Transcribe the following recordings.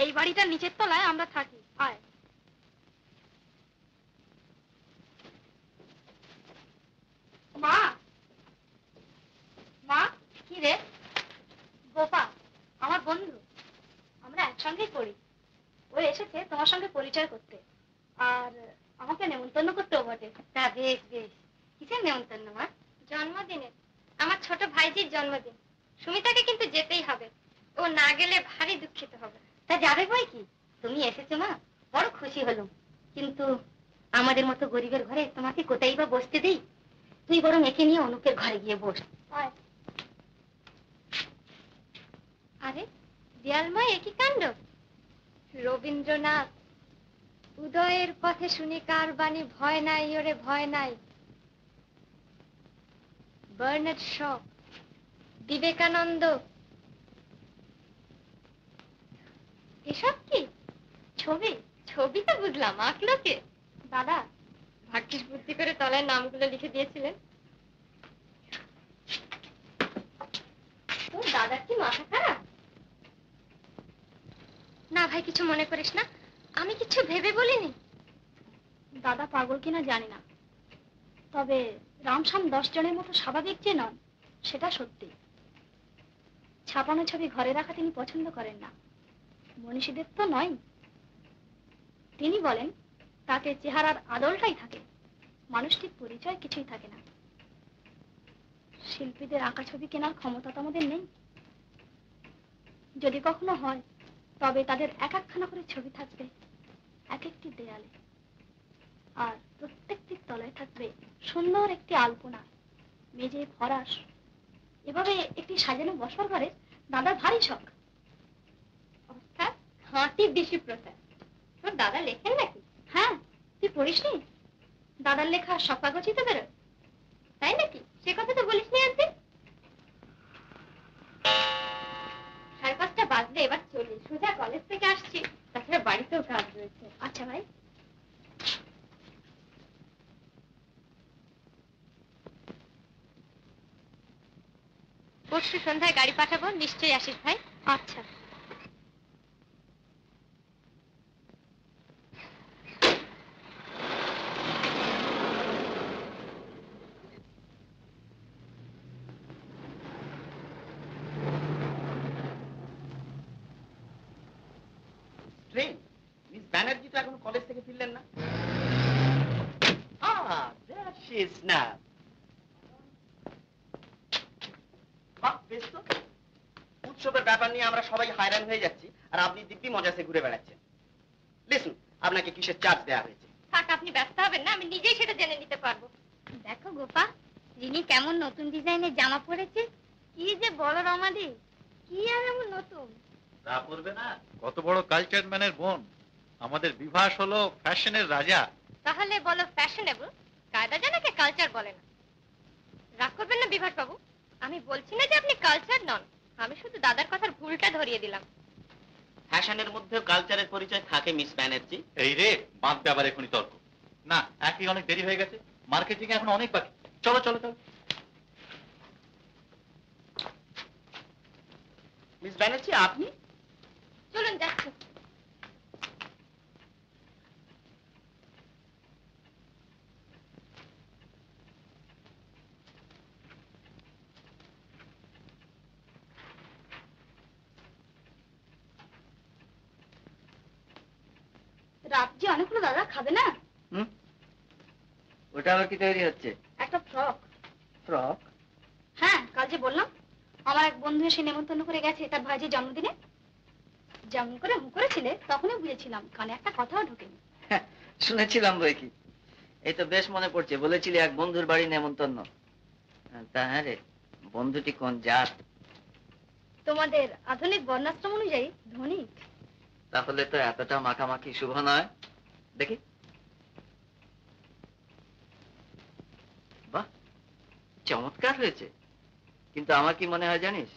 এই বাড়িটার নিচের তলায় আমরা থাকি। আয়। মা, মা। কি রে? গোপা আমার বন্ধু, আমরা একসঙ্গেই পড়ি। ও এসেছে তোমার সঙ্গে পরিচয় করতে, আর আমাকে নেমন্তন্ন করতেও বটে। তা বেশ বেশ। কিসের নেমন্তন্ন মা? জন্মদিনের, আমার ছোট ভাইজির জন্মদিন। সুমিতাকে কিন্তু যেতেই হবে, ও না গেলে ভারী দুঃখিত হবে। তা যাবে বই কি, তুমি এসেছো মা, বড় খুশি হলাম। কিন্তু আমাদের মতো গরিবের ঘরে তোমাকে কোথায় বা বসতে দেই? তুই বরং একে নিয়ে অনুপের ঘরে গিয়ে বস। আরে দেয়ালমা, একই কাণ্ড। রবীন্দ্রনাথ, উদয়ের পথে শুনি কার বাণী, ভয় নাই ওরে ভয় নাই। বার্নার্ড শ, বিবেকানন্দ, এসব কি ছবি? ছবি তো বুঝলাম, আঁকলো কে? দাদা। ভাগ্যিস বুদ্ধি করে তলায় নামগুলো লিখে দিয়েছিলেন। তোর দাদার কি মাথা খারাপ? না ভাই, কিছু মনে করিস না, আমি কিছু ভেবে বলিনি। দাদা পাগল কিনা জানি না, তবে রামশ্যাম 10 জনের মতো স্বাভাবিক যে নন সেটা সত্যি। ছাপানো ছবি ঘরে রাখা তিনি পছন্দ করেন না, মনীষীদের তো নয়। তিনি বলেন তাতে চেহারার আদলটাই থাকে, মানুষটির পরিচয় কিছুই থাকে না। শিল্পীদের আঁকা ছবি কেনার ক্ষমতা তো আমাদের নেই। যদি কখনো হয় তবে তাদের এক একখানা করে ছবি থাকবে এক একটি দেয়ালে, আর প্রত্যেকটি তলায় থাকবে সুন্দর একটি আলপনা, মেঝে ফরাস। এভাবে একটি সাজানো বসবার ঘরে দাদার ভারী শখ। অর্থাৎ খাঁটি দেশি প্রথা। তোর দাদা লেখেন নাকি? হ্যাঁ, তুই পড়িসনি? দাদার লেখা সব কাগজই তো বেরোয়। তাই নাকি? সে কথা তো বলিসনি আজকে। 5:30 বাজলে এবার চলি, সোজা কলেজ থেকে আসছি, তাছাড়া বাড়িতেও কাজ রয়েছে। আচ্ছা ভাই। পরশু সন্ধ্যায় গাড়ি পাঠাবো, নিশ্চয়ই আসিস ভাই। আচ্ছা। মিস ব্যানার্জি তো এখন কলেজ থেকে ফিরলেন না। There she is now. বাহ, বেশ তো। উৎসবের ব্যাপার নিয়ে আমরা সবাই হায়রান হয়ে যাচ্ছি, আর আপনি দিব্যি মজাসে ঘুরে বেড়াচ্ছেন। লিসুন, আপনাকে কিসের চার্জ দেওয়া হয়েছে? থাক, আপনি ব্যস্ত হবেন না, আমি নিজেই সেটা জেনে নিতে পারবো। দেখো গোপা, রিনি কেমন নতুন ডিজাইনের জামা পরেছে। কি যে বলো রমাদি, কি আর এমন নতুন? তা পড়বে না? কত বড় কালচার ম্যানের বোন, আমাদের বিভাস হলো ফ্যাশনের রাজা। তাহলে বলো ফ্যাশনেবল, কায়দা জানাকে কালচার বলে না। রাগ করবেন না বিভাস বাবু, আমি বলছি না যে আপনি কালচার নন, আমি শুধু দাদার কথার ভুলটা ধরিয়ে দিলাম। ফ্যাশনের মধ্যেও কালচারের পরিচয় থাকে মিস ব্যানার্জি। এই রে, বাঁধবে আবার এখনই তর্ক। না, একই অনেক দেরি হয়ে গেছে, মার্কেটিং এখন অনেক বাকি। চলো চলো চলো। মিস ব্যানার্জি, আপনি? চলুন যাচ্ছি। রাত যে অনেক হলো, দাদা খাবে না? ওটা আবার কি তৈরি হচ্ছে? একটা ফ্রক। ফ্রক? হ্যাঁ, কাল যে বললাম আমার এক বন্ধু এসে নেমন্তন্ন করে গেছে তার ভাইজির জন্মদিনে। যেমন করে হু করেছিলে তখনই বুঝেছিলাম কানে একটা কথাও ঢোকেনি। শুনেছিলাম বই কি। এই তো বেশ মনে পড়ছে, বলেছিলি এক বন্ধুর বাড়ি নেমন্তন্ন। তা হ্যাঁ রে, বন্ধুটি কোন জাত? তোমাদের আধুনিক বর্ণাশ্রম অনুযায়ী ধনিক। তাহলে তো এতটা মাখামাখি শুভ নয়। দেখি, বাহ, চমৎকার হয়েছে। কিন্তু আমার কি মনে হয় জানিস,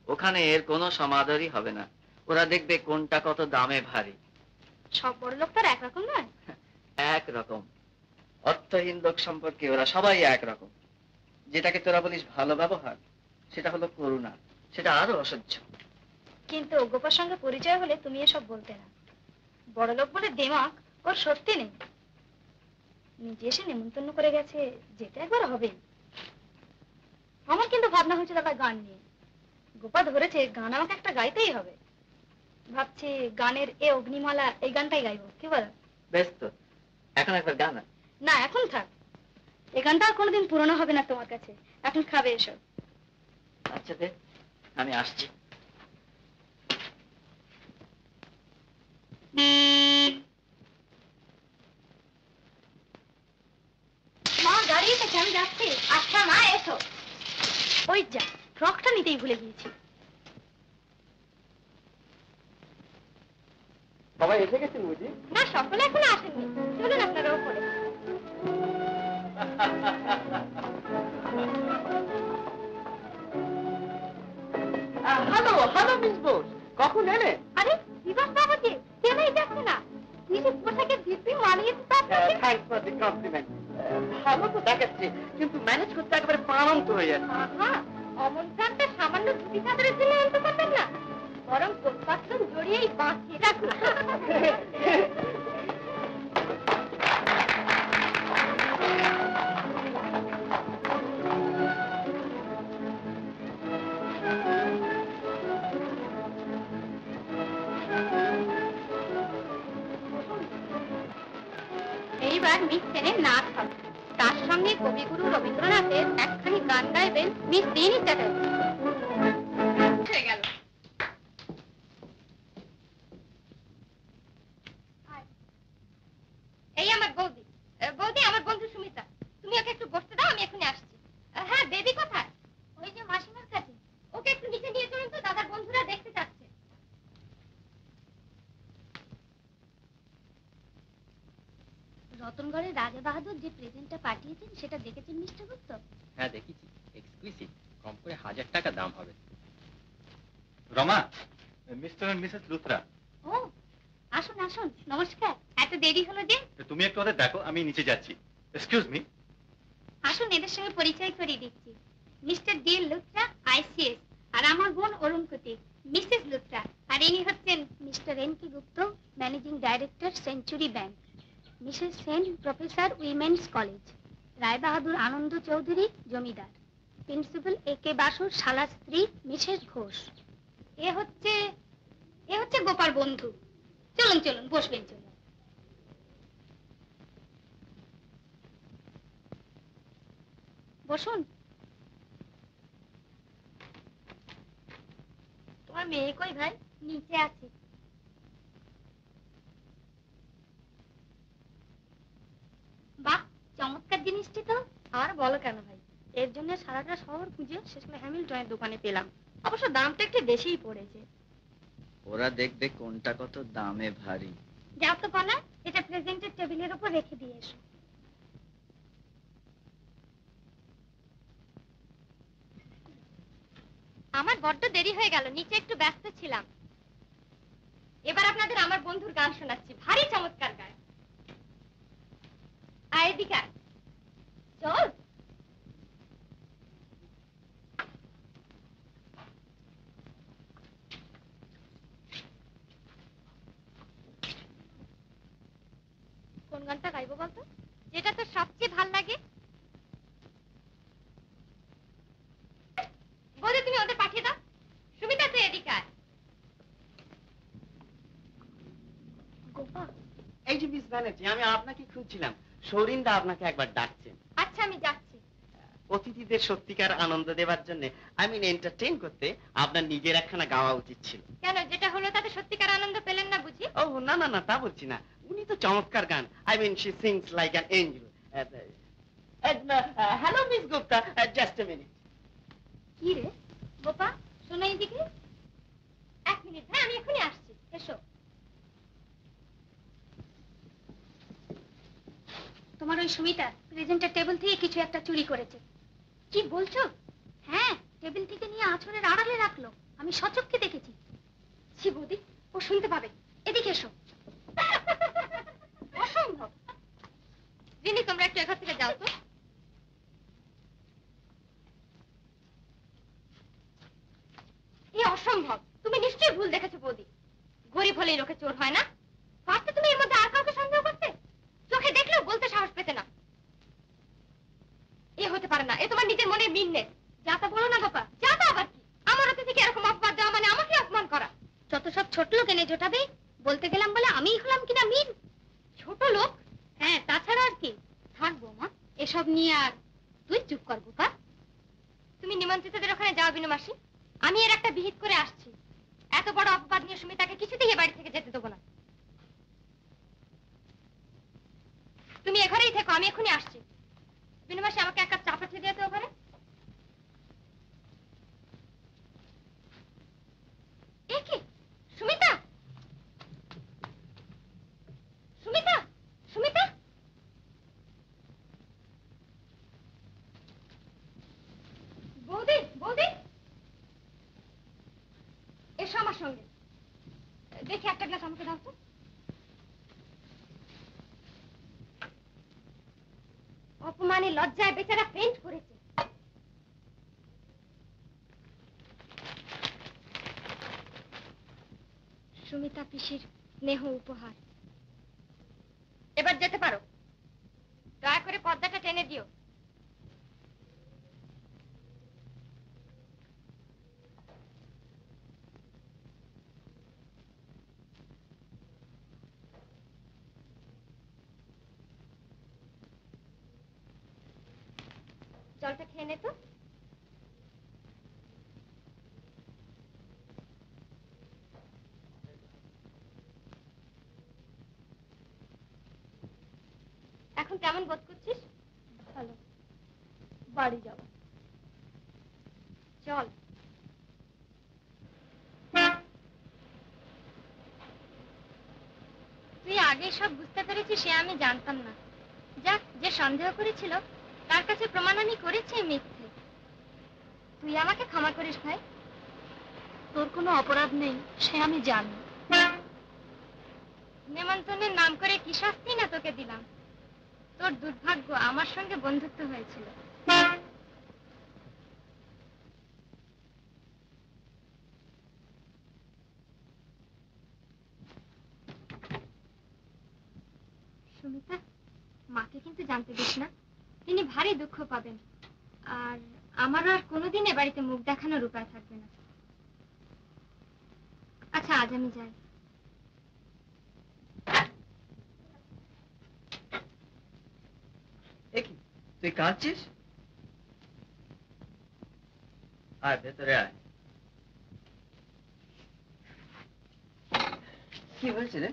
ওখানে এর কোনো সমাদরই হবে না। ওরা দেখবে কোনটা কত দামে ভারী। সব বড় লোক তো আর একরকম নয়। একরকম। অর্থহীন লোক সম্পর্কে ওরা সবাই একরকম। যেটাকে তোরা বলিস ভালো ব্যবহার, সেটা হলো করুণা, সেটা আরো অসহ্য। কিন্তু গোপার সঙ্গে পরিচয় হলে তুমি এসব বলতে না। বড় লোক বলে দেমাক ওর সত্যি নেই। নিজে এসে নেমন্তন্ন করে গেছে, যেটা একবার হবে। আমার কিন্তু ভাবনা হয়েছে দাদা গান নিয়ে। গোপা ধরেছে গান আমাকে একটা গাইতেই হবে। ভাবছি গানের এ অগ্নিমালা এই গানটাই গাইবো, কি বল? বেশ তো, এখন একবার গান। না, এখন থাক। এই গানটা আর কোনোদিন পুরনো হবে না তোমার কাছে। এখন খাবে এসো। আচ্ছা দে, আমি আসছি। মা গাড়ি এসেছে, আমি যাচ্ছি। আচ্ছা মা, এসো। ওই যা, ফ্রকটা নিতেই ভুলে গিয়েছি। সবাই এসে গেছেন বুঝি? না, সকলে এখন আসেননি। চলুন আপনারা ওপরে। হ্যালো হ্যালো মিস বোস, কখন এলে? আরে বিভাস বাবুজি, চেনাই যাচ্ছে না। কি যে পোশাকের দিব্যি মানিয়েছে তা আপনাকে। Thanks for the compliment. ভালো তো দেখাচ্ছে, কিন্তু ম্যানেজ করতে একেবারে প্রাণান্ত হয়ে যাচ্ছে। আহা, অমন প্রাণটা সামান্য ধুতি চাদরের জন্য আনতে পারবেন না? বরং কোটপাত্র জড়িয়েই বাঁচিয়ে রাখুন। এইবার মিস সেনের নাচ হবে। তার সঙ্গে কবিগুরু রবীন্দ্রনাথের একখানি গান গাইবেন মিস দিনই চ্যাটার্জি। হয়ে গেল। এই আমার বৌদি। বৌদি, আমার বন্ধু সুমিতা। তুমি ওকে একটু বসতে দাও, আমি এখনই আসছি। হ্যাঁ, বেবি কোথায়? ওই যে মাসিমার কাছে। ওকে একটু নিচে নিয়ে চলুন তো, দাদার বন্ধুরা দেখতে চাচ্ছে। রতনগড়ের রাজা বাহাদুর যে প্রেজেন্টটা পাঠিয়েছেন সেটা দেখেছেন মিস্টার গুপ্ত? হ্যাঁ দেখেছি, এক্সক্লুসিভ, কম করে 1000 টাকা দাম হবে। Rama, Mr and Mrs Luthra. ও, আসুন আসুন, নমস্কার। এত দেরি হলো যে? তুমি একটু ওদের দেখো, আমি নিচে যাচ্ছি। Excuse me. আসুন, এদের সঙ্গে পরিচয় করিয়ে দিচ্ছি। Mr D Luthra, ICS. আর আমার বোন অরুণকুতি, মিসেস লুথরা। আর ইনি হচ্ছেন Mr N K Gupta, managing director, Century Bank. Mrs Sen, professor, women's college. Rai Bahadur Anand Chowdhury, জমিদার। প্রিন্সিপাল এ কে বাসুর শালা স্ত্রী মিসেস ঘোষ। এ হচ্ছে গোপার বন্ধু। চলুন চলুন, বসবেন, চলুন। বসুন। তোমার মেয়ে কই ভাই? নিচে আছে। বাহ, চমৎকার জিনিসটি তো। আর বলো কেন ভাই, এর জন্য সারাটা শহর খুঁজে শেষে হ্যামিল্টনের দোকানে পেলাম। অবশ্য দামটা একটু বেশিই পড়েছে। ওরা দেখবে কোনটা কত দামে ভারী। যাও তো পালা, এটা প্রেজেন্টের টেবিলের উপর রেখে দিয়ে এসো। আমার বড্ড দেরি হয়ে গেল, নিচে একটু ব্যস্ত ছিলাম। এবার আপনাদের আমার বন্ধুর গান শোনাচ্ছি, ভারী চমৎকার গান। আয় এদিকে আয়। চল। কোন গানটা গাইবো বলতো? যেটা তোর সবচেয়ে ভাল লাগে। বলে তুমি ওদের পাঠিয়ে দাও। সুমিতা, তুই এদিকে আয়। গোপা। এই যে মিস ব্যানার্জি, আমি আপনাকে খুঁজছিলাম। সৌরিন্দা আপনাকে একবার ডাকছেন। আচ্ছা, আমি যাচ্ছি। অতিথিদের সত্যিকার আনন্দ দেওয়ার জন্য, আই মিন এন্টারটেইন করতে, আপনার নিজের একখানা গাওয়া উচিত ছিল। কেন, যেটা হলো তাতে সত্যিকার আনন্দ পেলেন না বুঝি? ও না না না, তা বলছি না। উনি তো চমৎকার গান, I mean she sings like an angel. Hello miss Gupta, just a minute. কি রে গোপা, শোনো এদিকে। 1 মিনিট ভাই, আমি এখনই আসছি, এসো। তোমার ওই সুমিতা প্রেজেন্টের টেবিল থেকে কিছু একটা চুরি করেছে। কি বলছো? হ্যাঁ, টেবিল থেকে নিয়ে আঁচড়ের আড়ালে রাখলো, আমি সচক্ষে দেখেছি। ছি বৌদি, ও শুনতে পাবে, এদিকে এসো। অসম্ভব। রিনি, তোমরা একটু এখান থেকে যাও তো। এ অসম্ভব, তুমি নিশ্চয়ই ভুল দেখেছো বৌদি। গরিব হলেই লোকে চোর হয় না? পারতে তুমি এর মধ্যে আর কাউকে সন্দেহ করতে? চোখে দেখলেও বলতে সাহস পেতে না। এ হতে পারে না, এ তোমার নিজের মনের মিল নেই। যা তা বলো না বাবা, যা তা আবার কি? আমার হাতে থেকে এরকম অপবাদ দেওয়া মানে আমাকে অপমান করা। যত সব ছোট লোক এনে জোটাবে, বলতে গেলাম বলে আমিই হলাম কিনা মিল। ছোট লোক? হ্যাঁ, তাছাড়া আর কি। থাকবো মা, এসব নিয়ে আর তুই চুপ কর বোকা। তুমি নিমন্ত্রিতদের ওখানে যাও বিনু মাসি, আমি এর একটা বিহিত করে আসছি। এত বড় অপবাদ নিয়ে সুমিতাকে কিছুতেই এ বাড়ি থেকে যেতে দেবো না। তুমি এ ঘরেই থেকো, আমি এখনই আসছি। বিনু মাসি, আমাকে এক কাপ চা পাঠিয়ে দিও তো ওখানে। এ কি সুমিতা? সুমিতা, সুমিতা, বৌদি, বৌদি, এসো আমার সঙ্গে। দেখি একটা গ্লাস আমাকে দাও তো। অপমানে লজ্জায় বেচারা ফেন্ট করেছে। সুমিতা পিসির স্নেহ উপহার। এবার যেতে পারো। দয়া করে পর্দাটা টেনে দিও। জলটা খেয়ে নে তো। এখন কেমন বোধ করছিস? ভালো। বাড়ি যাব। চল। তুই আগে সব বুঝতে পেরেছিস সে আমি জানতাম না। যাক, যে সন্দেহ করেছিল তার কাছে প্রমাণ আমি করেছি মিথ্যে। তুই আমাকে ক্ষমা করিস ভাই। তোর কোনো অপরাধ নেই সে আমি জানি। নেমন্তন্নের নাম করে কি শাস্তি না তোকে দিলাম। তোর দুর্ভাগ্য আমার সঙ্গে বন্ধুত্ব হয়েছিল। সুমিতা, মাকে কিন্তু জানতে দিস না, তিনি ভারী দুঃখ পাবেন। আর আমারও আর কোনোদিন এ বাড়িতে মুখ দেখানোর উপায় থাকবে না। আচ্ছা, আজ আমি যাই। কি তুই কাঁদছিস? আয় ভেতরে আয়। কি হয়েছে রে?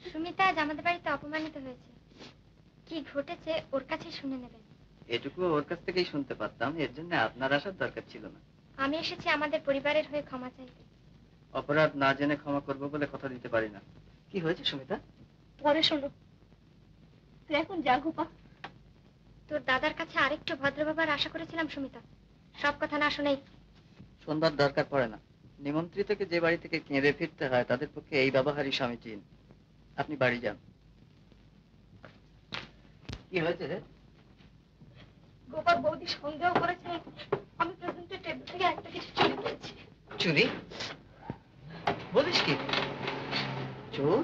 সুমিতা আজ আমাদের বাড়িতে অপমানিত হয়েছে। কি ঘটেছে ওর কাছে শুনে নেবেন। এটুকু ওর কাছ থেকেই শুনতে পারতাম, এর জন্য আপনার আসার দরকার ছিল না। আমি এসেছি আমাদের পরিবারের হয়ে ক্ষমা চাইতে। অপরাধ না জেনে ক্ষমা করবো বলে কথা দিতে পারি না। কি হয়েছে সুমিতা? পরে শোনো, তুই এখন যা গোপা। তোর দাদার কাছে আরেকটু ভদ্র বাবার আশা করেছিলাম সুমিতা, সব কথা না শুনেই। শুনবার দরকার পড়ে না। নিমন্ত্রিতকে যে বাড়ি থেকে কেঁদে ফিরতে হয় তাদের পক্ষে এই ব্যবহারই সমীচীন। আপনি বাড়ি যান। কি হয়েছে রে? গোপাল বৌদি সন্দেহ করেছে আমি প্রেজেন্টের টেবিল থেকে একটা কিছু চুরি করেছি। চুরি? বলিস কি? চোর?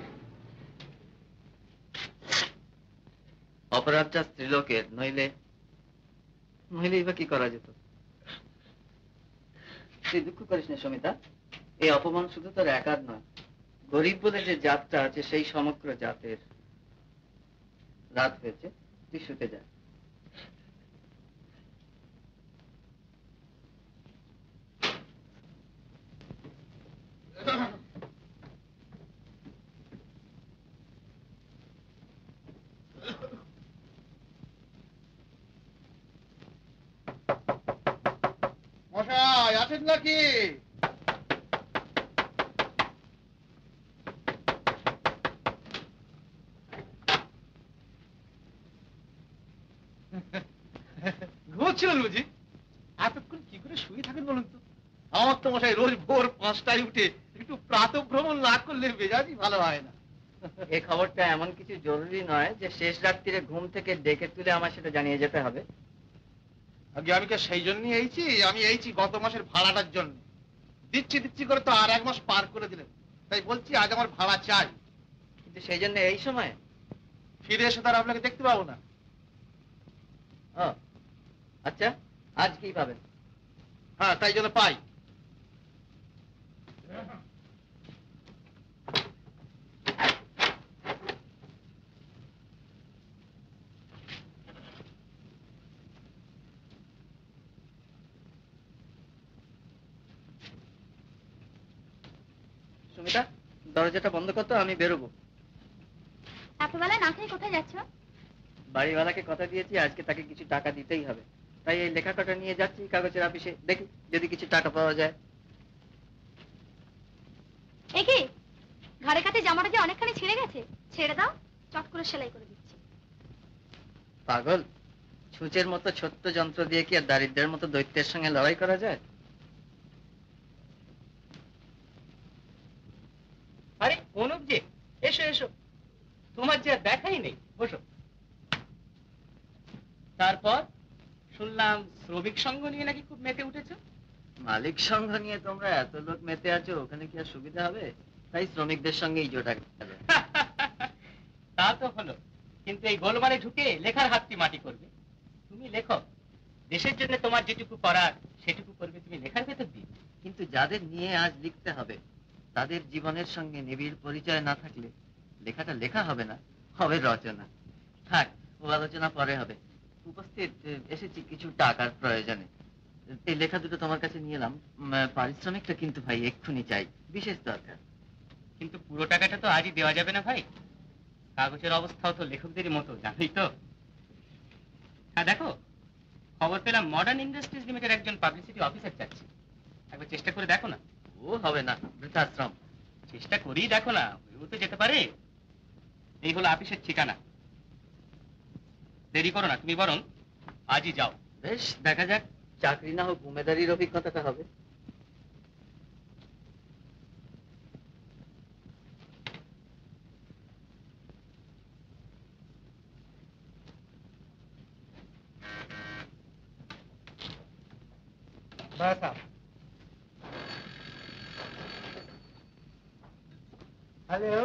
অপরাধটা স্ত্রীলোকের, নইলে নইলেই বা কি করা যেত? তুই দুঃখ করিস না সুমিতা, এই অপমান শুধু তোর একার নয়, গরিব বলে যে জাতটা আছে সেই সমগ্র জাতের। রাত হয়েছে, তুই শুতে যা। মশাই আছেন নাকি? করছিলেন বুঝি? এতক্ষণ কি করে শুয়ে থাকেন বলুন তো? আমার তো মশাই রোজ ভোর 5টায় উঠে একটু প্রাতঃভ্রমণ না করলে মেজাজই ভালো হয় না। এই খবরটা এমন কিছু জরুরি নয় যে শেষ রাত্রিরে ঘুম থেকে ডেকে তুলে আমার সেটা জানিয়ে যেতে হবে। আগে আমি কে সেই জন্যই এইছি? আমি এইছি গত মাসের ভাড়াটার জন্য। দিচ্ছি করে তো আর 1 মাস পার করে দিলেন। তাই বলছি আজ আমার ভাড়া চাই। কিন্তু সেই জন্য এই সময় ফিরে এসে তার আপনাকে দেখতে পাবো না। ও আচ্ছা, আজ কি পাবেন? হ্যাঁ, তাই জন্য পাই। সুমিতা, দরজাটা বন্ধ করতো, আমি বেরোবো। এত বেলায় না খেয়ে কোথায় যাচ্ছ? বাড়িওয়ালাকে কথা দিয়েছি আজকে তাকে কিছু টাকা দিতেই হবে, তাই এই লেখাটা নিয়ে যাচ্ছি কাগজের অফিসে, দেখি যদি কিছু টাকা পাওয়া যায়। এ কি, ঘাড়ে কাটে জামাটা যে অনেকখানি ছিঁড়ে গেছে, ছেড়ে দাও, চট করে সেলাই করে দিচ্ছি। পাগল, ছুঁচের মতো ছোট্ট যন্ত্র দিয়ে কি আর দারিদ্রের মতো দৈত্যের সঙ্গে লড়াই করা যায়? আরে অনুপ যে, এসো এসো, তোমার যে আর দেখাই নেই, বসো। তারপর শুনলাম শ্রমিক সংঘ নিয়ে নাকি খুব মেতে উঠেছো। মালিক সংঘ নিয়ে তোমরা এত লোক মেতে আছো, ওখানে কি আর সুবিধা হবে? তাই শ্রমিকদের সঙ্গেই জোটা গেল। তা তো হলো, কিন্তু এই গোলমালে ঢুকে লেখার হাতটি মাটি করবে। তুমি লেখো, দেশের জন্য তোমার যেটুকু করার সেটুকু করবে তুমি লেখার ভেতর দিয়ে। কিন্তু যাদের নিয়ে আজ লিখতে হবে তাদের জীবনের সঙ্গে নিবিড় পরিচয় না থাকলে লেখাটা লেখা হবে না, হবে রচনা। থাক, ও আলোচনা পরে হবে। উপস্থিত, এসেছি কিছু টাকার প্রয়োজনে। এই লেখা দুটো তোমার কাছে নিয়ে এলাম। পারিশ্রমিকটা কিন্তু ভাই এক্ষুনি চাই, বিশেষ দরকার। কিন্তু পুরো টাকাটা তো আজই দেওয়া যাবে না ভাই, কাগজের অবস্থাও তো লেখকদেরই মতো, জানোই তো। হ্যাঁ দেখো, খবর পেলাম মডার্ন ইন্ডাস্ট্রিজ লিমিটেড একজন পাবলিসিটি অফিসার চাচ্ছি, একবার চেষ্টা করে দেখো না। ও হবে না, বৃদ্ধাশ্রম। চেষ্টা করেই দেখো না, ও তো যেতে পারে। এই হলো অফিসের ঠিকানা। দেরি করো না, তুমি বরং আজই যাও। বেশ, দেখা যাক, চাকরি না হোক উমেদারির অভিজ্ঞতাটা হবে। Hello.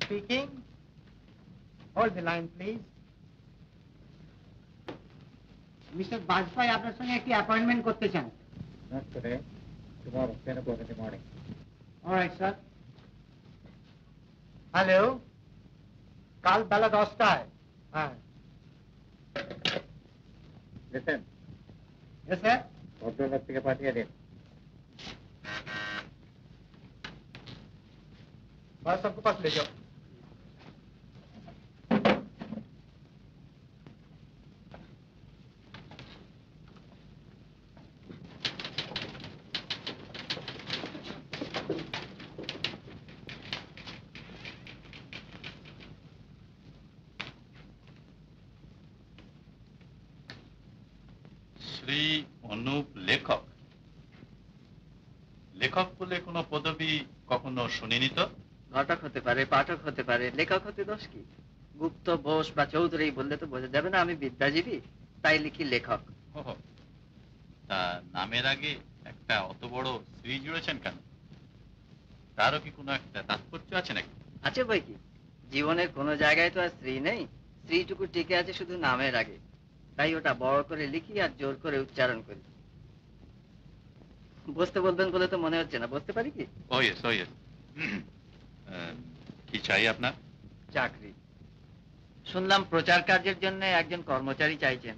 Speaking. Hold the line, please. Mr. Bajpai আপনার সঙ্গে একটি অ্যাপয়েন্টমেন্ট করতে চান। Not today. Tomorrow, 10 o'clock in the morning. All right, sir. Hello. কাল বেলা 10টায়। হ্যাঁ। Listen, Yes, sir. ভদ্রলোক থেকে পাঠিয়ে দিন। बस सबको पास ले जाओ। শ্রী অনুপ লেখক। লেখক বলে কোনো পদবি কখনো শুনিনি তো। ঘটক হতে পারে, পাঠক হতে পারে, লেখক হতে দোষ কি? গুপ্ত, বোস বা চৌধুরী বললে তো বোঝা যাবে না আমি বিদ্যাজীবী, তাই লিখি লেখক। ওহো, তা নামের আগে একটা অত বড় শ্রী জুড়েছেন কেন? তারও কি কোনো একটা তাৎপর্য আছে নাকি? আছে বই কি, জীবনের কোনো জায়গায় তো আর স্ত্রী নেই, স্ত্রীটুকু টিকে আছে শুধু নামের আগে, তাই ওটা বড় করে লিখি আর জোর করে উচ্চারণ করি। বসতে বলবেন বলে তো মনে হচ্ছে না, বসতে পারি কি? ও ইয়েস, ও ইয়েস। কি চাই আপনার? চাকরি। শুনলাম প্রচার কার্যের জন্য একজন কর্মচারী চাইছেন।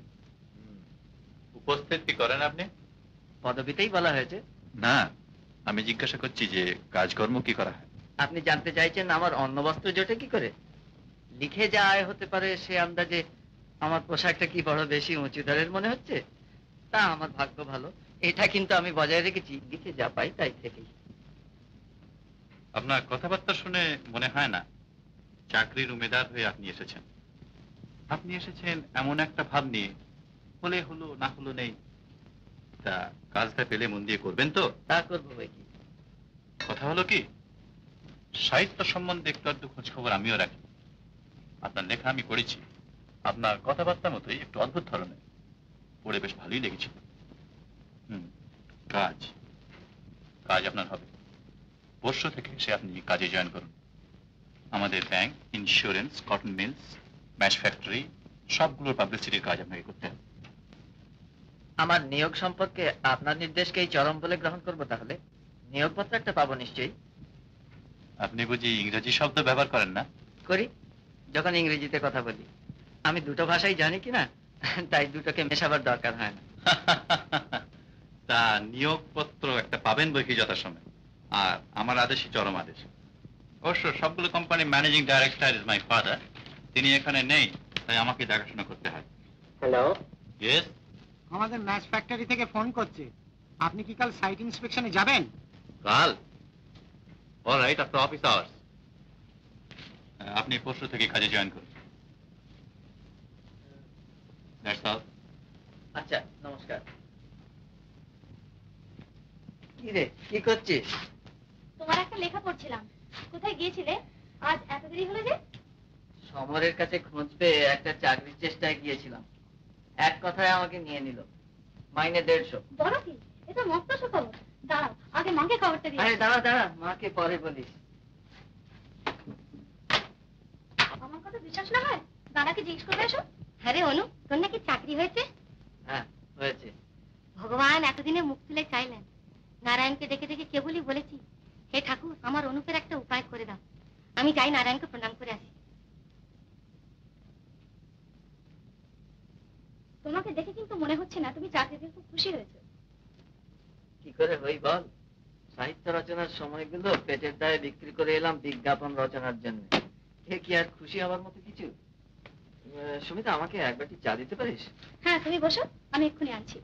উপস্থিত কি করেন আপনি? পদবিতেই বলা হয়েছে। না, আমি জিজ্ঞাসা করছি যে কাজকর্ম কি করা হয়। আপনি জানতে চাইছেন আমার অন্ন বস্ত্র জোটে কি করে? লিখে যা আয় হতে পারে সে আন্দাজে আমার পোশাকটা কি বড় বেশি উঁচু দরের মনে হচ্ছে? তা আমার ভাগ্য ভালো, এটা কিন্তু আমি বজায় রেখেছি, লিখে যা পাই তাই থেকেই। আপনার কথাবার্তা শুনে মনে হয় না চাকরির উমেদার হয়ে আপনি এসেছেন। আপনি এসেছেন এমন একটা ভাব নিয়ে হলে হলো, না হলো নেই। তা কাজটা পেলে মন দিয়ে করবেন তো? তা করবো ভাই কি। কথা হলো কি, সাহিত্য সম্বন্ধে একটু আধটু খোঁজ খবর আমিও রাখি। আপনার লেখা আমি পড়েছি, আপনার কথাবার্তার মতোই একটু অদ্ভুত ধরনের, পড়ে বেশ ভালোই লেগেছিল। কাজ কাজ আপনার হবে। পরশু থেকে এসে আপনি কাজে জয়েন করুন। আমাদের bank, insurance, cotton mills, match factory সবগুলোর পাবলিসিটির কাজ আপনাকে করতে হবে। আমার নিয়োগ সম্পর্কে আপনার নির্দেশকেই চরম বলে গ্রহণ করবো তাহলে? নিয়োগপত্র একটা পাবো নিশ্চয়ই? আপনি বুঝি ইংরেজি শব্দ ব্যবহার করেন না? করি, যখন ইংরেজিতে কথা বলি। আমি দুটো ভাষাই জানি কিনা, তাই দুটোকে মেশাবার দরকার হয় না। তা নিয়োগপত্র একটা পাবেন বই কি যথাসময়, আর আমার আদেশই চরম আদেশ। অবশ্য সবগুলো কোম্পানির managing director is my father. তিনি এখানে নেই, তাই আমাকে দেখাশোনা করতে হয়। হ্যালো, ইয়েস, আমাদের ম্যাচ ফ্যাক্টরি থেকে ফোন করছে। আপনি কি কাল সাইট ইন্সপেকশনে যাবেন? কাল? Alright, after office hours. আপনি পরশু থেকে কাজে জয়েন করুন। That's all. আচ্ছা, নমস্কার। কি রে, কি করছিস? তোমার একটা লেখা পড়ছিলাম। কোথায় গিয়েছিলে আজ এত দেরি হলো যে? সমরের কাছে খোঁজ পেয়ে একটা চাকরির চেষ্টায় গিয়েছিলাম। এক কথায় আমাকে নিয়ে নিল, মাইনে 150। বলো কি, এ তো মস্ত সুখবর। দাঁড়াও, আগে মাকে খবরটা আরে দিই। দাঁড়া দাঁড়া, মাকে পরে বলিস। আমার কথা বিশ্বাস না হয় দাদাকে জিজ্ঞেস করবে এসো। হ্যাঁ রে অনু, তোর নাকি চাকরি হয়েছে? হ্যাঁ, হয়েছে। ভগবান এতদিনে মুখ তুলে চাইলেন। নারায়ণকে ডেকে ডেকে কেবলই বলেছি, হে ঠাকুর, আমার অনুপের একটা উপায় করে দাও। আমি যাই নারায়ণকে প্রণাম করে আসি। তোমাকে দেখে কিন্তু মনে হচ্ছে না তুমি চাকরিতে খুব খুশি হয়েছো। কি করে হই বল? সাহিত্য রচনার সময়গুলো পেটের দায়ে বিক্রি করে এলাম বিজ্ঞাপন রচনার জন্য। এ কি আর খুশি হওয়ার মতো কিছু? সুমিতা, আমাকে এক বাটি চা দিতে পারিস? হ্যাঁ, তুমি বসো, আমি এক্ষুনি আনছি।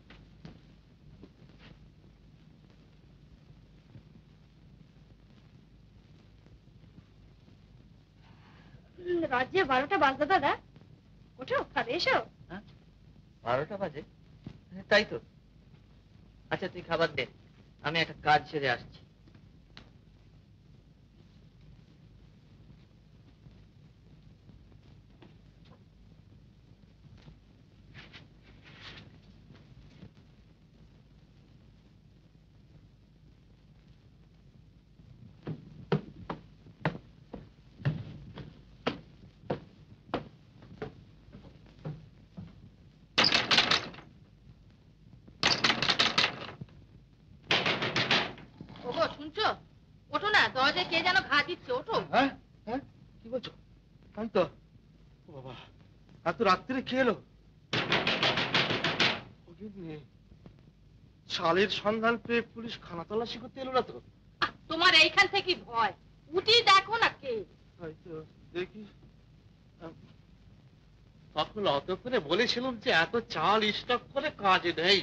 রাজ্যে 12টা বাজতো দাদা। ওঠো, খাবে এসো। 12টা বাজে? তাই তো। আচ্ছা, তুই খাবার দে, আমি একটা কাজ সেরে আসছি। ওগো, শুনছো? ওঠো না, দরজায় কে যেন ঘা দিচ্ছে, ওঠো। হ্যাঁ হ্যাঁ, কি বলছো? তাই তো। ও বাবা, এত রাত্রে কে এলো? শালের সন্ধান পেয়ে পুলিশ খানা তল্লাশি করতে এলো না তো? তোমার এইখান থেকে ভয়, উঠি দেখো না কে। হয়তো দেখি। তখন অত করে বলেছিলাম যে এত চাল স্টক করে কাজে নেই।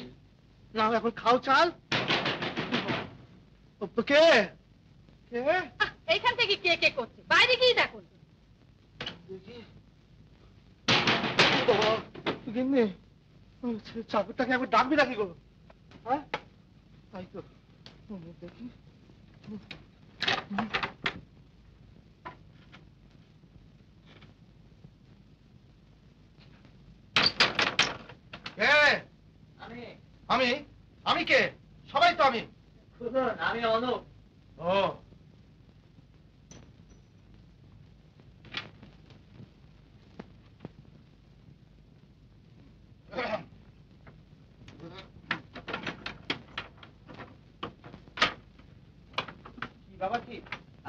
না, এখন খাও চাল। কে কে? এইখান থেকে কে কে করছে, বাইরে গিয়ে দেখো। দেখি। বাবা, গিন্নি, চাকরটাকে একবার ডাকবি নাকি গো? হ্যাঁ, তাই তো। দেখি। আমি আমি কে? সবাই তো আমি। আমি অনুপ। ও, ব্যাপার কি?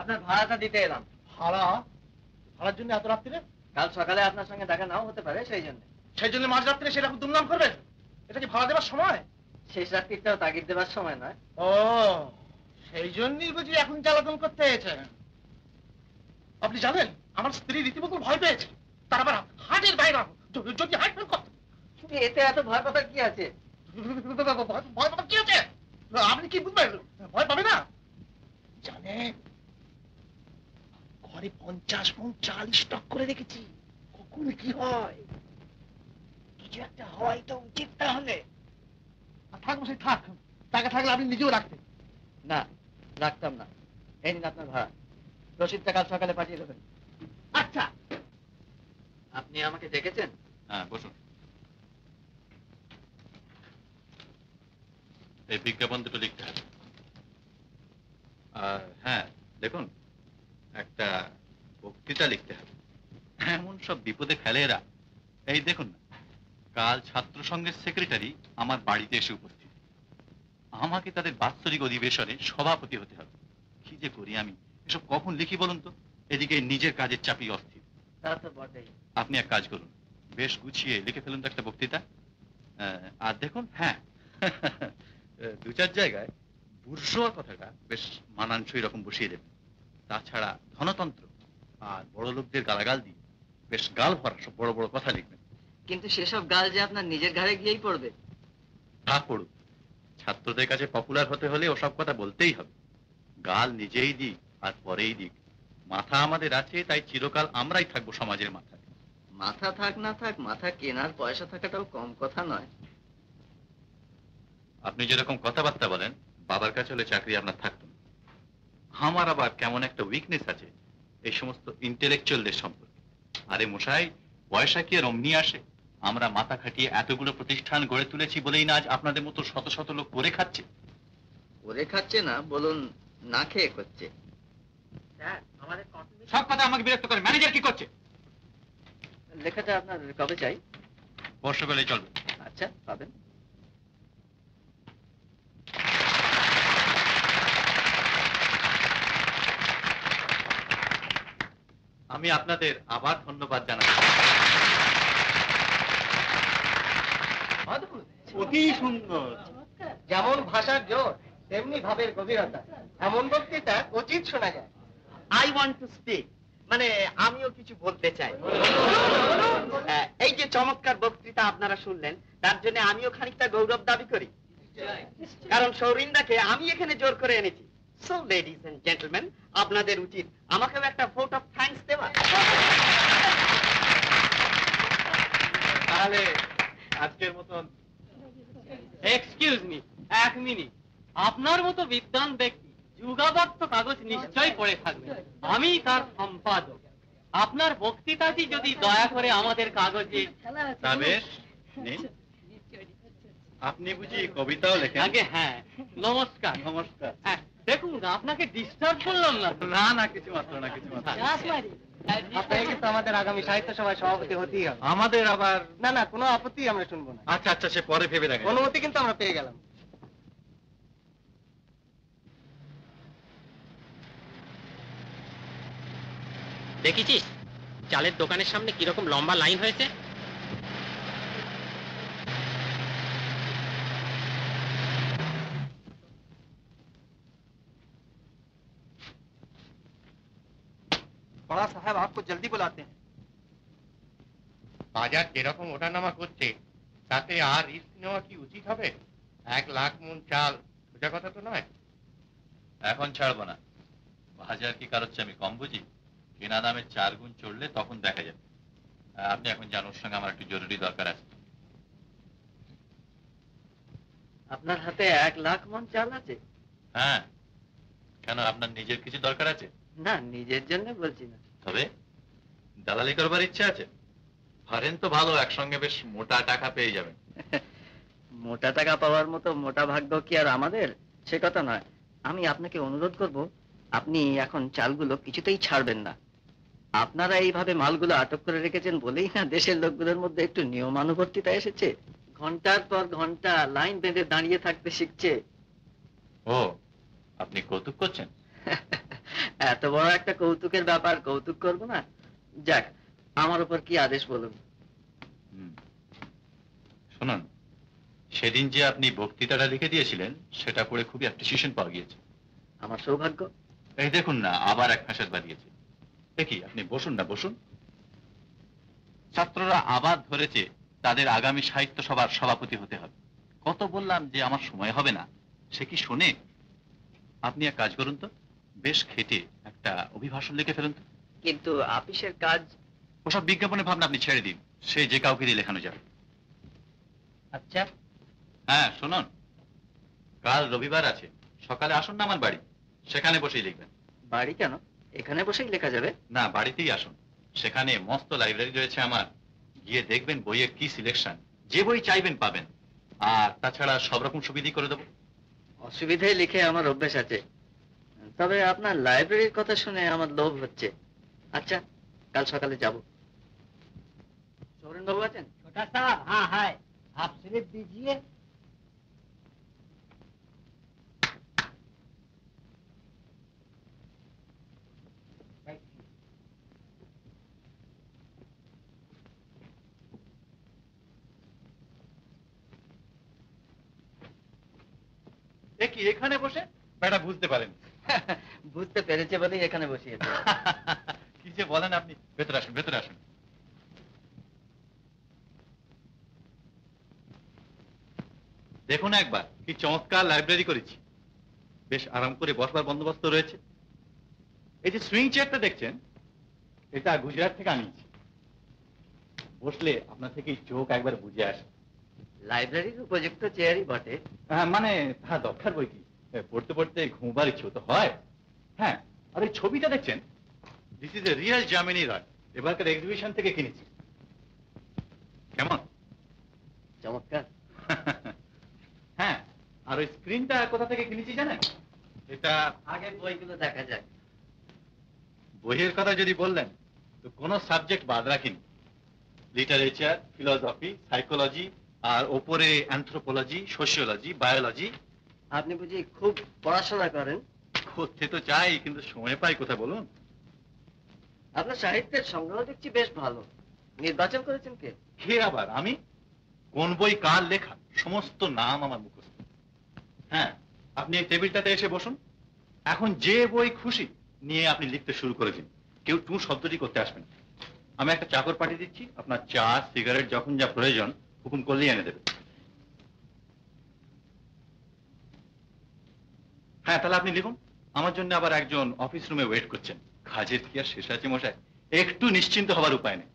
আপনার ভাড়াটা দিতে এলাম। ভাড়া? ভাড়ার জন্য এত রাত্রিরে? কাল সকালে আপনার সঙ্গে দেখা নাও হতে পারে, সেই জন্য। সেই জন্য মাঝ রাত্রে সেরকম দুমদাম করবেন? এটা কি ভাড়া দেওয়ার সময়? শেষ রাত্রিটাও তাগিদ দেবার সময় নয়। ও, সেই জন্যই বুঝি এখন জ্বালাতন করতে হয়েছে। আপনি জানেন আমার স্ত্রী রীতিমতো ভয় পেয়েছে। তার আবার হার্টের বাইরে যদি হার্ট ফেল করত। এতে এত ভয় পাবার কি আছে? ভয় পাবার কি আছে? আপনি কি বুঝবেন? ভয় পাবে না? জানেন, ঘরে 50 মণ চাল স্টক করে রেখেছি। কখন কি হয় কিছু একটা হওয়াই তো উচিত তাহলে। থাক মশাই থাক, টাকা থাকলে আপনি নিজেও রাখতেন। না, রাখতাম না। এই নিন আপনার ভাড়া, রসিদটা কাল সকালে পাঠিয়ে দেবেন। আচ্ছা, আপনি আমাকে ডেকেছেন? হ্যাঁ, বসুন। এই বিজ্ঞাপন দুটো লিখতে হবে। আর হ্যাঁ দেখুন, একটা বক্তৃতা লিখতে হবে। এমন সব বিপদে ফেলে এরা। এই দেখুন না, কাল ছাত্র সংঘের সেক্রেটারি আমার বাড়িতে এসে উপস্থিত। আমাকে তাদের বাৎসরিক অধিবেশনে সভাপতি হতে হবে। কি যে করি আমি, এসব কখন লিখি বলুন তো? এদিকে নিজের কাজের চাপই অস্থির। তা তো বটেই। আপনি এক কাজ করুন, বেশ গুছিয়ে লিখে ফেলুন তো একটা বক্তৃতা। আর দেখুন, হ্যাঁ, দু চার জায়গায় বুর্জোয়া কথাটা বেশ মানানসই রকম বসিয়ে দেবেন। তাছাড়া ধনতন্ত্র আর বড় লোকদের গালাগাল দিয়ে বেশ গাল ভরা সব বড় বড় কথা লিখবেন। কিন্তু সেসব গাল যে আপনার নিজের ঘাড়ে গিয়েই পড়বে। তা পড়ুক, ছাত্রদের কাছে পপুলার হতে হলে ওসব কথা বলতেই হবে। গাল নিজেই দিক আর পরেই দিক, মাথা আমাদের আছে, তাই চিরকাল আমরাই থাকবো সমাজের মাথায়। মাথা থাক না থাক, মাথা কেনার পয়সা থাকাটাও কম কথা নয়। আপনি যেরকম কথাবার্তা বলেন, বাবার কাছে হলে চাকরি আপনার থাকতো না। আমার আবার কেমন একটা উইকনেস আছে এই সমস্ত ইন্টেলেকচুয়ালদের সম্পর্কে। আরে মশাই, পয়সা কি আর অমনি আসে? আমরা মাথা খাটিয়ে এতগুলো প্রতিষ্ঠান গড়ে তুলেছি বলেই না আজ আপনাদের মতো শত শত লোক করে খাচ্ছে। ওরে খাচ্ছে না, বলুন না খেয়ে করছে। সব কথা আমাকে বিরক্ত করে। ম্যানেজার কি করছে? লেখাটা আপনার কবে চাই? বর্ষাকালে চলবে। আচ্ছা, পাবেন। আমি আপনাদের আবার ধন্যবাদ জানাচ্ছি। অতি সুন্দর। যেমন ভাষার জোর, তেমনি ভাবের গভীরতা। এমন বক্তৃতা উচিত শোনা যায়। আই ওয়ান্ট টু স্পিক, মানে আমিও কিছু বলতে চাই। এই যে চমৎকার বক্তৃতা আপনারা শুনলেন, তার জন্য আমিও খানিকটা গৌরব দাবি করি। কারণ সৌরিন্দাকে আমি এখানে জোর করে এনেছি। সো লেডিজ এন্ড জেন্টলম্যান, আপনাদের উচিত আমাকেও একটা ভোট অফ থ্যাঙ্কস দেওয়া। তাহলে আজকের মতন। এক্সকিউজ মি, এক মিনিট। আপনার মতো বিদ্বান ব্যক্তি যুগাবর্ত কাগজ নিশ্চয়ই পড়ে থাকবেন। আমি তার সম্পাদক। আপনার বক্তৃতাটি যদি দয়া করে আমাদের কাগজে। তা বেশ, নিন। আপনি বুঝি কবিতাও লেখেন? আগে হ্যাঁ, নমস্কার। নমস্কার। হ্যাঁ, দেখুন আপনাকে ডিস্টার্ব করলাম না তো? না না, কিছু মাত্র না, কিছু মাত্র না। আপনাকে কিন্তু আমাদের আগামী সাহিত্য সভায় সভাপতি হতেই হবে। আমাদের আবার না না, কোনো আপত্তি আমরা শুনবো না। আচ্ছা আচ্ছা, সে পরে ভেবে দেখেন। অনুমতি কিন্তু আমরা পেয়ে গেলাম। দেখেছিস চালের দোকানের সামনে কিরকম লম্বা লাইন হয়েছে? बड़ा साहब आपको जल्दी बुलाते हैं। বাজার যেরকম ওঠানামা করছে, তাতে আর রিস্ক নেওয়া কি উচিত হবে? 1 লাখ মন চাল সোজা কথা তো নয়। এখন ছাড়বো না। বাজার কি কারোর চেয়ে আমি কম বুঝি? কেনা দামে 4 গুণ চড়লে তখন দেখা যাবে। আপনি এখন যান, ওর সঙ্গে আমার একটু জরুরি দরকার আছে। আপনার হাতে 1 লাখ মন চাল আছে? হ্যাঁ, কেন আপনার নিজের কিছু দরকার আছে? না, নিজের জন্য বলছি না। তবে দালালি করবার ইচ্ছা আছে? পারেন তো ভালো, একসঙ্গে বেশ মোটা টাকা পেয়ে যাবেন। মোটা টাকা পাওয়ার মতো মোটা ভাগ্য কি আর আমাদের? সে কথা নয়। আমি আপনাকে অনুরোধ করব, আপনি এখন চালগুলো কিছুতেই ছাড়বেন না। আপনারা এইভাবে মালগুলো আটক করে রেখেছেন বলেই না দেশের লোকগুলোর মধ্যে একটু নিয়মানুবর্তিতা এসেছে। ঘন্টার পর ঘন্টা লাইন বেঁধে দাঁড়িয়ে থাকতে শিখছে। ও, আপনি কৌতুক করছেন? এত বড় একটা কৌতুকের ব্যাপার কৌতুক করব না? যাক, আমার উপর কি আদেশ বলুন। শুনুন, সেদিন যে আপনি বক্তৃতাটা লিখে দিয়েছিলেন, সেটা পড়ে খুবই অ্যাপ্রিসিয়েশন পাওয়া গিয়েছে। আমার সৌভাগ্য। এই দেখুন না, আবার এক ফ্যাসাদ বাড়িয়েছে। দেখি, আপনি বসুন না, বসুন। ছাত্ররা আবার ধরেছে তাদের আগামী সাহিত্য সভার সভাপতি হতে হবে। কত বললাম যে আমার সময় হবে না, সে কি শোনে? আপনি এক কাজ করুন তো, বেশ খেটে একটা অভিভাষণ লিখে ফেলুন তো। কিন্তু আপিসের কাজ। ওসব বিজ্ঞাপনে ভাবনা আপনি ছেড়ে দিন, সে যে কাউকে দিয়ে লেখানো যাবে। আচ্ছা, হ্যাঁ শুনুন, কাল রবিবার আছে, সকালে আসুন না আমার বাড়ি, সেখানে বসেই লিখবেন। বাড়ি কেন? এখানে বসেই লেখা যাবে। না, বাড়িতেই আসুন, সেখানে মস্ত লাইব্রেরি রয়েছে আমার, গিয়ে দেখবেন বইয়ের কি সিলেকশন, যে বই চাইবেন পাবেন, আর তাছাড়া সব রকম সুবিধাই করে দেবো। অসুবিধায় লিখে আমার অভ্যেস আছে, তবে আপনার লাইব্রেরির কথা শুনে আমার লোভ হচ্ছে। আচ্ছা, কাল সকালে যাব। সৌরেন বাবু আছেন? छोटा साहब, हाँ है। आप स्लिप दीजिए। এ কি এখানে বসে? বেটা বুঝতে পারেন। বুঝতে পেরেছে বলেই এখানে বসিয়েছে। কি যে বলেন আপনি, ভেতরে আসুন, ভেতরে আসুন। দেখুন একবার কি চমৎকার লাইব্রেরি করেছি, বেশ আরাম করে বসবার বন্দোবস্ত রয়েছে। এই যে সুইং চেয়ারটা দেখছেন, এটা গুজরাট থেকে আনিয়েছি, বসলে আপনার থেকে চোখ একবার বুঝে আসে। লাইব্রেরির উপযুক্ত চেয়ারই বটে। মানে তা দরকার বই কি, পড়তে পড়তে ঘুমবার ইচ্ছে তো হয়। হ্যাঁ, আর এই ছবিটা দেখছেন, this is a real Jamini Roy, এবারকার এক্সিবিশন থেকে কিনেছি। কেমন? চমৎকার। হ্যাঁ, আর ওই স্ক্রিনটা কোথা থেকে কিনেছি জানেন? এটা আগে বইগুলো দেখা যায়। বইয়ের কথা যদি বললেন তো কোনো সাবজেক্ট বাদ রাখিনি, লিটারেচার, ফিলোসফি, সাইকোলজি, আর ওপরে অ্যানথ্রোপোলজি, সোশিওলজি, বায়োলজি। আপনি বুঝি খুব পড়াশোনা করেন? করতে তো চাই, কিন্তু সময় পাই কোথায় বলুন। আপনার সাহিত্যের সংগ্রহ দেখছি বেশ ভালো। নির্বাচন করেছেন কে? কে আবার? আমি? কোন বই কার লেখা সমস্ত নাম আমার মুখস্থ। হ্যাঁ, আপনি এই টেবিলটাতে এসে বসুন, এখন যে বই খুশি নিয়ে আপনি লিখতে শুরু করে দিন, কেউ টু শব্দটি করতে আসবেন। আমি একটা চাকর পাঠিয়ে দিচ্ছি, আপনার চা সিগারেট যখন যা প্রয়োজন হুকুম করলেই এনে দেবে। হ্যাঁ, তাহলে আপনি লিখুন, আমার জন্য আবার একজন অফিস রুমে ওয়েট করছেন। কাজের কি আর শেষ আছে মশাই, একটু নিশ্চিন্ত হবার উপায় নেই।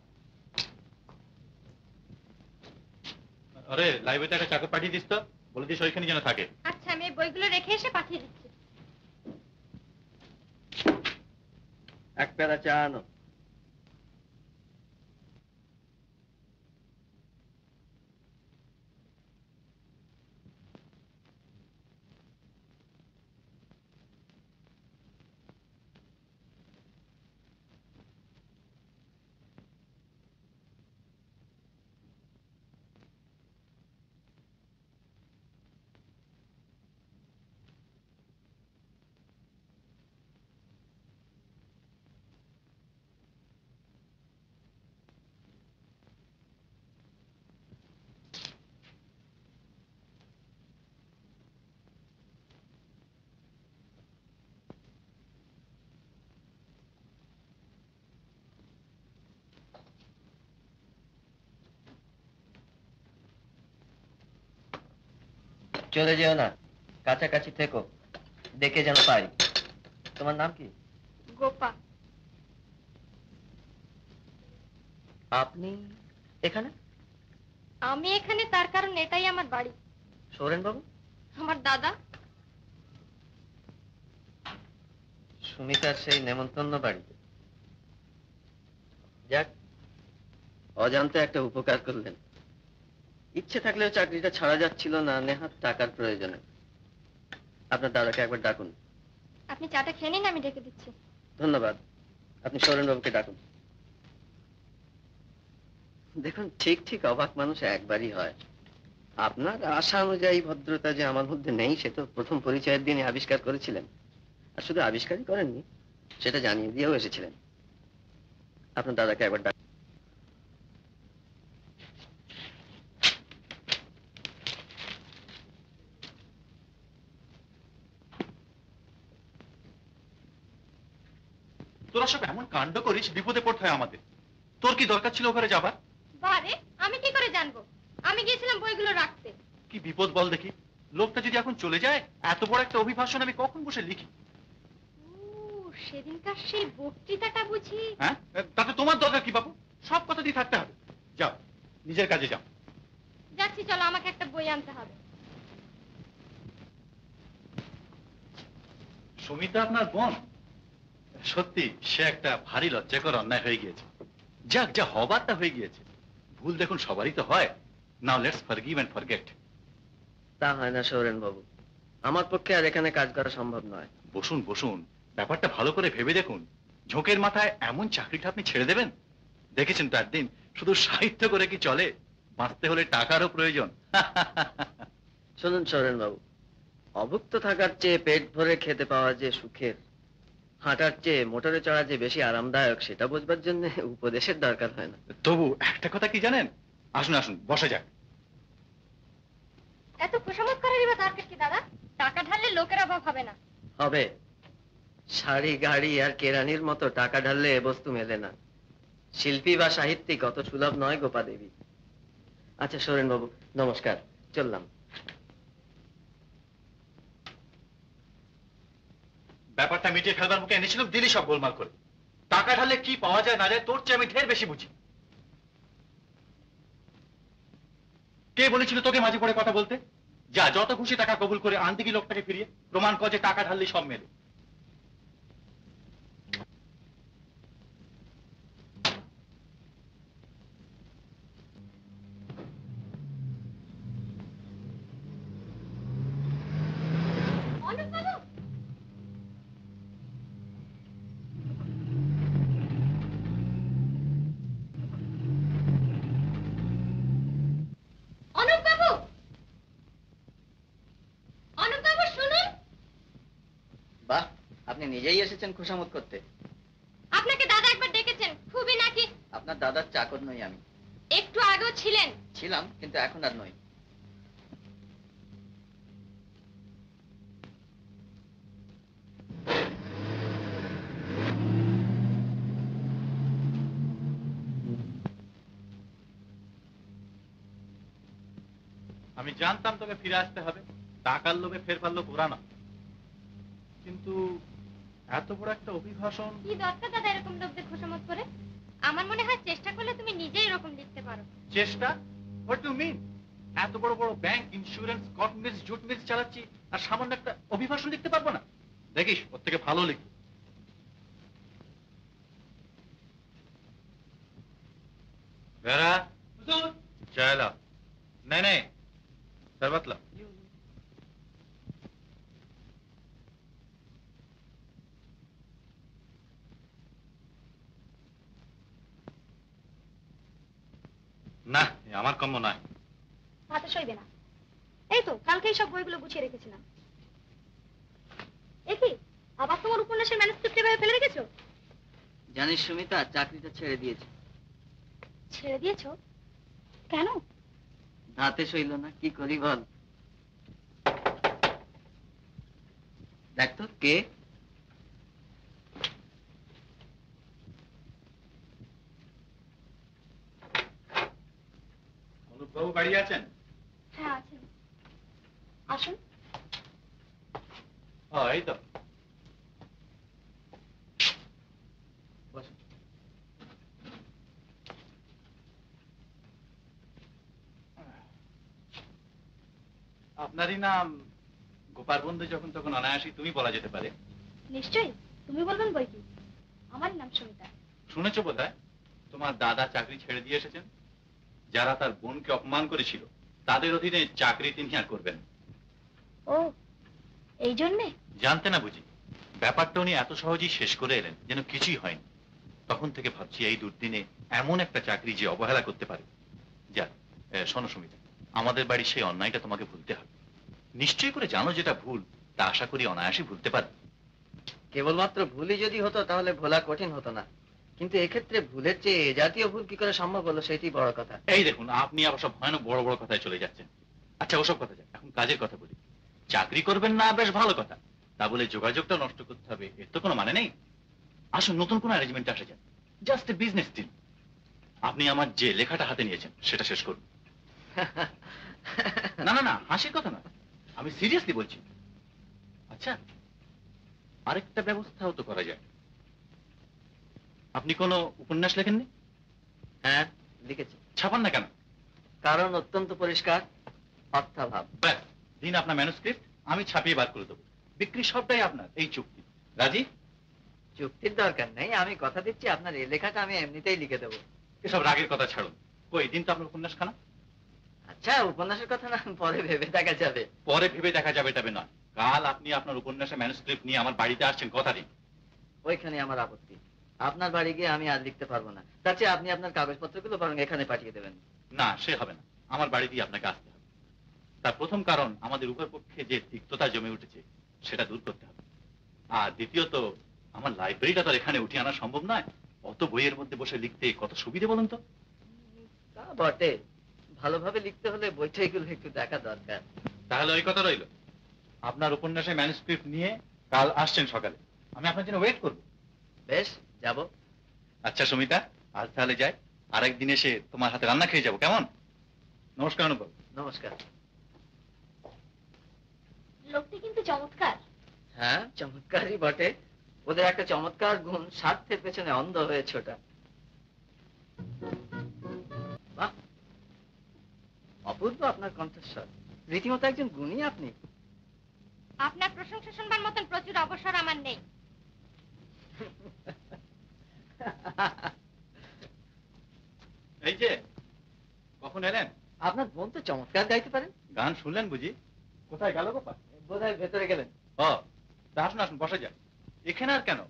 আরে লাইব্রেরিতে একটা চাকর পাঠিয়ে দিস তো, বলে দিস ওইখানে যেন থাকে। আচ্ছা, আমি এই বইগুলো রেখে এসে পাঠিয়ে দিচ্ছি। এক প্যারা চা আনো। চলে যেও না, কাছাকাছি থেকো, দেখে যেন পাই। তোমার নাম কি? গোপা। আপনি এখানে? আমি এখানে তার কারণ এটাই আমার বাড়ি। সৌরেন বাবু? আমার দাদা। সুমিতার সেই নেমন্তন্ন বাড়ি। যাক, অজান্তে একটা উপকার করলেন। ইচ্ছে থাকলেও চাকরিটা ছাড়া যাচ্ছিল না, নেহাত টাকার প্রয়োজনে। আপনার দাদাকে একবার ডাকুন। আপনি চাটা খেয়ে নিন, আমি ডেকে দিচ্ছি। ধন্যবাদ। আপনি সৌরেন বাবুকে ডাকুন। দেখুন, ঠিক ঠিক অবাক মানুষ একবারই হয়। আপনার আশা অনুযায়ী ভদ্রতা যে আমার মধ্যে নেই, সে তো প্রথম পরিচয়ের দিনে আবিষ্কার করেছিলেন। আর শুধু আবিষ্কারই করেননি, সেটা জানিয়ে দিয়েও এসেছিলেন। আপনার দাদাকে একবার ডাকুন। তোরা সব এমন কাণ্ড করিস, বিপদে পড়তে হয় আমাদের। তোর কি দরকার ছিল ওখানে যাবার? বারে, আমি কি করে জানবো? আমি গিয়েছিলাম বইগুলো রাখতে। কি বিপদ বল দেখি, লোকটা যদি এখন চলে যায়, এত বড় একটা অভিভাষণ আমি কখন বসে লিখি? সেদিনকার সেই বক্তৃতাটা বুঝি? হ্যাঁ, তাতে তোমার দরকার কি বাবু? সব কথা দিয়ে থাকতে হবে। যাও, নিজের কাজে যাও। যাচ্ছি, চলো, আমাকে বই আনতে হবে। সুমিতা আপনার বোন? সত্যি সে একটা ভারী লজ্জাকর অন্যায় হয়ে গিয়েছে। যাক, যা হবার তা হয়ে গিয়েছে। ভুল দেখুন সবারই তো হয়। Now let's forgive and forget. তা হয় না সৌরেন বাবু, আমার পক্ষে আর এখানে কাজ করা সম্ভব নয়। বসুন বসুন, ব্যাপারটা ভালো করে ভেবে দেখুন। ঝোঁকের মাথায় এমন চাকরিটা আপনি ছেড়ে দেবেন? দেখেছেন তো একদিন, শুধু সাহিত্য করে কি চলে, বাঁচতে হলে টাকারও প্রয়োজন। শুনুন সৌরেন বাবু, অভুক্ত থাকার চেয়ে পেট ভরে খেতে পাওয়া যে সুখের, হাঁটার চেয়ে মোটরে চড়া যে বেশি আরামদায়ক, সেটা বোঝবার জন্য উপদেশের দরকার হয় না। তবু একটা কথা কি জানেন, আসুন আসুন বসা যাক। এত খুশামত করারই বা দরকার কি দাদা? টাকা ঢাললে লোকের অভাব হবে না। হবে। শাড়ি গাড়ি আর কেরানির মতো টাকা ঢাললে এ বস্তু মেলে না। শিল্পী বা সাহিত্যিক অত সুলভ নয় গোপা দেবী। আচ্ছা সৌরেন বাবু, নমস্কার, চললাম। ব্যাপারটা মিটিয়ে ফেলবার মুখে এনেছিল, দিলি সব গোলমাল করে। টাকা ঢাললে কি পাওয়া যায় না যায় তোর চেয়ে আমি ঢের বেশি বুঝি। কে বলেছিল তোকে মাঝে পড়ে কথা বলতে? যা, যত খুশি টাকা কবুল করে আনতে কি লোকটাকে ফিরিয়ে, প্রমাণ কর যে টাকা ঢাললেই সব মেলে। বাহ, আপনি নিজেই এসেছেন খুশামত করতে। আপনাকে দাদা একবার ডেকেছেন, খুবই নাকি? আপনার দাদার চাকর নই আমি। একটু আগেও ছিলেন। ছিলাম, কিন্তু এখন আর নই। আমি জানতাম তোকে ফিরে আসতে হবে, টাকার লোভে ফের পারলো পুরানো। কিন্তু এত বড় একটা অভিভাষণ। কি দরকার দাদা এরকম লোকদের খুশামত করে? আমার মনে হয় চেষ্টা করলে তুমি নিজেই এরকম লিখতে পারো। চেষ্টা? What do mean? এত বড় বড় bank, insurance, cotton mills, jute mills চালাচ্ছি, আর সামান্য একটা অভিভাষণ লিখতে পারবো না? দেখিস ওর থেকে ভালো লিখ। ভেরা, চায় লাও। नहीं नहीं, शरबत लाओ। না, আমার কম্য নয়। হাতে সইবে না। এই তো কালকেই সব বইগুলো গুছিয়ে রেখেছিলাম। কি আবার তোমার উপন্যাসের ম্যানুস্ক্রিপ্ট এভাবে ফেলে রেখেছো? জানিস সুমিতা, চাকরিটা ছেড়ে দিয়েছে। ছেড়ে দিয়েছো? কেন? হাতে সইল না, কি করি বল। দেখ তো কে। অনুপবাবু বাড়ি আছেন? হ্যাঁ আছেন, আসুন। এই তো বসুন। আপনারই নাম গোপাল বন্ধু, যখন তখন অনায়াসই তুমি বলা যেতে পারে। নিশ্চয়ই, তুমি বলবেন বই কি। আমার নাম সুমিতা। শুনেছো বোধহয় তোমার দাদা চাকরি ছেড়ে দিয়ে এসেছেন। যারা তার বোনকে অপমান করেছিল তাদের অধীনে চাকরি তিনি আর করবেন। ও, এই জন্যে? জানতে না বুঝি, ব্যাপারটা উনি এত সহজেই শেষ করে এলেন যেন কিছুই হয়নি। তখন থেকে ভাবছি এই দুর্দিনে এমন একটা চাকরি যে অবহেলা করতে পারে। যাক, শোনো সুমিতা, আমাদের বাড়ির সেই অন্যায়টা তোমাকে ভুলতে হবে। নিশ্চয় করে জানো যেটা ভুল, তা আশা করি অনায়াসই ভুলতে পারবে। কেবলমাত্র ভুলই যদি হতো তাহলে ভোলা কঠিন হতো না, কিন্তু এক্ষেত্রে ভুলের চেয়ে এ জাতীয় ভুল কি করে সম্ভব হলো সেটি বড় কথা। এই দেখুন, আপনি আবার সব ভয়ানক বড় বড় কথায় চলে যাচ্ছেন। আচ্ছা ওসব কথা যাক, এখন কাজের কথা বলি। চাকরি করবেন না বেশ ভালো কথা, তা বলে যোগাযোগটা নষ্ট করতে হবে এর তো কোনো মানে নেই। আসুন নতুন কোনো অ্যারেঞ্জমেন্টে আসা যাক, জাস্ট এ বিজনেস ডিল। আপনি আমার যে লেখাটা হাতে নিয়েছেন সেটা শেষ করুন। না না না, হাসির কথা না, আমি সিরিয়াসলি বলছি। আচ্ছা, আরেকটা ব্যবস্থাও তো করা যায়। আপনি কোনো উপন্যাস লেখেননি? হ্যাঁ লিখেছি। ছাপান না কেন? কারণ অত্যন্ত পরিষ্কার, অর্থাভাব। ব্যাস, দিন আপনার ম্যানুস্ক্রিপ্ট, আমি ছাপিয়ে বার করে দেবো। বিক্রি সবটাই আপনার, এই চুক্তি। রাজি? চুক্তির দরকার নেই, আমি কথা দিচ্ছি আপনার এই লেখাটা আমি এমনিতেই লিখে দেবো। এসব রাগের কথা ছাড়ুন। কই দিন তো আপনার উপন্যাসখানা। আচ্ছা, উপন্যাসের কথা না পরে ভেবে দেখা যাবে। পরে ভেবে দেখা যাবে তবে নয়, কাল আপনি আপনার উপন্যাসের ম্যানুস্ক্রিপ্ট নিয়ে আমার বাড়িতে আসছেন, কথা দিন। ওইখানে আমার আপত্তি। আপনার বাড়ি গিয়ে আমি আর লিখতে পারবো না, তার চেয়ে আপনি আপনার কাগজপত্রগুলো বরং এখানে পাঠিয়ে দেবেন। না, সে হবে না, আমার বাড়ি দিয়ে আপনাকে আসতে হবে। তার প্রথম কারণ, আমাদের উপর পক্ষে যে তিক্ততা জমে উঠেছে সেটা দূর করতে হবে। আর দ্বিতীয়ত, আমার লাইব্রেরিটা তো আর এখানে উঠিয়ে আনা সম্ভব নয়। অত বইয়ের মধ্যে বসে লিখতে কত সুবিধে বলুন তো। তা বটে, ভালোভাবে লিখতে হলে বইটাইগুলো একটু দেখা দরকার। তাহলে ওই কথা রইল, আপনার উপন্যাসের ম্যানুস্ক্রিপ্ট নিয়ে কাল আসছেন সকালে, আমি আপনার জন্য ওয়েট করব। বেশ, যাব। আচ্ছা সুমিতা, আজ তাহলে যাই, আরেকদিন এসে তোমার হাতে রান্না খেয়ে যাবো, কেমন? নমস্কার অনুভব। নমস্কার। লোকটি কিন্তু চমৎকার। হ্যাঁ, চমৎকারই বটে। ওদের একটা চমৎকার গুণ, স্বার্থের পেছনে অন্ধ হয়েছে ওটা। বাহ, অপূর্ব আপনার কণ্ঠস্বর, রীতিমতো একজন গুণী আপনি। আপনার প্রশংসা শুনবার মতন প্রচুর অবসর আমার নেই। এই যে, কখন এলেন? আপনার বোন তো চমৎকার গাইতে পারেন। গান শুনলেন বুঝি? কোথায় গেল গোপাল? বোধহয় ভেতরে গেলেন। ও, তা আসুন আসুন, বসে যান। এখানে আর কেন,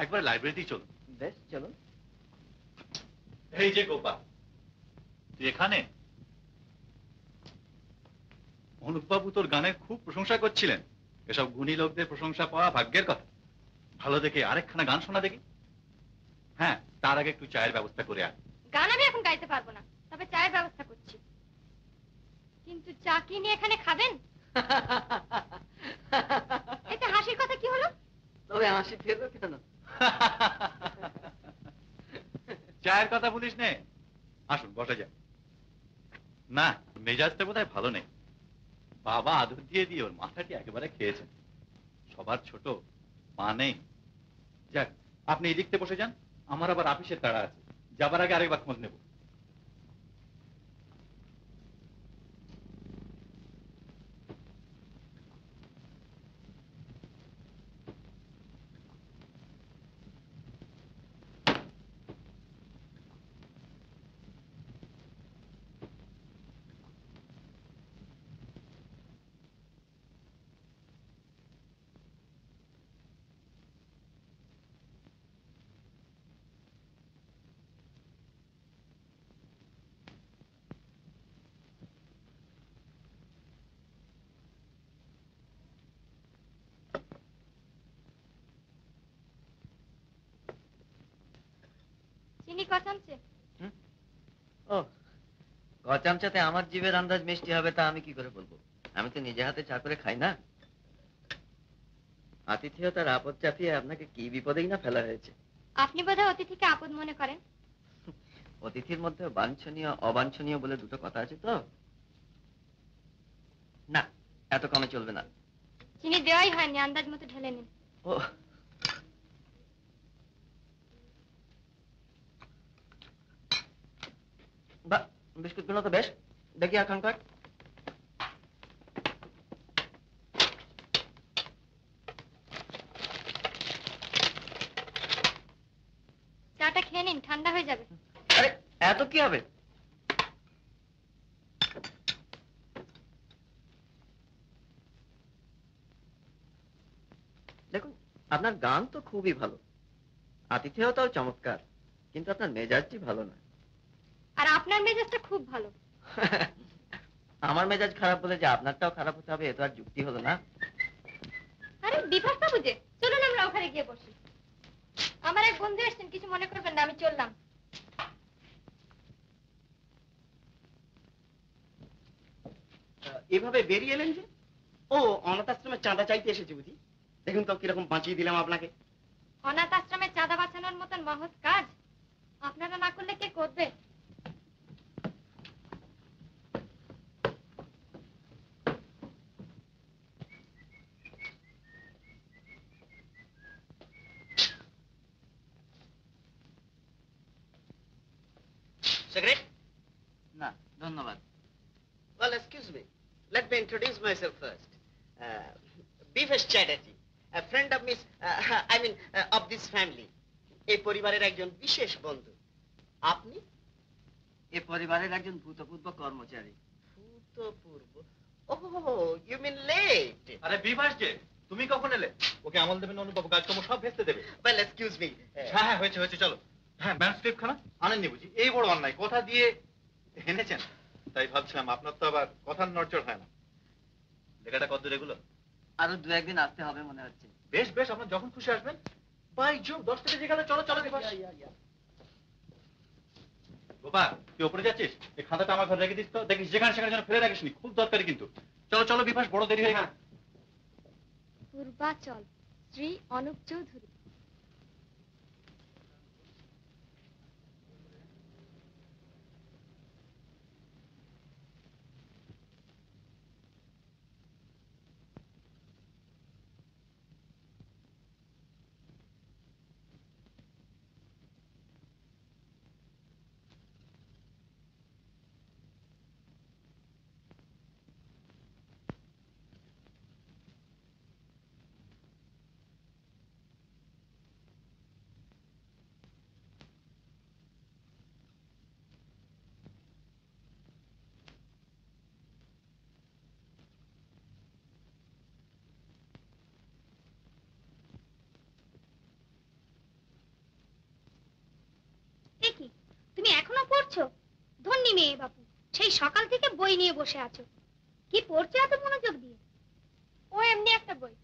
একবার লাইব্রেরিতেই চলুন। বেশ, চলুন। এই যে গোপাল, তুই এখানে? অনুপবাবু তোর গানের খুব প্রশংসা করছিলেন। এসব গুণী লোকদের প্রশংসা পাওয়া ভাগ্যের কথা। ভালো দেখে আরেকখানা গান শোনা দেখি। হ্যাঁ, তার আগে একটু চায়ের ব্যবস্থা করে আয়। গান আমি এখন গাইতে পারবো না, তবে চায়ের ব্যবস্থা করছি। কিন্তু চা কি নিয়ে এখানে খাবেন? এতে হাসির কথা কি হলো? তবে হাসি ফেললো কেন? চায়ের কথা বলিস নে, আসুন বসে যান। না, মেজাজটা বোধহয় ভালো নেই। বাবা আদর দিয়ে দিয়ে ওর মাথাটি একেবারে খেয়েছেন। সবার ছোট, মা নেই। যাক, আপনি এই লিখতে বসে যান, আমার আবার অফিসের তাড়া আছে, যাবার আগে আরেকবার খোঁজ নেব। চিনি ক চামচে? ও, ক চামচাতে আমার জিভের আন্দাজ মিষ্টি হবে তা আমি কি করে বলবো? আমি তো নিজে হাতে চা করে খাই না। আতিথেয়তার আপদ চাপিয়ে আপনাকে কি বিপদেই না ফেলা হয়েছে। আপনি বোধহয় অতিথিকে আপদ মনে করেন। অতিথির মধ্যে বাঞ্ছনীয় অবাঞ্ছনীয় বলে দুটো কথা আছে তো। না, এত কমে চলবে না। চিনি দেওয়াই হয়নি, আন্দাজ মতো ঢেলে নিন। ও, বাহ, বিস্কুটগুলো তো বেশ, দেখি এখনকার। চাটা খেয়ে নিন, ঠান্ডা হয়ে যাবে। আরে, এত কি হবে? দেখুন, আপনার গান তো খুবই ভালো, আতিথেয়তাও চমৎকার, কিন্তু আপনার মেজাজটি ভালো না। আর আপনার মেজাজটা খুব ভালো। আমার মেজাজ খারাপ বলে যে আপনারটাও খারাপ হতে হবে, এ তো আর যুক্তি হলো না। আরে বিভাস বাবু যে, চলুন আমরা ওখানে গিয়ে বসি। আমার এক বন্ধু এসেছেন, কিছু মনে করবেন না, আমি চললাম। এভাবে বেরিয়ে এলেন যে? ও, অনাথ আশ্রমের চাঁদা চাইতে এসেছে বুঝি? দেখুন তো কিরকম বাঁচিয়ে দিলাম আপনাকে। অনাথ আশ্রমে চাঁদা বাঁচানোর মতন মহৎ কাজ আপনারা না করলে কে করবে? সিগারেট? না, ধন্যবাদ। Well, excuse me, introduce myself first. Bifesh Chatterjee, a friend of Miss, of this family. এই পরিবারের একজন বিশেষ বন্ধু। আপনি? এ পরিবারের একজন ভূতপূর্ব কর্মচারী। ভূতপূর্ব? Oh, you mean late? আরে বিভাস যে, তুমি কখন এলে? ওকে আমল দেবেন অনুবাবু, কাজকর্ম সব ভেস্তে দেবে। Well, excuse me. হ্যাঁ হ্যাঁ, হয়েছে হয়েছে, চলো। হ্যাঁ, ম্যানস্ক্রিপ্ট খানা আনেননি বুঝি? এই বড় অন্যায়, কথা দিয়ে এনেছেন। তাই ভাবছিলাম আপনার তো আবার কথার নড়চড় হয় না। লেখাটা কতদূর এগুলো? আরো 2-1 দিন আসতে হবে মনে হচ্ছে। বেশ বেশ, আপনার যখন খুশি আসবেন। বাই জোব, 10টা বেজে গেল, চলো চলো বিভাস। গোপাল, তুই ওপরে যাচ্ছিস? এই খাতাটা আমার ঘরে রেখে দিস তো, দেখিস যেখানে সেখানে যেন ফেলে রাখিস নি, খুব দরকারি কিন্তু। চলো চলো বিভাস, বড় দেরি হয়ে গেল। পূর্বাচল, শ্রী অনুপ চৌধুরী। কি তুমি এখনো পড়ছো? ধন্যী মেয়ে বাপু, সেই সকাল থেকে বই নিয়ে বসে আছো। কি পড়ছো এত মনোযোগ দিয়ে? ও এমনি একটা বই।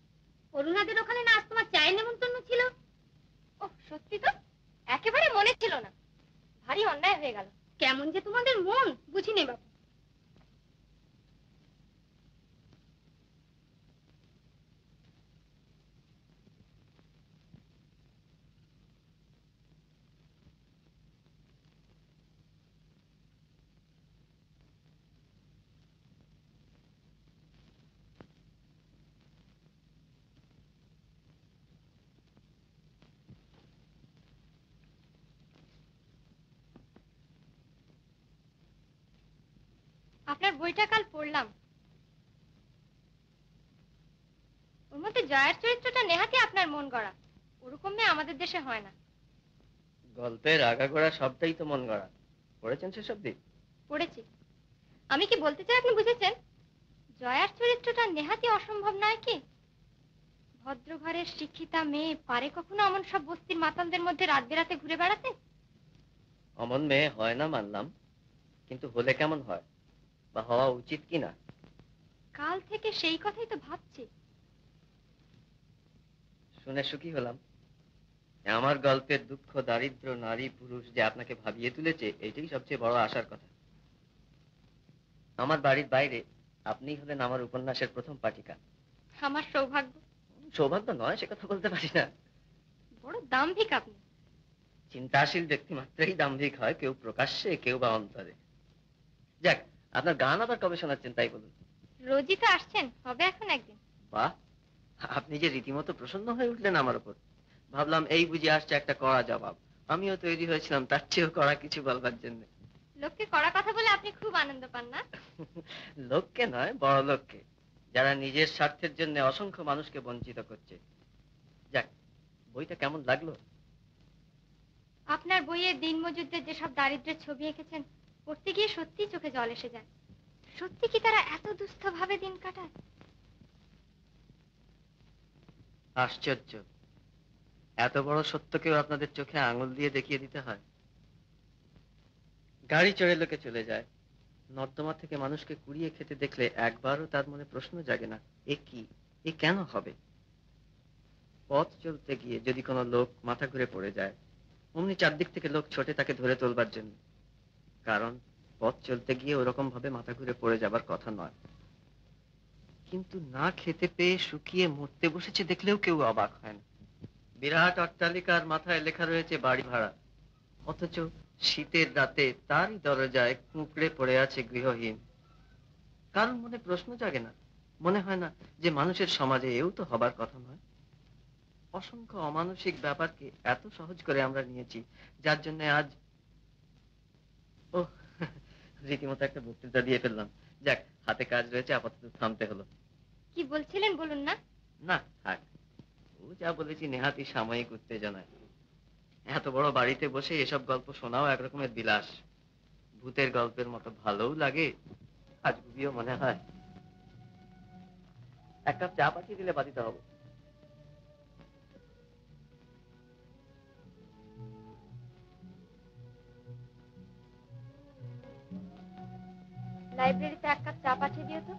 অরুণাদের ওখানে না আজ তোমার চায়ের নেমন্তন্ন ছিল? ওহ, সত্যি তো, একেবারে মনে ছিল না। ভারী অন্যায় হয়ে গেল। কেমন যে তোমাদের মন, বুঝি নে বাপু। আপনার বইটা কাল পড়লাম। ওর মধ্যে জয়ার চরিত্রটা নেহাতি আপনার মন গড়া। ওরকম মেয়ে আমাদের দেশে হয় না। গল্পের আগাগোড়া সবটাই তো মন গড়া। পড়েছেন সেসব দিক? পড়েছি। আমি কি বলতে চাই আপনি বুঝেছেন? জয়ার চরিত্রটা নেহাতি অসম্ভব নয় কি? ভদ্র ঘরের শিক্ষিতা মেয়ে পারে কখনো অমন সব বস্তির মাতালদের মধ্যে রাত বেরাতে ঘুরে বেড়াতে? অমন মেয়ে হয় না মানলাম, কিন্তু হলে কেমন হয়, বা হওয়া উচিত কিনা? কাল থেকে সেই কথাই তো ভাবছি। শুনে সুখী হলাম। আমার গল্পের দুঃখ দারিদ্র নারী পুরুষ যে আপনাকে ভাবিয়ে তুলেছে, এটাই সবচেয়ে বড় আশার কথা। আমার বাড়ির বাইরে আপনি হলেন আমার উপন্যাসের প্রথম পাঠিকা। আমার সৌভাগ্য। সৌভাগ্য নয় সে কথা বলতে পারি না। বড় দাম্ভিক আপনি। চিন্তাশীল ব্যক্তি মাত্রই দাম্ভিক হয়, কেউ প্রকাশ্যে কেউ বা অন্তরে। যাক, আপনার গান আবার কবে শোনাচ্ছেন তাই বলুন। রোজই তো আসছেন, হবে এখন একদিন। বাহ, আপনি যে রীতিমতো প্রসন্ন হয়ে উঠলেন আমার উপর। ভাবলাম এই বুঝি আসছে একটা কড়া জবাব। আমিও তৈরি হয়েছিলাম তার চেয়েও কড়া কিছু বলবার জন্য। লোককে কড়া কথা বলে আপনি খুব আনন্দ পান না? লোককে নয়, বড় লোককে, যারা নিজের স্বার্থের জন্য অসংখ্য মানুষকে বঞ্চিত করছে। যাক, বইটা কেমন লাগলো? আপনার বইয়ে দিনমজুরদের যেসব দারিদ্র্যের ছবি এঁকেছেন, পড়তে গিয়ে সত্যি চোখে জল এসে যায়। সত্যি কি তারা এত দুস্থ ভাবে দিন কাটায়? আশ্চর্য, এত বড় সত্যকেও আপনাদের চোখে আঙুল দিয়ে দেখিয়ে দিতে হয়। গাড়ি চড়ে লোকে চলে যায়, নর্দমা থেকে মানুষকে কুড়িয়ে খেতে দেখলে একবারও তার মনে প্রশ্ন জাগে না, এ কি, এ কেন হবে? পথ চলতে গিয়ে যদি কোনো লোক মাথা ঘুরে পড়ে যায়, অমনি চারদিক থেকে লোক ছোটে তাকে ধরে তোলবার জন্য। কারণ পথ চলতে গিয়ে ওরকম ভাবে মাথা ঘুরে পড়ে যাবার কথা নয়। কিন্তু না খেতে পেয়ে শুকিয়ে মরতে বসেছে দেখলেও কেউ অবাক হয় না। বিরাট অট্টালিকার মাথায় লেখা রয়েছে বাড়ি ভাড়া, অথচ শীতের রাতে তারই দরজায় কুঁকড়ে পড়ে আছে গৃহহীন। কারণ মনে প্রশ্ন জাগে না, মনে হয় না যে মানুষের সমাজে এও তো হবার কথা নয়। অসংখ্য অমানসিক ব্যাপারকে এত সহজ করে আমরা নিয়েছি, যার জন্য আজ ও রীতিমতো একটা বক্তৃতা দিয়ে ফেললাম। যাক, হাতে কাজ রয়েছে, আপাতত থামতে হলো। কি বলছিলেন বলুন না। না থাক, ও যা বলেছি নেহাতি সাময়িক উত্তেজনায়। এত বড় বাড়িতে বসে এসব গল্প শোনাও একরকমের বিলাস, ভূতের গল্পের মতো ভালোও লাগে, আজগুবিও মনে হয়। এক কাপ চা পাঠিয়ে দিলে বাধিত হবো। লাইব্রেরিতে এক কাপ চা পাঠিয়ে দিও তো।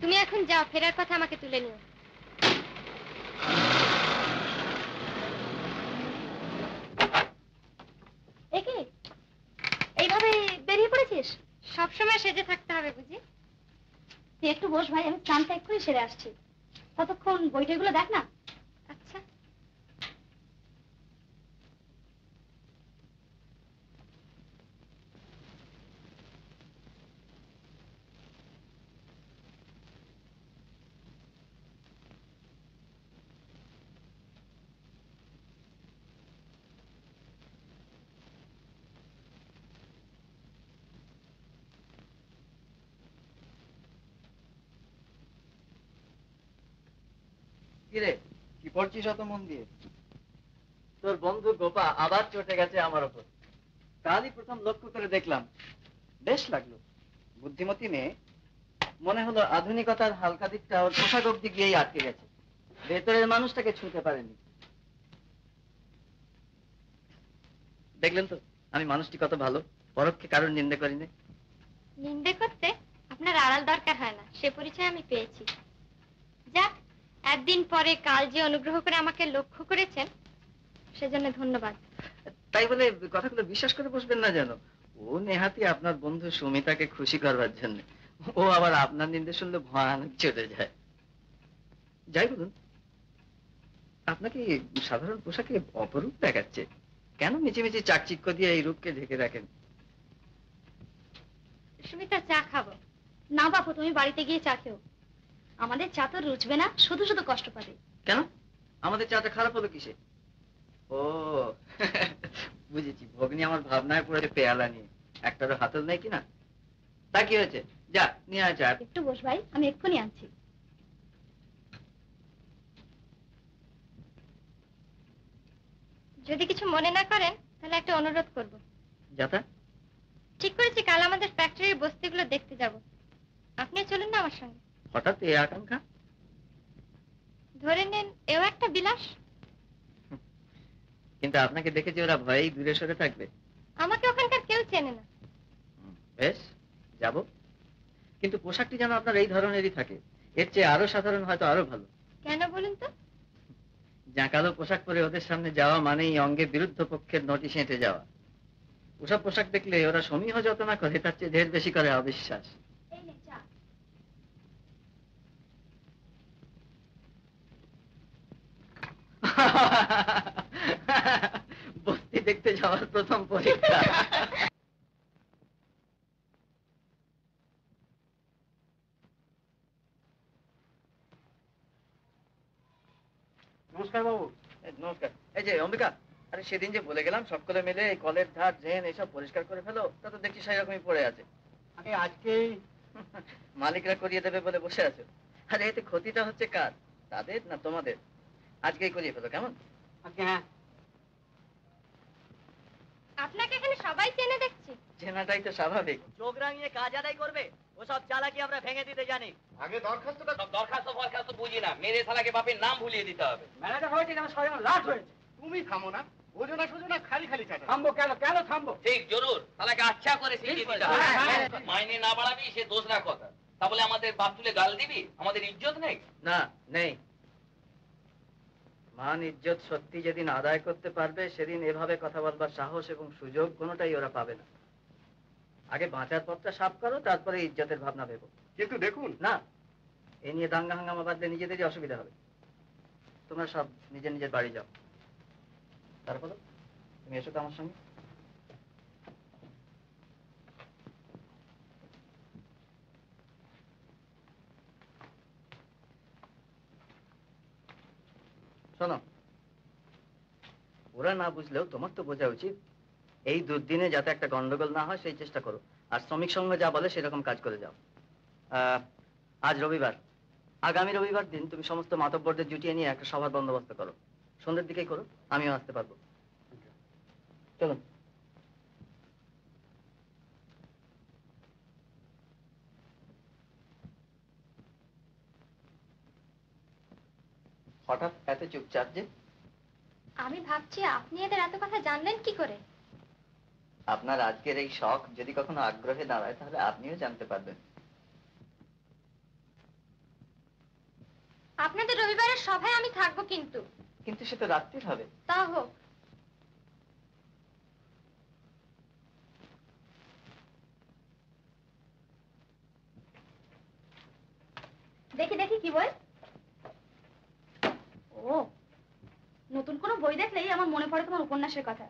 তুমি এখন যাও, ফেরার কথা আমাকে তুলে নিও। একে এইভাবে বেরিয়ে পড়েছিস? সবসময় সেজে থাকতে হবে বুঝি? তুই একটু বস ভাই, আমি স্নানটা এক্ষুনি সেরে আসছি। ততক্ষণ বইটাগুলো দেখ না। আচ্ছা। কিরে, কি পড়ছিস অত মন দিয়ে? তোর বন্ধু গোপা আবার চটে গেছে আমার ওপর। কালই প্রথম লক্ষ্য করে দেখলাম, বেশ লাগলো। বুদ্ধিমতী মেয়ে, মনে হলো আধুনিকতার হালকা দিকটা ওর পোশাক অব্দি গিয়েই আটকে গেছে, ভেতরের মানুষটাকে ছুঁতে পারেনি। দেখলেন তো আমি মানুষটি কত ভালো, পরোক্ষে কারোর নিন্দে করি না। নিন্দে করতে আপনার আড়াল দরকার হয় না, সে পরিচয় আমি পেয়েছি। যাক, একদিন পরে কাল যে অনুগ্রহ করে আমাকে লক্ষ্য করেছেন, সেজন্য ধন্যবাদ। তাই বলে কথাগুলো বিশ্বাস করে বসবেন না যেন। ও নেহাতি আপনার বন্ধু সুমিতাকে খুশি করবার জন্য। ও আবার আপনার নিন্দে শুনলে ভয়ানক চলে যায়। যাই বলুন, আপনাকে সাধারণ পোশাকে অপরূপ দেখাচ্ছে। কেন মিছিমিছি চাকচিক্য দিয়ে এই রূপকে ঢেকে রাখেন? সুমিতা, চা খাবো না? বাপু, তুমি বাড়িতে গিয়ে চা খেও। আমাদের চা তো রুচবে না, শুধু শুধু কষ্ট পাবে। কেন? আমাদের চাটা খারাপ হলো কিসে? ও বুঝেছি, ভগ্নী আমার ভাবনায় পড়েছে পেয়ালা নিয়ে, একটারও হাতল নেই কিনা। তা কি হয়েছে, যা নিয়ে আয় চা। একটু বস ভাই, আমি এক্ষুনি আনছি। যদি কিছু মনে না করেন তাহলে একটা অনুরোধ করব। যাতা? ঠিক করেছি কাল আমাদের ফ্যাক্টরির বস্তিগুলো দেখতে যাব। আপনি চলুন না আমার সঙ্গে। হঠাৎ এই আকাঙ্ক্ষা? ধরে নেন এও একটা বিলাস। কিন্তু আপনাকে দেখে যে ওরা ভয়েই দূরে সরে থাকবে। আমাকে ওখানকার কেউ চেনে না। বেশ, যাব, কিন্তু পোশাকটি যেন আপনার এই ধরনেরই থাকে। এর চেয়ে আরো সাধারণ হয়তো আরো ভালো। কেন বলুন তো? জাঁকালো পোশাক পরে ওদের সামনে যাওয়া মানেই অঙ্গে বিরুদ্ধ পক্ষের নোটিশ এঁটে যাওয়া। ওসব পোশাক দেখলে ওরা সমীহ যত না করে, তার চেয়ে ঢের বেশি করে অবিশ্বাস। বস্তি দেখতে যাওয়ার প্রথম পরীক্ষা। নমস্কার বাবু। নমস্কার। এই যে অম্বিকা, আরে সেদিন যে বলে গেলাম সকলে মিলে এই কলের ধার ড্রেন এসব পরিষ্কার করে ফেলো, তা তো দেখছি সেই রকমই পড়ে আছে। আরে আজকেই মালিকরা করিয়ে দেবে বলে বসে আছো। আরে এতে ক্ষতিটা হচ্ছে কার, তাদের না তোমাদের? আজকেই করিয়ে ফেলো, কেমন? হ্যাঁ। আপনাকে এখানে সবাই চেনে দেখছি। চেনাটাই তো স্বাভাবিক। চোখ রাঙিয়ে কাজ আদায় করবে, ওসব চালাকি আমরা ভেঙে দিতে জানি। আগে দরখাস্তটা দরখাস্ত বুঝি না, মেরে শালাকে বাপের নাম ভুলিয়ে দিতে হবে। ম্যানেজার হয়েছে আমার সবাই লাট হয়েছে। তুমি থামো না, ওজনা সোজনা খালি খালি চাটা। থামবো কেন? থামবো? ঠিক জরুর, শালাকে আচ্ছা করে শিখিয়ে দিতে হবে। মাইনে না বাড়াবি সে দোসরা কথা। তা বলে আমাদের বাপ তুলে গাল দিবি? আমাদের ইজ্জত নেই? না, নেই। মান ইজ্জত সত্যি যেদিন আদায় করতে পারবে সেদিন এভাবে কথা বলবার সাহস এবং সুযোগ কোনোটাই ওরা পাবে না। আগে বাঁচার পথটা সাফ করো, তারপরে ইজ্জতের ভাবনা ভেবো। কিন্তু দেখুন না, এ নিয়ে দাঙ্গা হাঙ্গামা বাঁধলে নিজেদেরই অসুবিধা হবে। তোমরা সব নিজের নিজের বাড়ি যাও। তারপরে তুমি এসো তো আমার সঙ্গে। শোনো, ওরা না বুঝলেও তোমার তো বোঝা উচিত। এই দুর্দিনে যাতে একটা গন্ডগোল না হয় সেই চেষ্টা করো। আর শ্রমিক সংঘ যা বলে সেরকম কাজ করে যাও। আজ রবিবার, আগামী রবিবার দিন তুমি সমস্ত মাতব্বরদের জুটিয়ে নিয়ে একটা সভার বন্দোবস্ত করো। সন্ধ্যের দিকেই করো, আমিও আসতে পারবো। চলুন। হঠাৎ এত চুপচাপ যে? আমি ভাবছি আপনি এদের এত কথা জানলেন কি করে? আপনার আজকের এই শখ যদি কখনো আগ্রহে দাঁড়ায় তাহলে আপনিও জানতে পারবেন। আপনাদের রবিবারের সভায় আমি থাকবো কিন্তু। কিন্তু সে তো রাত্রির হবে। তা হোক। দেখি দেখি কি বই? ও, নতুন কোনো বই দেখলেই আমার মনে পড়ে তোমার উপন্যাসের কথা।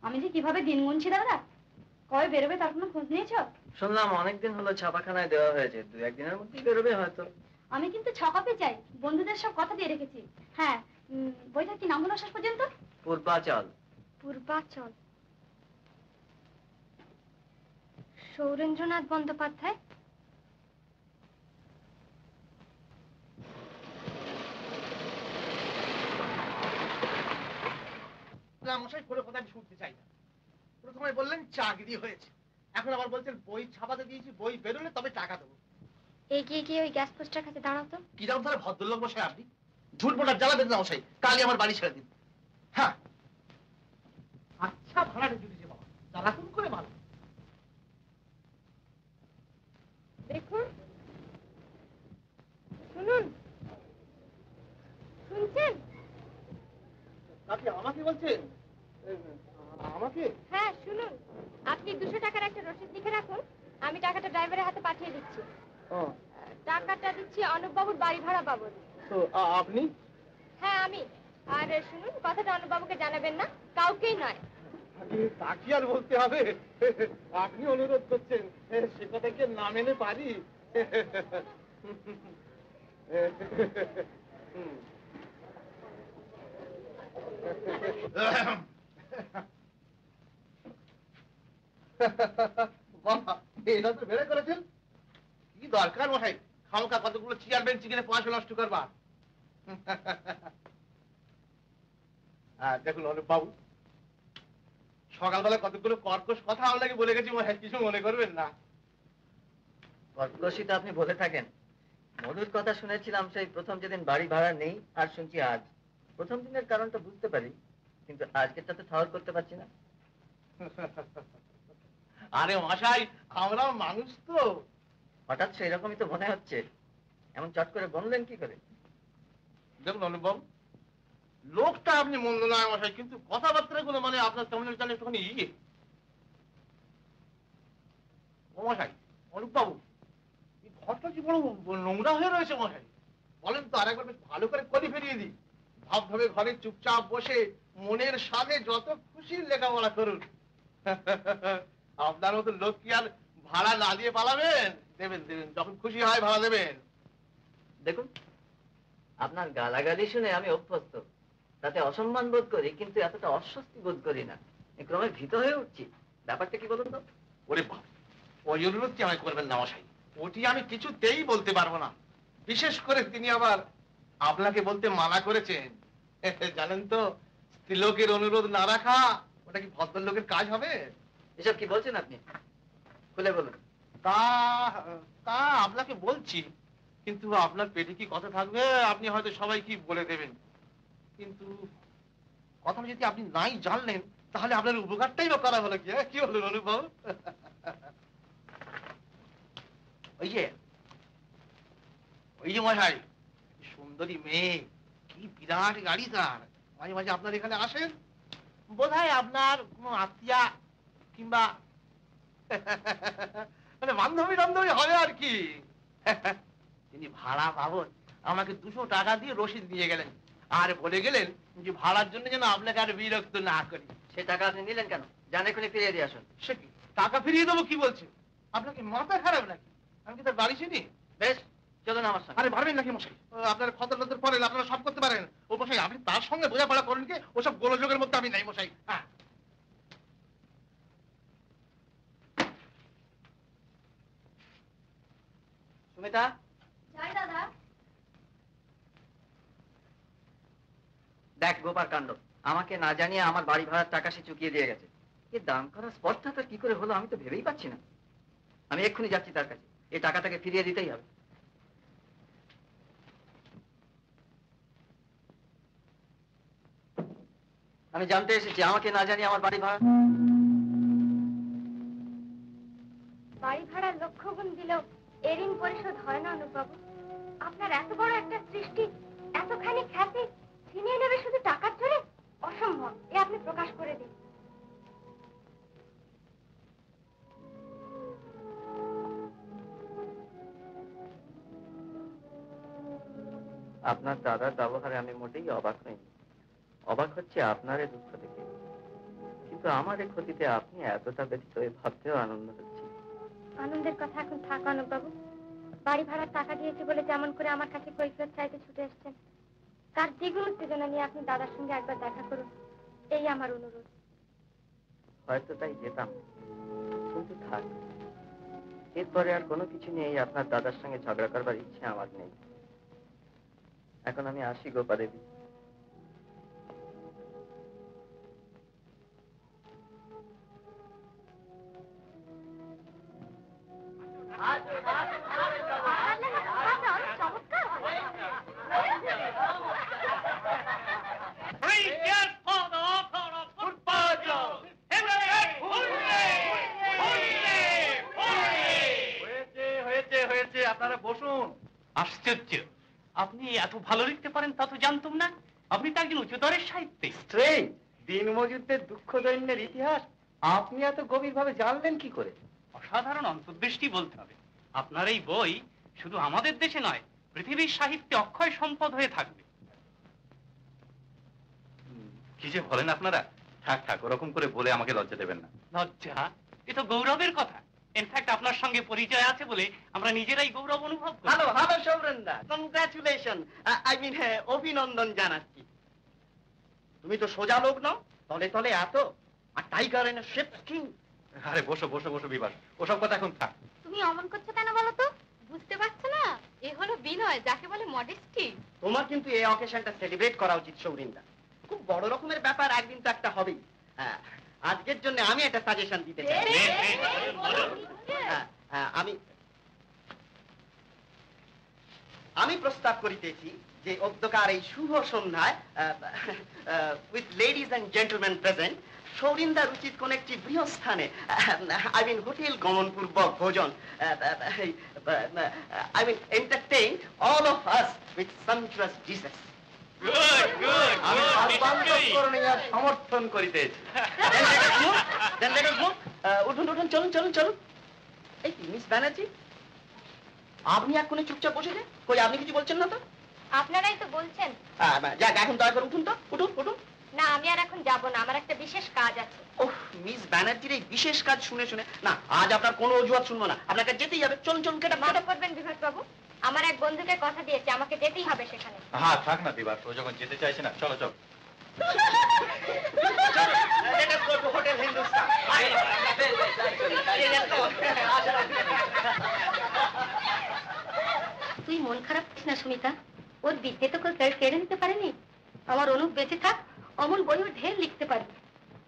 আমি যে কিভাবে দিন গুনছি দাদা, কবে বেরোবে তার কোনো খোঁজ নিয়েছো? শুনলাম অনেকদিন হলো ছাপাখানায় দেওয়া হয়েছে, 2-1 দিনের মধ্যেই বেরোবে হয়তো। আমি কিন্তু 6 কপি চাই, বন্ধুদের সব কথা দিয়ে রেখেছি। হ্যাঁ, বইটার কি নাম হলো শেষ পর্যন্ত? পূর্বাচল। পূর্বাচল, সৌরেন্দ্রনাথ বন্দ্যোপাধ্যায়। মশাই করে কথা আমি শুনতে চাই না। প্রথমে বললেন চাকরি হয়েছে, এখন আবার বলছেন বই ছাপাতে দিয়েছি, বই বেরোলে তবে টাকা দেবো। এগিয়ে গিয়ে ওই গ্যাস পোস্টার কাছে দাঁড়াও তো। কি দাম তাহলে ভদ্রলোক মশাই আপনি? ঝুট বোটার জ্বালাবেন না মশাই, কালই আমার বাড়ি ছেড়ে দিন। হ্যাঁ, আচ্ছা ভাড়াটা জুটেছে বাবা, জ্বালাতুন করে ভালো। দেখুন, শুনুন, শুনছেন? আপনি আমাকে বলছেন? আমাকে? হ্যাঁ শুনুন, আপনি 200 টাকার একটা রসিদ লিখে রাখুন, আমি টাকাটা ড্রাইভারের হাতে পাঠিয়ে দিচ্ছি। টাকাটা দিচ্ছি অনুপবাবুর বাড়ি ভাড়া বাবদ। তো আপনি? হ্যাঁ আমি। আর শুনুন, কথাটা অনুপবাবুকে জানাবেন না, কাউকেই নয়। তা কি আর বলতে হবে, আপনি অনুরোধ করছেন, সে কথা কি না মেনে পারি? এটা তো বেড়ে করেছেন। কি দরকার মশাই খামোখা কতগুলো চেয়ার বেঞ্চ কিনে পয়সা নষ্ট করবা? দেখুন অনুপ বাবু, সকালবেলা কতগুলো কর্কশ কথা আপনাকে বলে গেছি মশাই, কিছু মনে করবেন না। কর্কশিত আপনি বলে থাকেন। মধুর কথা শুনেছিলাম সেই প্রথম যেদিন বাড়ি ভাড়া নেই, আর শুনছি আজ। প্রথম দিনের কারণটা বুঝতে পারি, কিন্তু আজকেরটা তো ঠাওর করতে পারছি না। আরে মশাই, আমরাও মানুষ তো। হঠাৎ সেই রকমই তো মনে হচ্ছে। এমন চট করে বললেন কি করে? দেখুন অনুপবাবু, লোকটা আপনি মন্দ নয় মশাই, কিন্তু কথাবার্তা গুলো মানে আপনার তেমন জানে একটুখানি ইয়ে। ও মশাই, অনুপবাবু, এই ঘরটা কি বড় নোংরা হয়ে রয়েছে মশাই। বলেন তো আরেকবার বেশ ভালো করে কলি ফিরিয়ে দিই। ভাব ভাবে ঘরে চুপচাপ বসে মনের স্বাদে যত খুশি লেখাপড়া করুন। আপনার মতো লোক কি আর ভাড়া না দিয়ে পালাবেন? দেবেন দেবেন, যখন খুশি হয় ভাড়া দেবেন। দেখুন, আপনার গালাগালি শুনে আমি অভ্যস্ত, তাতে অসম্মান বোধ করি, কিন্তু এতটা অস্বস্তি বোধ করি না। ক্রমে ভীত হয়ে উঠছি। ব্যাপারটা কি বলুন তো? ওরে বাপ, ওই অনুরোধটি আমায় করবেন না মশাই, ওটি আমি কিছুতেই বলতে পারবো না। বিশেষ করে তিনি আবার আপনাকে বলতে মানা করেছেন। জানেন তো, স্ত্রীলোকের অনুরোধ না রাখা ওটা কি ভদ্রলোকের কাজ হবে? এসব কি বলছেন আপনি? খুলে বলুন। তা তা আপনাকে বলছি, কিন্তু আপনার পেটে কি কথা থাকবে? আপনি হয়তো সবাই কি বলে দেবেন, কিন্তু কথাটা যদি আপনি নাই জানলেন তাহলে আপনার উপকারটাই বা করা হলো কি? কি বলুন অনুভব? ওই যে ওই যে মশাই, সুন্দরী মেয়ে, কি বিরাট গাড়ি তার। মাঝে মাঝে আপনার এখানে আসেন, বোধহয় আপনার কোনো আত্মীয়া কিংবা মানে বান্ধবী বান্ধবী হবে আর কি। তিনি ভাড়া বাবদ আমাকে 200 টাকা দিয়ে রসিদ দিয়ে গেলেন, আর বলে গেলেন যে ভাড়ার জন্য যেন আপনাকে আর বিরক্ত না করি। সে টাকা আপনি নিলেন কেন? জানে খুলে ফিরিয়ে দিয়ে আসুন। সে কি টাকা ফিরিয়ে দেবো কি বলছে? আপনাকে মাথা খারাপ নাকি? আমি কি তার বাড়ি চিনি? বেশ, চলুন আমার সঙ্গে। আরে পারবেন নাকি মশাই? আপনার খতর টতর পড়েন, আপনারা সব করতে পারেন। ও মশাই, আপনি তার সঙ্গে বোঝাপড়া করেন কি? ওসব গোলযোগের মধ্যে আমি নাই মশাই। হ্যাঁ, সুমিতা, যাই দাদা। দেখ গোপার কাণ্ড, আমাকে না জানিয়ে আমার বাড়ি ভাড়ার টাকা সে চুকিয়ে দিয়ে গেছে। এ দাম করা স্পর্ধা তার কি করে হলো আমি তো ভেবেই পাচ্ছি না। আমি এক্ষুনি যাচ্ছি তার কাছে, এই টাকাটাকে ফিরিয়ে দিতেই হবে। আমি জানতে এসেছি আমাকে না জানিয়ে আমার বাড়ি ভাড়া। বাড়ি ভাড়া লক্ষ্য গুণ দিলেও এর ঋণ পরিশোধ হয় না অনুবাবু। আপনার এত বড় একটা সৃষ্টি, এতখানি খ্যাতি ছিনিয়ে নেবে শুধু টাকার জন্য? অসম্ভব, এ আপনি প্রকাশ করে দিন। আপনার দাদার ব্যবহারে আমি মোটেই অবাক হইনি। অবাক হচ্ছে আপনার এই দুঃখ থেকে, কিন্তু আমার এই ক্ষতিতে আপনি এতটা ব্যথিত হয়ে ভাবতেও আনন্দ হচ্ছে। আনন্দের কথা এখন থাক অনুবাবু। বাড়ি ভাড়ার টাকা দিয়েছি বলে যেমন করে আমার কাছে কৈফিয়ত চাইতে ছুটে এসছেন, তার দ্বিগুণ উত্তেজনা নিয়ে আপনি দাদার সঙ্গে একবার দেখা করুন, এই আমার অনুরোধ। হয়তো তাই যেতাম, কিন্তু থাক, এরপরে আর কোনো কিছু নিয়েই আপনার দাদার সঙ্গে ঝগড়া করবার ইচ্ছে আমার নেই। এখন আমি আসি গোপা দেবী। আপনারা বসুন। আশ্চর্য, আপনি এত ভালো লিখতে পারেন তা তো জানতাম না। আপনি তো একজন উচ্চতরের সাহিত্যিক। দিনমজুরদের দুঃখ দৈন্যের ইতিহাস আপনি এত গভীরভাবে জানলেন কি করে? অসাধারণ অন্তর্দৃষ্টি বলতে হবে। আপনার এই বই শুধু আমাদের দেশে নয়, পৃথিবীর সাহিত্যে অক্ষয় সম্পদ হয়ে থাকবে। কি যে বলেন আপনারা! থাক থাক, ওরকম করে বলে আমাকে লজ্জা দেবেন না। লজ্জা? এ তো গৌরবের কথা। ইনফ্যাক্ট আপনার সঙ্গে পরিচয় আছে বলে আমরা নিজেরাই গৌরব অনুভব করি। হ্যালো হ্যালো সৌরেন্দা, কংগ্রাচুলেশন, আই মিন অভিনন্দন জানাচ্ছি। তুমি তো সোজা লোক নও, তলে তলে এত, আর টাইগার এনে শেপ কিং। আরে বসো বসো বসো বিভাস, ওসব কথা এখন থাক। তুমি অমন করছো কেন বলো তো? বুঝতে পারছো না? এ হলো বিনয়, যাকে বলে মডেস্টি। তোমার কিন্তু এই অকেশনটা সেলিব্রেট করা উচিত সৌরিন্দা। খুব বড় রকমের ব্যাপার, একদিন তো একটা হবেই। হ্যাঁ, আজকের জন্য আমি একটা সাজেশন দিতে চাই। আমি প্রস্তাব করিতেছি যে অধ্যকার এই শুভ সন্ধ্যায় with ladies and gentleman present, সৌরিন্দার উচিত কোন একটি বৃহস্থানে, আই মিন হোটেল গমনপূর্বক ভোজন, I mean entertain all of us with sumptuous dishes. আমি সমর্থন করিতেছি। উঠুন উঠুন, চলুন চলুন চলুন। এই মিস ব্যানার্জি, আপনি এক্ষুনি চুপচাপ বসে যে, কই আপনি কিছু বলছেন না তো? আপনারাই তো বলছেন। যাক, এখন দয়া করে উঠুন তো, উঠুন উঠুন। না, আমি আর এখন যাব না, আমার একটা বিশেষ কাজ আছে। ওহ, মিস ব্যানার্জির এই বিশেষ কাজ শুনে শুনে না, আজ আপনার কোনো অজুহাত শুনবো না, আপনাকে যেতেই হবে। চলুন চলুন, কেটে মাফ করবেন বিভাস বাবু, আমার এক বন্ধুকে কথা দিয়েছে আমাকে যেতেই হবে সেখানে। হ্যাঁ থাক না বিভাস, ও যখন যেতে চাইছে না, চলো চলো। হোটেল হিন্দুস্তান। তুই মন খারাপ করিস না সুমিতা, ওর বিদ্যে তো কেড়ে নিতে পারেনি। আমার অনুপ বেঁচে থাক, অমন বইও ঢের লিখতে পারবে।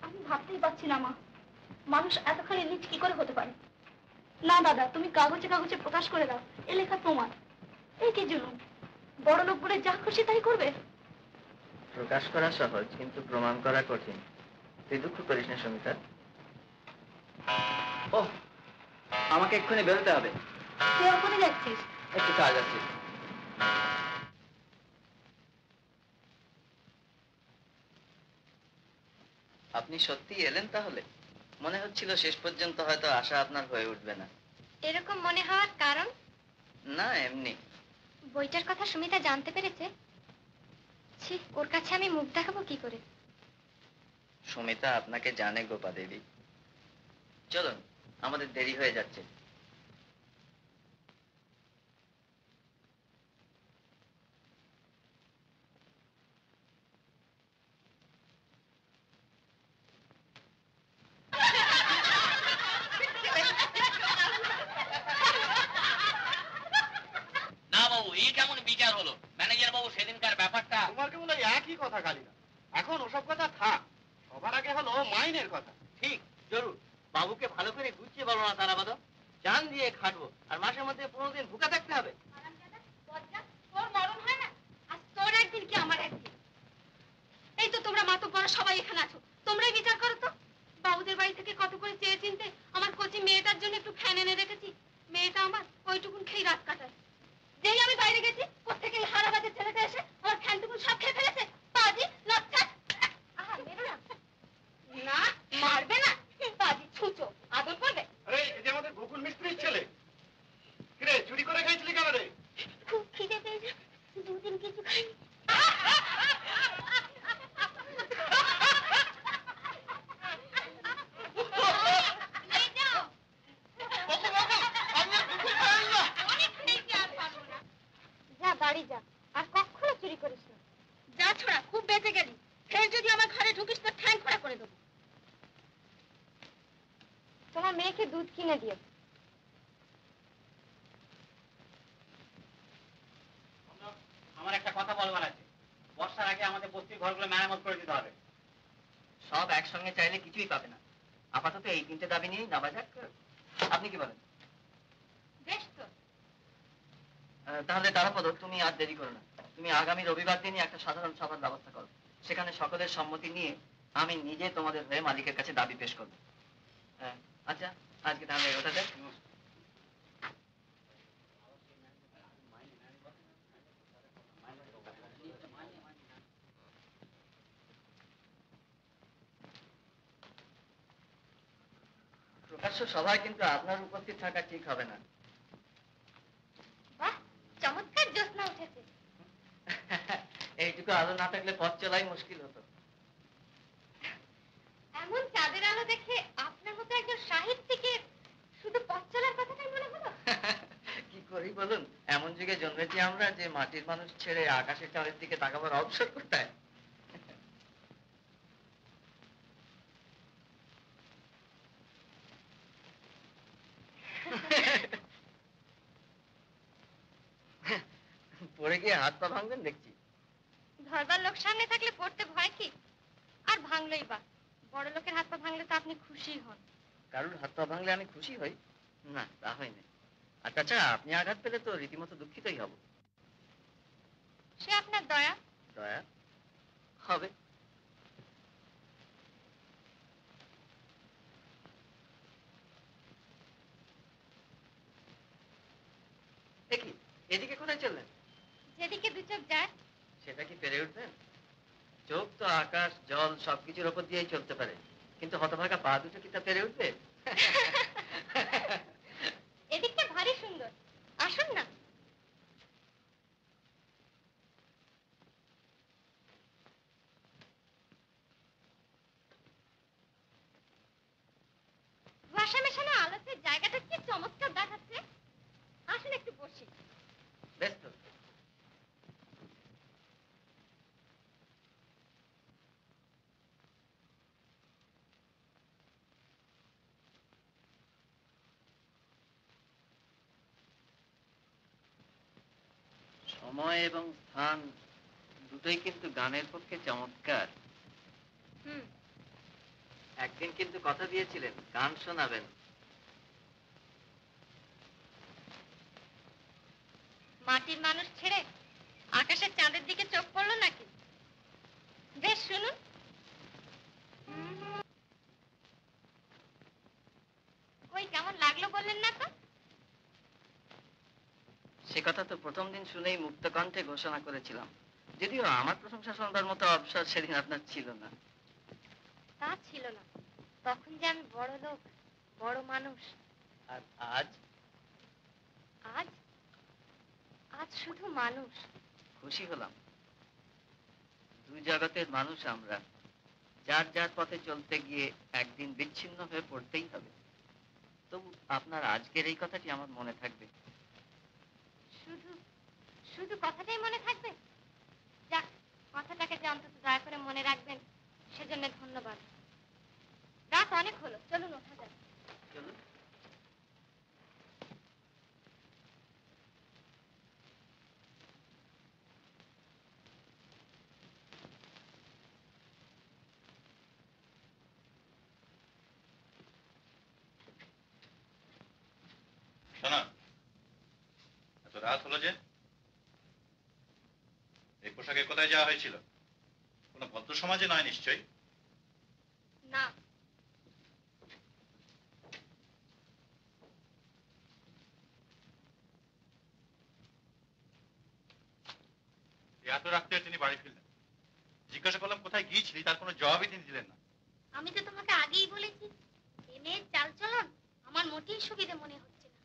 আমি ভাবতেই পারছি না মা, মানুষ এতখানি নিচ কি করে হতে পারে। না দাদা, তুমি কাগজে কাগজে প্রকাশ করে দাও, এ লেখা তোমার। এই কি জন্য বড় লোক বলে যা খুশি তাই করবে? প্রকাশ করা সহজ, কিন্তু প্রমাণ করা কঠিন। তুই দুঃখ করিস না সুমিতা। ওহ, আমাকে এক্ষুনি বেরোতে হবে। তুই ওখানে যাচ্ছিস? একটু কাজ আছে। আপনি সত্যি এলেন তাহলে? মনে হচ্ছিল শেষ পর্যন্ত হয়তো আশা আপনার হয়ে উঠবে না। এরকম মনে হওয়ার কারণ? না, এমনি। বইটার কথা সুমিতা জানতে পেরেছে? ছি, ওর কাছে আমি মুখ দেখাবো কি করে? সুমিতা আপনাকে জানে গোপা দেবী। চলুন, আমাদের দেরি হয়ে যাচ্ছে। না বাবু, এই কেমন বিচার হলো? ম্যানেজার বাবু সেদিনকার ব্যাপারটা। তোমার কেবল ওই একই কথা কালিনা। এখন ওসব কথা থাক, সবার আগে হলো মাইনের কথা। ঠিক, জরুর। বাবুকে ভালো করে গুছিয়ে বলো না তারাবাদ। জান দিয়ে খাটবো, আর মাসের মধ্যে 15 দিন ভুকা থাকতে হবে। তোর মরণ হয় না, আজ তোর একদিন কি আমার একদিন। এই তো তোমরা মাতব্বররা সবাই এখানে আছো, তোমরাই বিচার করো তো। বাবুদের বাড়ি থেকে কত করে চেয়ে চিনতে আমার কচি মেয়েটার জন্য একটু ফ্যান এনে রেখেছি। মেয়েটা আমার ওইটুকুন খেয়ে রাত কাটায়। যেই আমি বাইরে গেছি, কোত্থেকে এই হারাবাদের ছেলেটা এসে আমার ফ্যানটুকুন সব খেয়ে ফেলেছে। পাজি লজ্জা। আহা, মেরো না। না, মারবে না। পাজি ছুঁচো, আদর করবে। আরে, এই যে আমাদের বকুল মিস্ত্রির ছেলে। কিরে, চুরি করে খাইছিলি কেন রে? খুব খিদে পেয়েছে, দুদিন কিছু খাইনি। যা বাড়ি যা, আর কখনো চুরি করিস না। যা ছোড়া, খুব বেঁচে গেলি। ফের যদি আমার ঘরে ঢুকিস তো ঠ্যাং খোঁড়া করে দেবো। তোমার মেয়েকে দুধ কিনে দিও। আমার একটা কথা বলবার আছে। বর্ষার আগে আমাদের বস্তির ঘরগুলো মেরামত করে দিতে হবে। সব একসঙ্গে চাইলে কিছুই পাবে না। আপাতত এই 3টে দাবি নিয়েই নাবা যাক। আপনি কি বলেন? বেশ তো। তাহলে তারাপদ, তুমি আর দেরি করো না। তুমি আগামী রবিবার দিনই একটা সাধারণ সভার ব্যবস্থা করো। সেখানে সকলের সম্মতি নিয়ে আমি নিজে তোমাদের হয়ে মালিকের কাছে দাবি পেশ করবো। আচ্ছা, আজকে তাহলে ওটা দেখ। প্রকাশ্য সভায় কিন্তু আপনার উপস্থিত থাকা ঠিক হবে না। বাহ, চমৎকার জ্যোৎস্না উঠেছে। এইটুকু আলো না থাকলে পথ চলাই মুশকিল হতো। এমন চাঁদের আলো দেখে আপনার মতো একজন সাহিত্যিকের শুধু পথ চলার কথাটাই মনে হলো। কি করি বলুন, এমন যুগে জন্মেছি আমরা যে মাটির মানুষ ছেড়ে আকাশের চাঁদের দিকে তাকাবার অবসর কোথায়। পড়ে গিয়ে হাত পা ভাঙবেন দেখছি। ধরবার লোক সামনে থাকলে পড়তে ভয় কি? আর ভাঙলই বা, বড় লোকের হাত পা ভাঙলে তো আপনি খুশি হন। কারুর হাত পা ভাঙলে আমি খুশি হই না, তা হয় না। আর তাছাড়া আপনি আঘাত পেলে তো রীতিমতো দুঃখিতই হব। সে আপনার দয়া। দয়া হবে। দেখি, এদিকে কোথায় চললেন? যেদিকে দু চোখ যায়। সেটা কি পেরে উঠবেন? চোখ তো আকাশ জল সবকিছুর ওপর দিয়েই চলতে পারে, কিন্তু হতভাগা পা দুটো কি তা পেরে উঠবে? এদিকটা ভারী সুন্দর, আসুন না। কুয়াশা মেশানো আলোতে জায়গাটা কি চমৎকার দেখাচ্ছে। আসুন একটু বসি। বেশ তো। সময় এবং স্থান দুটোই কিন্তু গানের পক্ষে চমৎকার। একদিন কিন্তু কথা দিয়েছিলেন গান শোনাবেন। মাটির মানুষ ছেড়ে আকাশের চাঁদের দিকে চোখ পড়লো নাকি? বেশ, শুনুন। কই, কেমন লাগলো বললেন না তো? সে কথা তো প্রথম দিন শুনেই মুক্ত কণ্ঠে ঘোষণা করেছিলাম, যদিও আমার প্রশংসা শোনবার মতো অবসর সেদিন আপনার ছিল না। তা ছিল না, তখন যে আমি বড় লোক, বড় মানুষ। আর আজ? আজ আজ শুধু মানুষ। খুশি হলাম। দুই জগতের মানুষ আমরা, যার যার পথে চলতে গিয়ে একদিন বিচ্ছিন্ন হয়ে পড়তেই হবে। তবু আপনার আজকের এই কথাটি আমার মনে থাকবে। শুধু শুধু কথাটাই মনে থাকবে? যাক, কথাটাকে যে অন্তত দয়া করে মনে রাখবেন সেজন্য ধন্যবাদ। রাত অনেক হলো, চলুন ওঠা যাক। চলুন। শোনো, এত রাত হলো যে? এই পোশাকে কোথায় যাওয়া হয়েছিল? কোনো ভদ্র সমাজে নয় নিশ্চয়ই? না। এত রাত্রে তিনি বাড়ি ফিরলেন। জিজ্ঞাসা করলাম কোথায় গিয়েছিলি, তার কোনো জবাবই তিনি দিলেন না। আমি তো তোমাকে আগেই বলেছি, এ মেয়ের চালচলন আমার মোটেই সুবিধে মনে হচ্ছে না।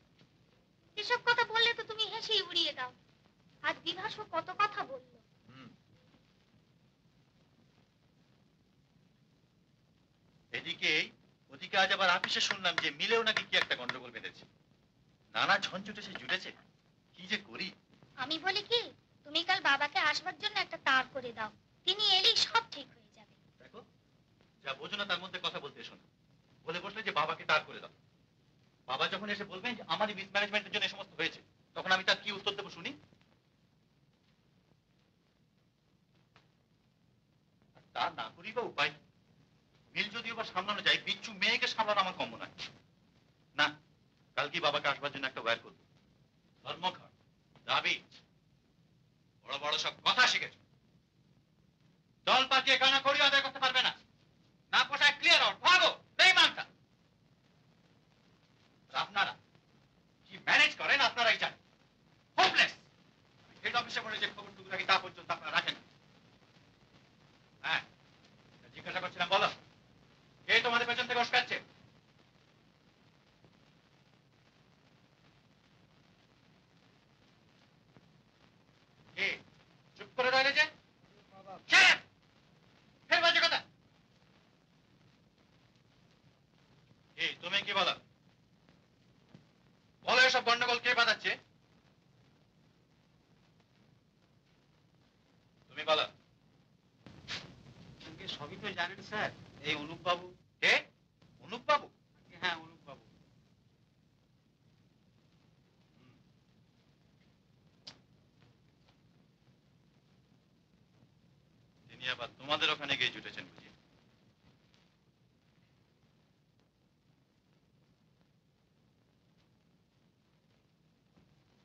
এসব কথা বললে তো তুমি হেসেই উড়িয়ে দাও। আজ বিভাসও কত কথা বললো। এদিকে ওদিকে আজ আবার আপিসে শুনলাম যে মিলেও নাকি কি একটা গন্ডগোল বেঁধেছে। নানা ঝঞ্ঝুটে সে জুটেছে, কি যে করি। আমি বলি কি, তুমি কাল বাবাকে আসবার জন্য একটা তার করে দাও, তিনি এলেই সব ঠিক হয়ে যাবে। দেখো, যা বোঝো না তার মধ্যে কথা বলতে এসো না। বলে বসলে যে বাবাকে তার করে দাও। বাবা যখন এসে বলবেন যে আমারই মিসম্যানেজমেন্টের জন্য এই সমস্ত হয়েছে, তখন আমি তার কি উত্তর দেবো শুনি? আর তা না করি বা উপায়? মিল যদিও বা সামলানো যায়, বিচ্ছু মেয়েকে সামলানো আমার কম নয়। না, কালকে বাবাকে আসবার জন্য একটা ওয়্যার করবো। ধর্মঘট, দাবি, বড় বড় সব কথা শিখেছ। দল পাকিয়ে কানা করি আদায় করতে পারবে না। না পোষায় ক্লিয়ার আউট, ভাগো, বেঈমানটা। আপনারা কি ম্যানেজ করেন আপনারাই জানেন। হোপলেস। হেড অফিসে বলে যে খবর টুকু রাখি তা পর্যন্ত আপনারা রাখেন। হ্যাঁ, জিজ্ঞাসা করছিলাম, বলো কে তোমাদের পেছন থেকে উস্কাচ্ছে? কে? চুপ করে রইলে যে? ফের বাজে কথা। তুমি কি বলো? বলো এসব গন্ডগোল কে বাঁধাচ্ছে? তুমি বলো। সবই তো জানেন স্যার, এই অনুপ বাবু। কে? অনুপ বাবু? হ্যাঁ, অনুপ বাবু। তিনি আবার তোমাদের ওখানে গিয়ে জুটেছেন বুঝি?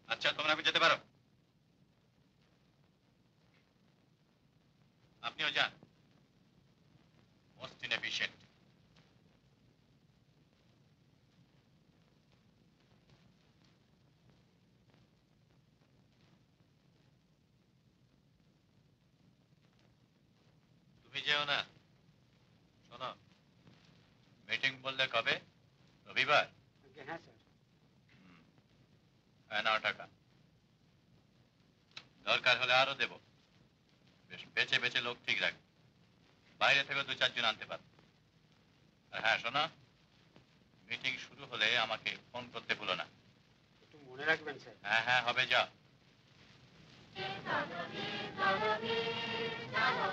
আচ্ছা, তোমরা এখন যেতে পারো। আপনিও যান। Most inefficient. তুমি যেও না। শোনো, মিটিং বললে কবে? রবিবার? হ্যাঁ স্যার। 9 টাকা। দরকার হলে আরো দেব। বেশ বেছে বেছে লোক ঠিক রাখ। বাইরে থেকে 2-4 জন আনতে পার। আর হ্যাঁ শোনো, মিটিং শুরু হলে আমাকে ফোন করতে ভুলো না। একটু মনে রাখবেন স্যার। হ্যাঁ হ্যাঁ, হবে, যা। জানো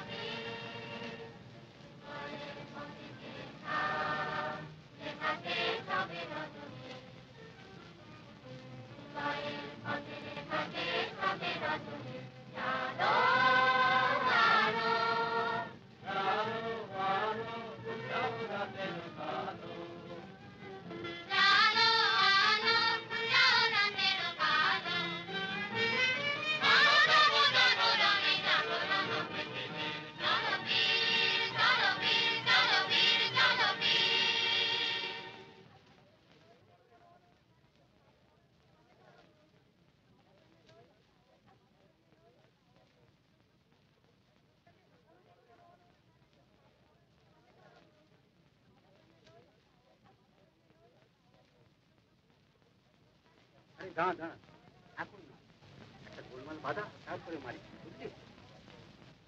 দাঁড়া দাঁড়া, এখন না, একটা গোলমাল বাঁধা, তারপরে মারি, বুঝলি?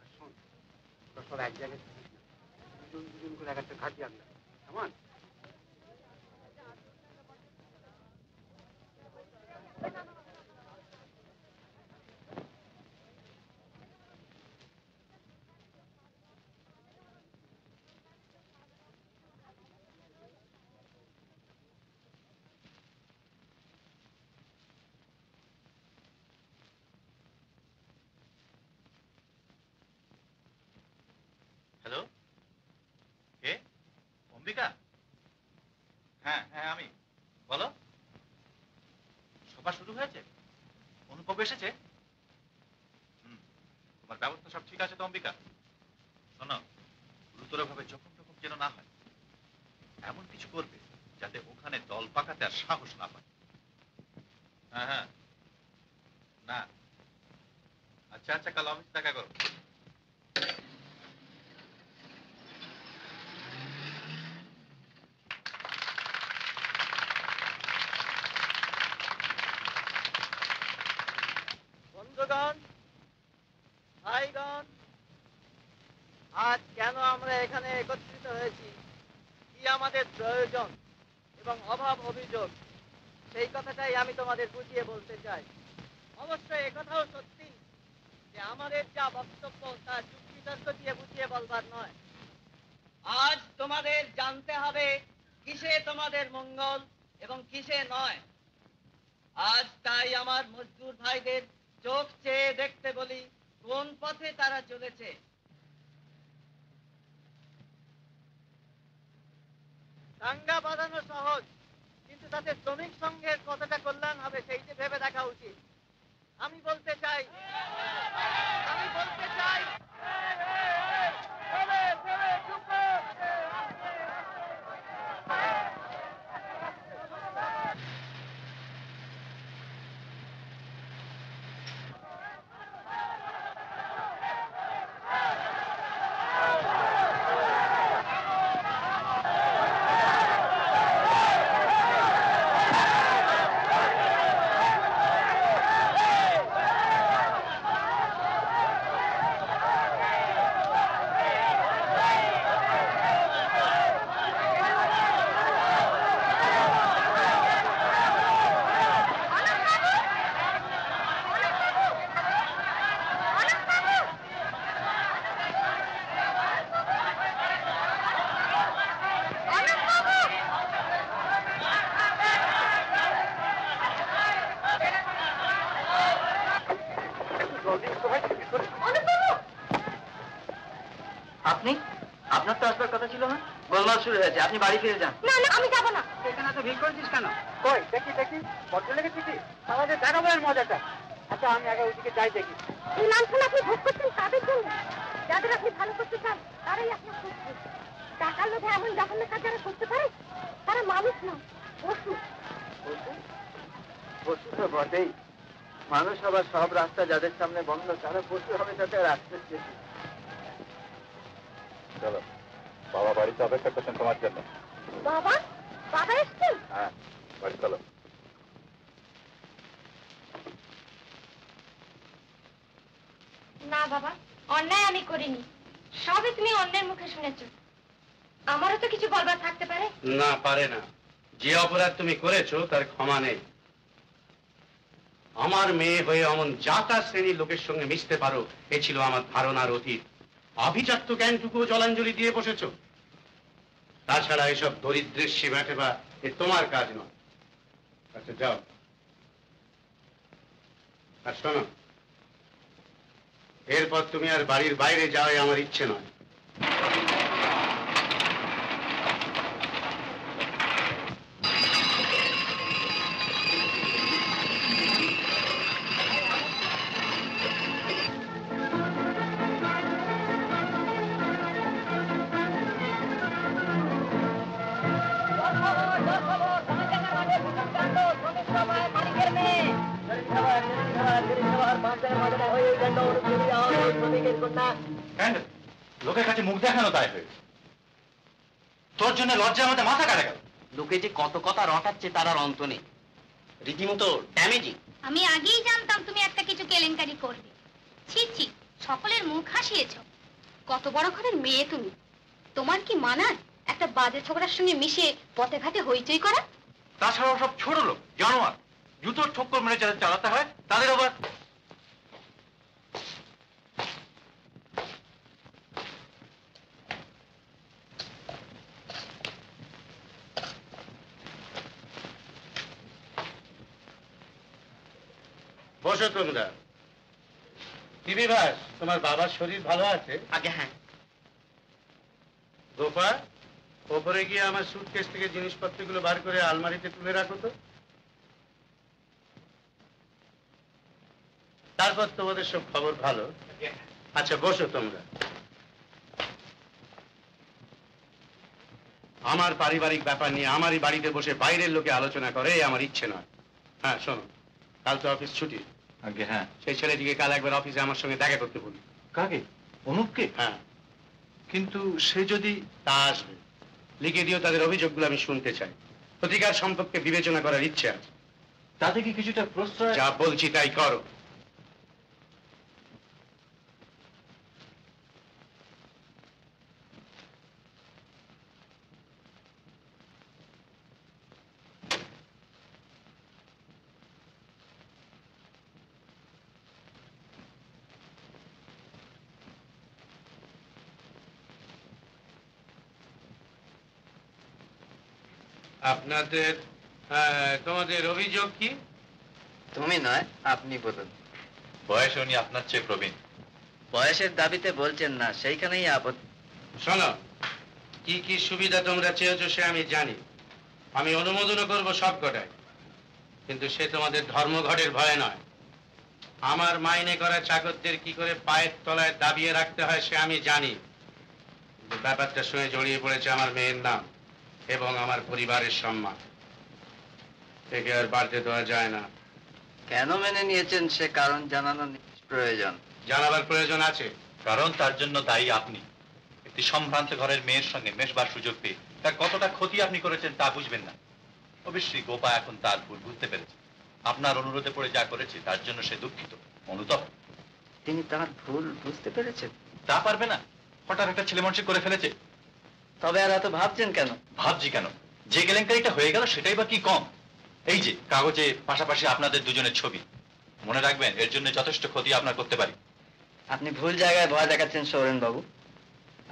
আর শোন, তোরা সব এক জায়গায় থাকিস না, দুজন দুজন করে এক একটা ঘাটি আনবে, কেমন? হ্যালো, কে? অম্বিকা? হ্যাঁ হ্যাঁ আমি, বলো। সভা শুরু হয়েছে? অনুপম এসেছে? তোমার ব্যবস্থা সব ঠিক আছে তো অম্বিকা? শোনো, গুরুতরভাবে জখম টখম যেন না হয়, এমন কিছু করবে যাতে ওখানে দল পাকাতে আর সাহস না পায়। হ্যাঁ হ্যাঁ, না, আচ্ছা আচ্ছা, কাল অফিসে দেখা করো। বন্ধুগণ, ভাইগণ, আজ কেন আমরা এখানে একত্রিত হয়েছি, কি আমাদের প্রয়োজন এবং অভাব অভিযোগ, সেই কথাটাই আমি তোমাদের বুঝিয়ে বলতে চাই। অবশ্যই একথাও সত্যি যে আমাদের যা বক্তব্য তা যুক্তিতর্ক দিয়ে বুঝিয়ে বলবার নয়। আজ তোমাদের জানতে হবে কিসে তোমাদের মঙ্গল এবং কিসে নয়। আজ তাই আমার মজদুর ভাইদের চোখ চেয়ে দেখতে বলি কোন পথে তারা চলেছে। দাঙ্গা বাঁধানো সহজ, কিন্তু তাতে শ্রমিক সংঘের কতটা কল্যাণ হবে সেইটি ভেবে দেখা উচিত। আমি বলতে চাই আপনি, আপনার তো আসবার কথা ছিল না? গোলমাল শুরু হয়েছে, আপনি বাড়ি ফিরে যান। না না, আমি যাবো না। এখানে তো ভিড় করেছিস কেন? কই দেখি দেখি, বড্ড লেগেছি কি? আমাদের দেখাবো এর মজাটা। আচ্ছা আমি আগে ওইদিকে যাই দেখি। এই লাঞ্ছনা আপনি ভোগ করছেন তাদের জন্য, যাদের আপনি ভালো করতে চান তারাই আপনার শত্রু। টাকার লোভে এমন জঘন্য কাজ যারা করতে পারে তারা মানুষ না, পশু। পশু তো বটেই, মানুষ আবার সব রাস্তা যাদের সামনে বন্ধ তারা পশু হবে, তাতে রাস্তার চেয়ে। চলো, বাবা বাড়িতে অপেক্ষা করছেন তোমার জন্য। বাবা, বাবা এসছেন? হ্যাঁ, বাড়ি চলো। না বাবা, অন্যায় আমি করিনি, সবই তুমি অন্যের মুখে শুনেছ। আমারও তো কিছু বলবার থাকতে পারে। না, পারে না। যে অপরাধ তুমি করেছো তার ক্ষমা নেই। আমার মেয়ে হয়ে অমন জাতা শ্রেণীর লোকের সঙ্গে মিশতে পারো, এ ছিল আমার ধারণার অতীত। আভিজাত্য জ্ঞানটুকুও জলাঞ্জলি দিয়ে বসেছো। তাছাড়া এসব দরিদ্রের সেবা টেবা এ তোমার কাজ নয়। আচ্ছা যাও। আর শোনো, এরপর তুমি আর বাড়ির বাইরে যাওয়াই আমার ইচ্ছে নয়। লোকের কাছে মুখ দেখানো তাই হয়েছে। তোর জন্য লজ্জা আমাদের মাথা কাটা গেল। লোকে যে কত কথা রটাচ্ছে তার আর অন্ত নেই। রীতিমতো ড্যামেজিং। আমি আগেই জানতাম তুমি একটা কিছু কেলেঙ্কারি করবে। ছি ছি, সকলের মুখ হাসিয়েছো। কত বড় ঘরের মেয়ে তুমি, তোমার কি মানায় একটা বাজে ছোকরার সঙ্গে মিশে পথে ঘাটে হইচই করা? তাছাড়াও সব ছোট লোক, জানোয়ার, জুতোর ঠক্কর মেরে যাদের চালাতে হয় তাদের আবার বসো তোমরা। কি বিভাস, তোমার বাবার শরীর ভালো আছে? আগে হ্যাঁ। গোপা, ওপরে গিয়ে আমার সুটকেস থেকে জিনিসপত্রগুলো বার করে আলমারিতে তুলে রাখো তো। তারপর তোমাদের সব খবর ভালো। আচ্ছা বসো তোমরা। আমার পারিবারিক ব্যাপার নিয়ে আমারই বাড়িতে বসে বাইরের লোকে আলোচনা করে আমার ইচ্ছে নয়। হ্যাঁ শোনো, কাল তো অফিস ছুটি। আগে হ্যাঁ। সেই ছেলেটিকে কাল একবার অফিসে আমার সঙ্গে দেখা করতে বলি। কাকে? অনুপকে? হ্যাঁ। কিন্তু সে যদি তা আসবে, লিখে দিও তাদের অভিযোগগুলো আমি শুনতে চাই। প্রতিকার সম্পর্কে বিবেচনা করার ইচ্ছে আছে। তাতে কি কিছুটা প্রশ্রয়? যা বলছি তাই করো। আপনাদের তোমাদের অভিযোগ কি? তুমি নয়, আপনি বলুন। বয়সে উনি আপনার চেয়ে প্রবীণ। বয়সের দাবিতে বলছেন না, সেইখানেই আপত্তি। শোনো, কি কি সুবিধা তোমরা চেয়েছো সে আমি জানি। আমি অনুমোদনও করবো সব কটাই, কিন্তু সে তোমাদের ধর্মঘটের ভয়ে নয়। আমার মাইনে করা চাকরদের কি করে পায়ের তলায় দাবিয়ে রাখতে হয় সে আমি জানি। কিন্তু ব্যাপারটার সঙ্গে জড়িয়ে পড়েছে আমার মেয়ের নাম এবং আমার পরিবারের সম্মান। একে আর বাড়তে দেওয়া যায় না। কেন মেনে নিয়েছেন সে কারণ জানানো প্রয়োজন। জানাবার প্রয়োজন আছে। কারণ তার জন্য দায়ী আপনি। একটি সম্ভ্রান্ত ঘরের মেয়ের সঙ্গে মেশবার সুযোগ পেয়ে তার কতটা ক্ষতি আপনি করেছেন তা বুঝবেন না। অবশ্যই গোপা এখন তার ভুল বুঝতে পেরেছে। আপনার অনুরোধে পড়ে যা করেছে তার জন্য সে দুঃখিত, অনুতপ। তিনি তার ভুল বুঝতে পেরেছেন? তা পারবে না, হঠাৎ একটা ছেলে মানুষ করে ফেলেছে। তবে আর এত ভাবছেন কেন? ভাবছি কেন, যে কেলেঙ্কারিটা হয়ে গেল সেটাই বা কি কম? এই যে কাগজে পাশাপাশি আপনাদের দুজনের ছবি, মনে রাখবেন এর জন্য যথেষ্ট ক্ষতি আপনার করতে পারি। আপনি ভুল জায়গায় ভয় দেখাচ্ছেন সৌরেন বাবু।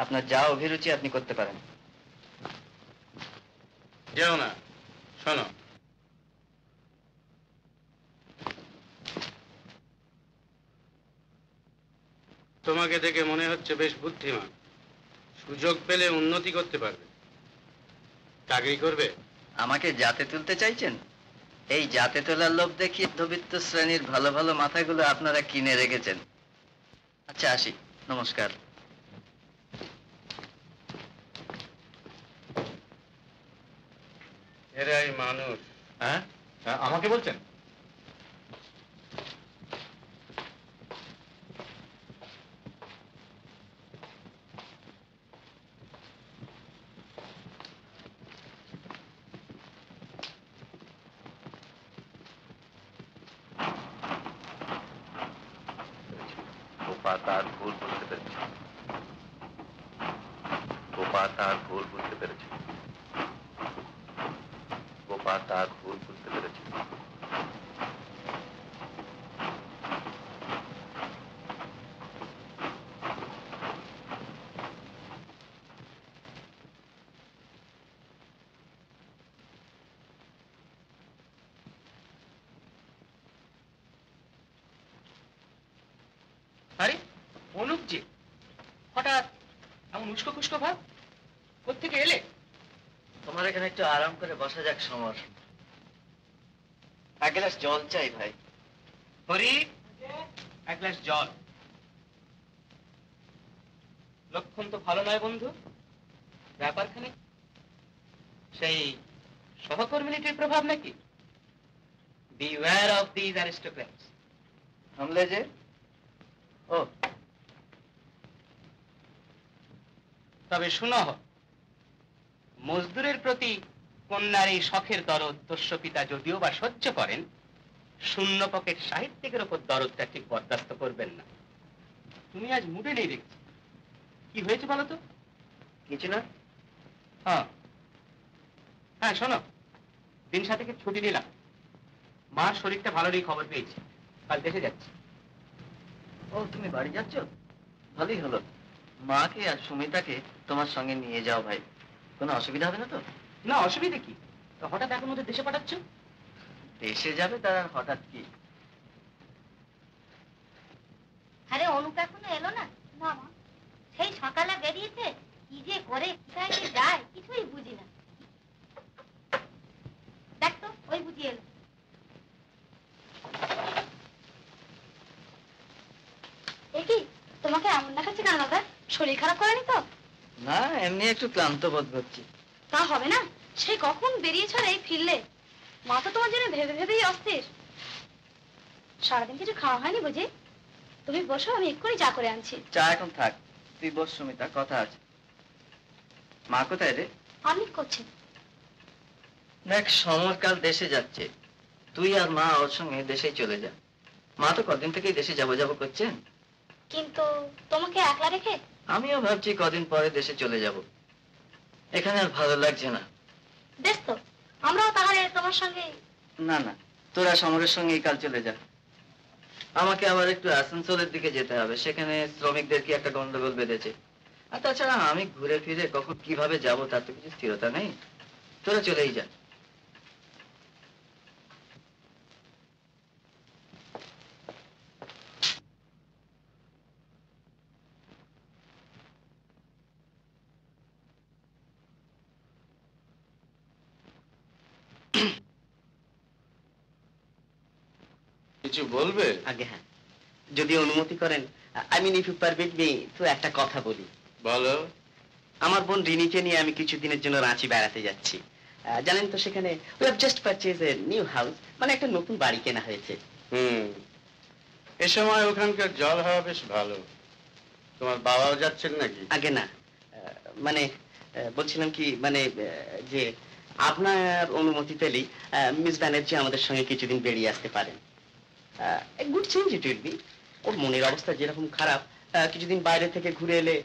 আপনার যা অভিরুচি আপনি করতে পারেন। যেও না। শোনো, তোমাকে দেখে মনে হচ্ছে বেশ বুদ্ধিমান। সুযোগ পেলে উন্নতি করতে পারবে। চাকরি করবে? আমাকে জাতে তুলতে চাইছেন? এই জাতে তোলার লোভ দেখিয়ে মধ্যবিত্ত শ্রেণীর ভালো ভালো মাথাগুলো আপনারা কিনে রেখেছেন। আচ্ছা আসি, নমস্কার। এরাই মানুষ। হ্যাঁ, আমাকে বলছেন? গোপা তার ভুল বুঝতে পেরেছে। গোপা তার ভুল বুঝতে পেরেছে। গোপা তার ভুল বুঝতে পেরেছে। আরে অনুপ যে, হঠাৎ এমন উস্কো খুস্কো ভাব, কোত্থেকে এলে? তোমার এখানে একটু আরাম করে বসা যাক সমর। এক গ্লাস জল চাই ভাই। হরি, এক গ্লাস জল। লক্ষণ তো ভালো নয় বন্ধু। ব্যাপারখানে সেই সহকর্মিনীটির প্রভাব নাকি? Beware of these aristocrats. থামলে যে? ও, তবে শুনো, মজদুরের প্রতি কন্যার এই শখের দরদ দস্য পিতা যদিও বা সহ্য করেন, শূন্য পকেট সাহিত্যিকের ওপর দরদটা ঠিক বরদাস্ত করবেন না। তুমি আজ মুডে নেই দেখছি, কি হয়েছে বলো তো? কিছু না। হ্যাঁ হ্যাঁ, শোনো, দিন সাথে ছুটি নিলাম, মার শরীরটা ভালো নেই খবর পেয়েছি, কাল দেশে যাচ্ছি। ও, তুমি বাড়ি যাচ্ছ? ভালোই হলো। মাকে আর সুমিতাকে তোমার সঙ্গে নিয়ে যাও ভাই, কোনো অসুবিধা হবে না তো? না, অসুবিধা কি? তো হঠাৎ এখন ওদের দেশে পাঠাচ্ছ? দেশে যাবে তার আর হঠাৎ কি? আরে অনুপ এখনো এলো না? না মা, সেই সকালে বেরিয়েছে, কি যে করে কোথায় যে যায় কিছুই বুঝি না। দেখ তো, ওই বুঝি এলো। কি তোমাকে এমন দেখাচ্ছে কেন দাদা? শরীর খারাপ করেনি তো? না, এমনি একটু ক্লান্ত বোধ করছি। তা হবে না, সেই কখন বেরিয়েছ রে, ফিরলে? মা তো তোমার জন্য ভেবে ভেবেই অস্থির। সারাদিন কিছু খাওয়া হয়নি বুঝি? তুমি বসো, আমি এক্ষুনি চা করে আনছি। চা এখন থাক, তুই বস সুমিতা, কথা আছে। মা কোথায় রে? আপনি করছেন? দেখ, সমরকাল দেশে যাচ্ছে, তুই আর মা ওর সঙ্গে দেশে চলে যা। মা তো কদিন থেকেই দেশে যাবো যাবো করছেন। কিন্তু তোমাকে একলা রেখে? আমিও ভাবছি কদিন পরে দেশে চলে যাব, এখানে আর ভালো লাগছে না। বেশ তো, আমরাও তাহলে তোমার সঙ্গে। না না, তোরা সমরের সঙ্গেই কাল চলে যা। আমাকে আবার একটু আসানসোলের দিকে যেতে হবে, সেখানে শ্রমিকদের কি একটা গন্ডগোল বেঁধেছে। আর তাছাড়া আমি ঘুরে ফিরে কখন কিভাবে যাব তার তো কিছু স্থিরতা নেই। তোরা চলেই যা। কিছু বলবে? আগে হ্যাঁ, যদি অনুমতি করেন, I mean if you permit me, তো একটা কথা বলি। বলো। আমার বোন রিনিকে নিয়ে আমি কিছুদিনের জন্য রাঁচি বেড়াতে যাচ্ছি। জানেন তো, সেখানে we have just purchase a new house, মানে একটা নতুন বাড়ি কেনা হয়েছে। এ সময় ওখানকার জল হাওয়া বেশ ভালো। তোমার বাবাও যাচ্ছেন নাকি? আগে না, মানে বলছিলাম কি, মানে যে আপনার অনুমতি পেলেই মিস ব্যানার্জি আমাদের সঙ্গে কিছুদিন বেরিয়ে আসতে পারেন। Good change it will be. ওর মনের অবস্থা যেরকম খারাপ, কিছুদিন বাইরে থেকে ঘুরে এলে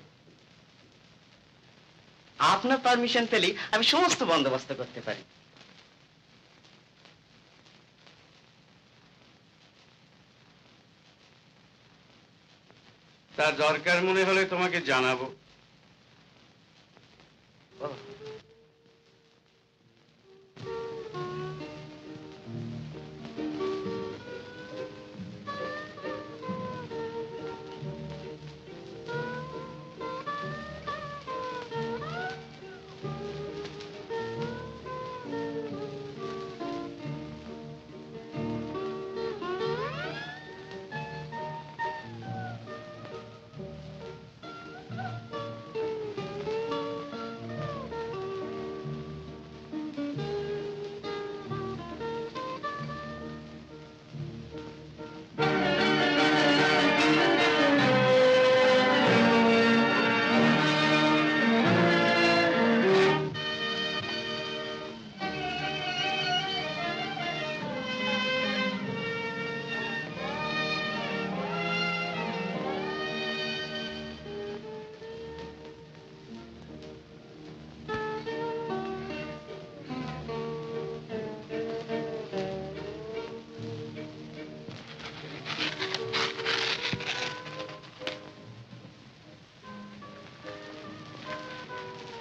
আপনার পারমিশন পেলেই আমি সমস্ত বন্দোবস্ত করতে পারি। তার দরকার মনে হলে তোমাকে জানাবো।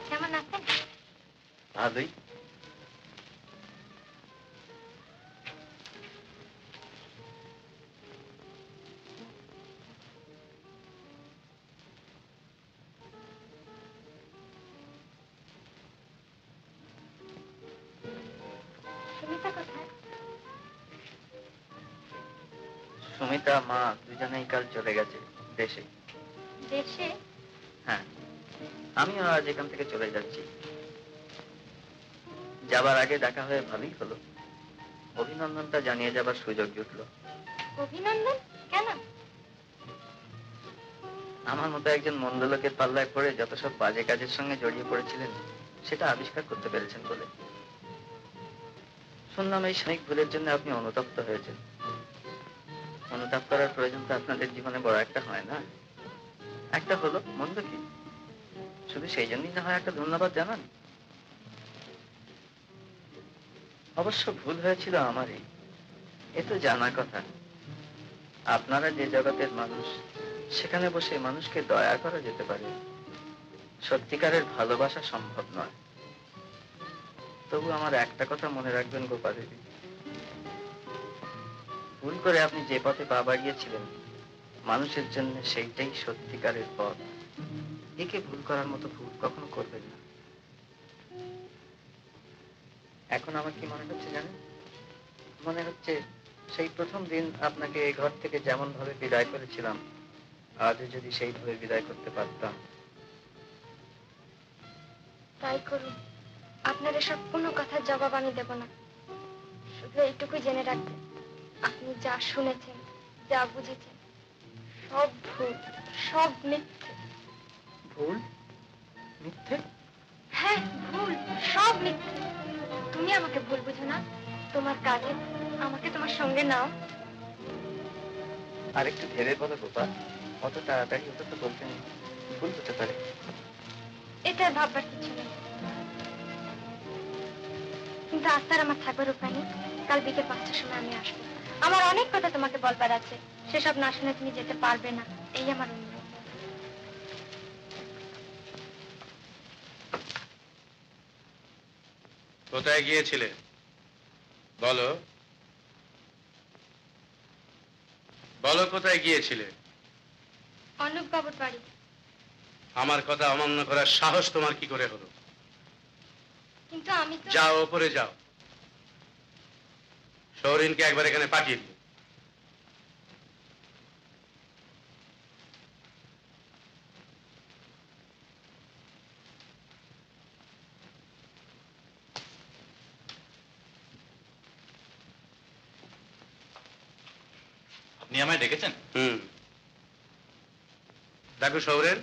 কেমন আছেন? ভালোই। সুমিতা কোথায়? সুমিতা মা দুজনেই কাল চলে গেছে দেশে। দেশে? হ্যাঁ, আমিও আজ এখান থেকে চলে যাচ্ছি। যাবার আগে দেখা হয়ে ভালোই হলো, অভিনন্দনটা জানিয়ে যাবার সুযোগ জুটলো। অভিনন্দন? কেন? আমার মতো একজন মন্দলোকের পাল্লায় পড়ে যত সব বাজে কাজের সঙ্গে জড়িয়ে পড়েছিলেন, সেটা আবিষ্কার করতে পেরেছেন বলে। শুনলাম এই সাময়িক ভুলের জন্য আপনি অনুতপ্ত হয়েছেন। অনুতাপ করার প্রয়োজন তো আপনাদের জীবনে বড় একটা হয় না। একটা হলো, মন্দ কি? শুধু সেই জন্যই না হয় একটা ধন্যবাদ জানান। অবশ্য ভুল হয়েছিল আমারই, এ তো জানা কথা। আপনারা যে জগতের মানুষ, সেখানে বসে মানুষকে দয়া করা যেতে পারে, সত্যিকারের ভালোবাসা সম্ভব নয়। তবু আমার একটা কথা মনে রাখবেন গোপা দেবী, ভুল করে আপনি যে পথে পা বাড়িয়েছিলেন, মানুষের জন্য সেইটাই সত্যিকারের পথ। একে ভুল করার মতো ভুল কখনো করবেন না। এখন আমার কি মনে হচ্ছে জানেন? মনে হচ্ছে সেই প্রথম দিন আপনাকে এই ঘর থেকে যেমন ভাবে বিদায় করেছিলাম, আজও যদি সেইভাবে বিদায় করতে পারতাম। তাই করুন। আপনার এসব কোনো কথার জবাব আমি দেব না। শুধু এইটুকু জেনে রাখবেন, আপনি যা শুনেছেন, যা বুঝেছেন, সব ভুল, সব মিথ্যে। ভুল? মিথ্যে? হ্যাঁ, ভুল, সব মিথ্যে। তুমি আমাকে ভুল বুঝো না। তোমার কাজে আমাকে তোমার সঙ্গে নাও। আরেকটু ভেবে বলো গোপাল, অত তাড়াতাড়ি ওটা তো বলতে নেই, ভুল হতে পারে। এটা ভাববার কিছু নেই, কিন্তু আস্তার আমার থাকবার উপায় নেই। কাল বিকেল 5টার সময় আমি আসবো। আমার অনেক কথা তোমাকে বলবার আছে, সেসব না শুনে তুমি যেতে পারবে না, এই আমার অনুরোধ। কোথায় গিয়েছিলে বলো? বলো কোথায় গিয়েছিলে? অনুপ বাবুর বাড়ি। আমার কথা অমান্য করার সাহস তোমার কি করে হলো? কিন্তু আমি তো... যাও, ওপরে যাও। সৌরিনকে একবার এখানে পাঠিয়ে দিও। আপনি আমায় ডেকেছেন? দেখো সৌরেন,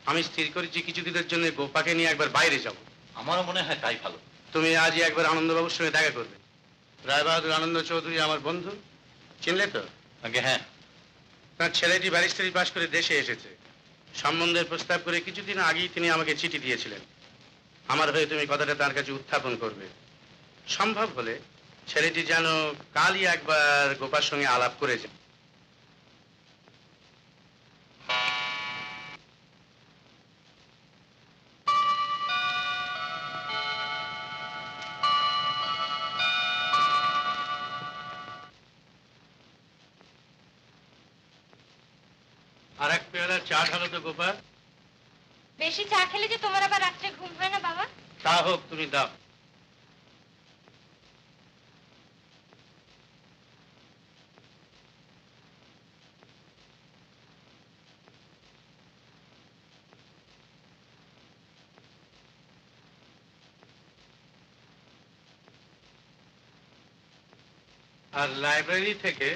আমি স্থির করেছি কিছুদিনের জন্য গোপাকে নিয়ে একবার বাইরে যাব। আমারও মনে হয় তাই ভালো। তুমি আজই একবার আনন্দবাবুর সঙ্গে দেখা করবে। রায়বাহাদুর আনন্দ চৌধুরী আমার বন্ধু, চিনলে তো? আগে হ্যাঁ। তার ছেলেটি ব্যারিস্টারি পাশ করে দেশে এসেছে। সম্বন্ধের প্রস্তাব করে কিছুদিন আগেই তিনি আমাকে চিঠি দিয়েছিলেন। আমার হয়ে তুমি কথাটা তার কাছে উত্থাপন করবে। সম্ভব হলে ছেলেটি যেন কালই একবার গোপার সঙ্গে আলাপ করেছে। আর এক পেয়ালা চা ঢালো তো গোপা। বেশি চা খেলে যে তোমার আবার রাত্রে ঘুম হয় না বাবা? তা হোক, তুমি দাও। আর লাইব্রেরি থেকে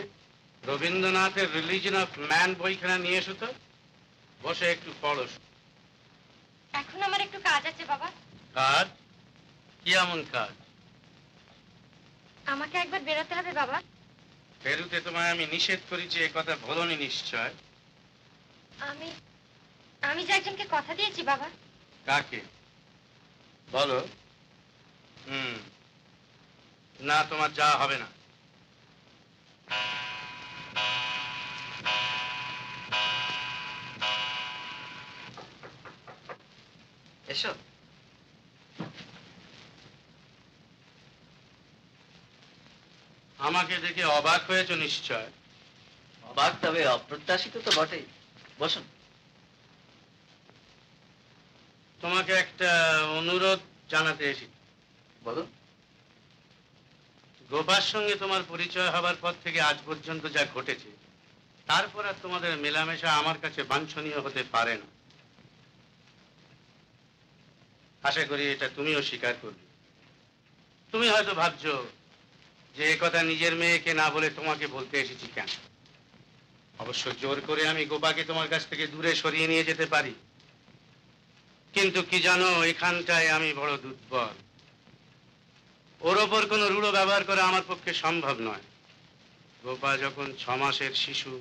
রবীন্দ্রনাথের রিলিজন অফ ম্যান বইখানা নিয়ে এসো তো। বসে একটু পড়ো। এখন আমার একটু কাজ আছে বাবা। কাজ? কি এমন কাজ? আমাকে একবার বেরোতে হবে বাবা। বেরুতে তোমায় আমি নিষেধ করেছি, এ কথা বলোনি নিশ্চয়? আমি যে একজনকে কথা দিয়েছি বাবা। কাকে বলো? না, তোমার যা হবে না। এসো। আমাকে দেখে অবাক হয়েছ নিশ্চয়? অবাক তবে অপ্রত্যাশিত তো বটেই। বসুন। তোমাকে একটা অনুরোধ জানাতে এসেছি। বলুন। গোপার সঙ্গে তোমার পরিচয় হবার পর থেকে আজ পর্যন্ত যা ঘটেছে, তারপর আর তোমাদের মেলামেশা আমার কাছে বাঞ্ছনীয় হতে পারে না। আশা করি এটা তুমিও স্বীকার করবে। তুমি হয়তো ভাবছো যে এ কথা নিজের মেয়েকে না বলে তোমাকে বলতে এসেছি কেন। অবশ্য জোর করে আমি গোপাকে তোমার কাছ থেকে দূরে সরিয়ে নিয়ে যেতে পারি, কিন্তু কি জানো, এখানটায় আমি বড় দুর্বল। ওর ওপর কোনো রূঢ় ব্যবহার করা আমার পক্ষে সম্ভব নয়। গোপা যখন 6 মাসের শিশু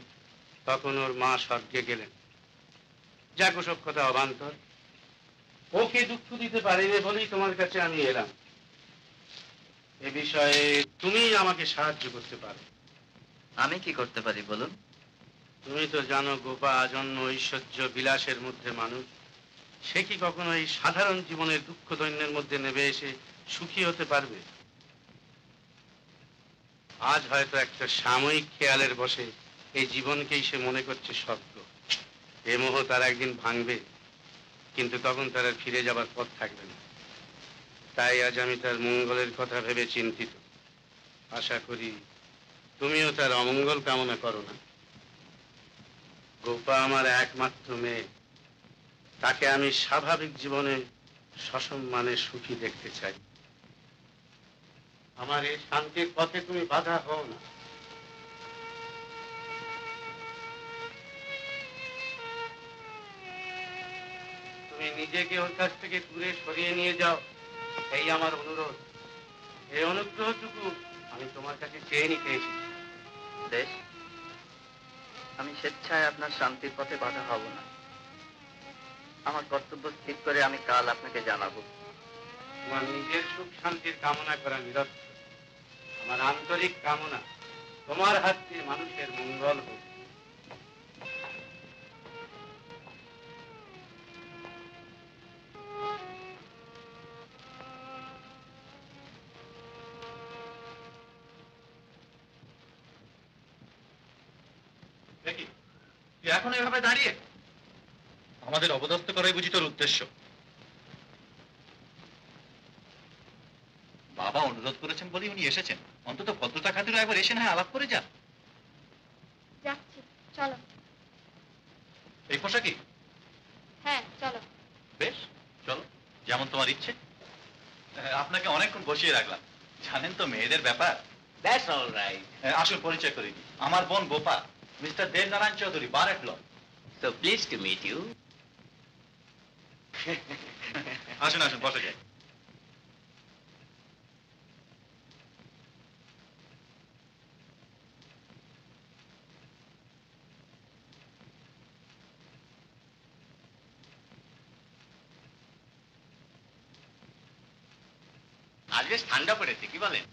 তখন ওর মা স্বর্গে গেলেন। যাক, ওসব কথা অবান্তর। ওকে দুঃখ দিতে পারিনি বলেই তোমার কাছে আমি এলাম। এ বিষয়ে তুমি আমাকে সাহায্য করতে পারো। আমি কি করতে পারি বলুন? তুমি তো জানো গোপা আজন্ম ঐশ্বর্য বিলাসের মধ্যে মানুষ। সে কি কখনো এই সাধারণ জীবনের দুঃখ দৈন্যের মধ্যে নেমে এসে সুখী হতে পারবে? আজ হয়তো একটা সাময়িক খেয়ালের বশে এই জীবনকেই সে মনে করছে স্বর্গ। এ মোহ তার একদিন ভাঙবে, কিন্তু তখন তার আর ফিরে যাবার পথ থাকবে না। তাই আজ আমি তার মঙ্গলের কথা ভেবে চিন্তিত। আশা করি তুমিও তার অমঙ্গল কামনা করো না। গোপা আমার একমাত্র মেয়ে, তাকে আমি স্বাভাবিক জীবনে সসম্মানে সুখী দেখতে চাই। আমার এই শান্তির পথে তুমি বাধা হও না। তুমি নিজেকে ওর কাছ থেকে দূরে সরিয়ে নিয়ে যাও, এই আমার অনুরোধ। এই অনুগ্রহটুকু আমি তোমার কাছে চেয়ে নিতে এসেছি। বেশ, আমি স্বেচ্ছায় আপনার শান্তির পথে বাধা হব না। আমার কর্তব্য স্থির করে আমি কাল আপনাকে জানাবো। তোমার নিজের সুখ শান্তির কামনা করা নিরর্থক। আমার আন্তরিক কামনা তোমার হাত দিয়ে মানুষের মঙ্গল হোক। দেখি তুই এখন এভাবে দাঁড়িয়ে আমাদের অপদস্থ করাই বুঝি তোর উদ্দেশ্য? বাবা অনুরোধ করেছেন বলেই উনি এসেছেন। অন্তত ভদ্রতা খাতিরে একবার এসে না আলাপ করে যান। যাচ্ছি, চলো। এই পোশাকই? হ্যাঁ, চলো। বেশ, চলো, যেমন তোমার ইচ্ছে। আপনাকে অনেকক্ষণ বসিয়ে রাখলাম, জানেন তো মেয়েদের ব্যাপার। That's all right. আসল পরিচয় করে দিই, আমার বোন গোপা, mister Debnarayan Chowdhury, bar at law. So please to meet you. আসুন আসুন, বসে যাই। আজ বেশ ঠান্ডা পড়েছে, কি বলেন?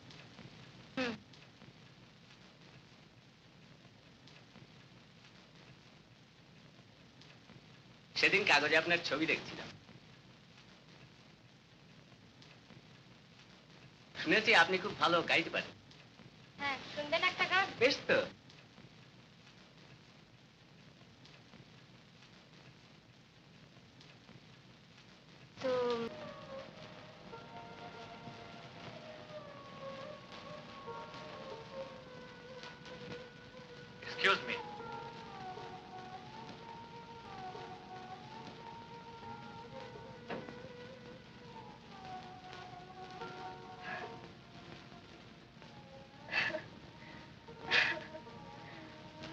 সেদিন কাগজে আপনার ছবি দেখছিলাম, শুনেছি আপনি খুব ভালো গাইতে পারেন। হ্যাঁ, শুনবেন একটা গান? বেশ তো। তো এক্সকিউজ মি।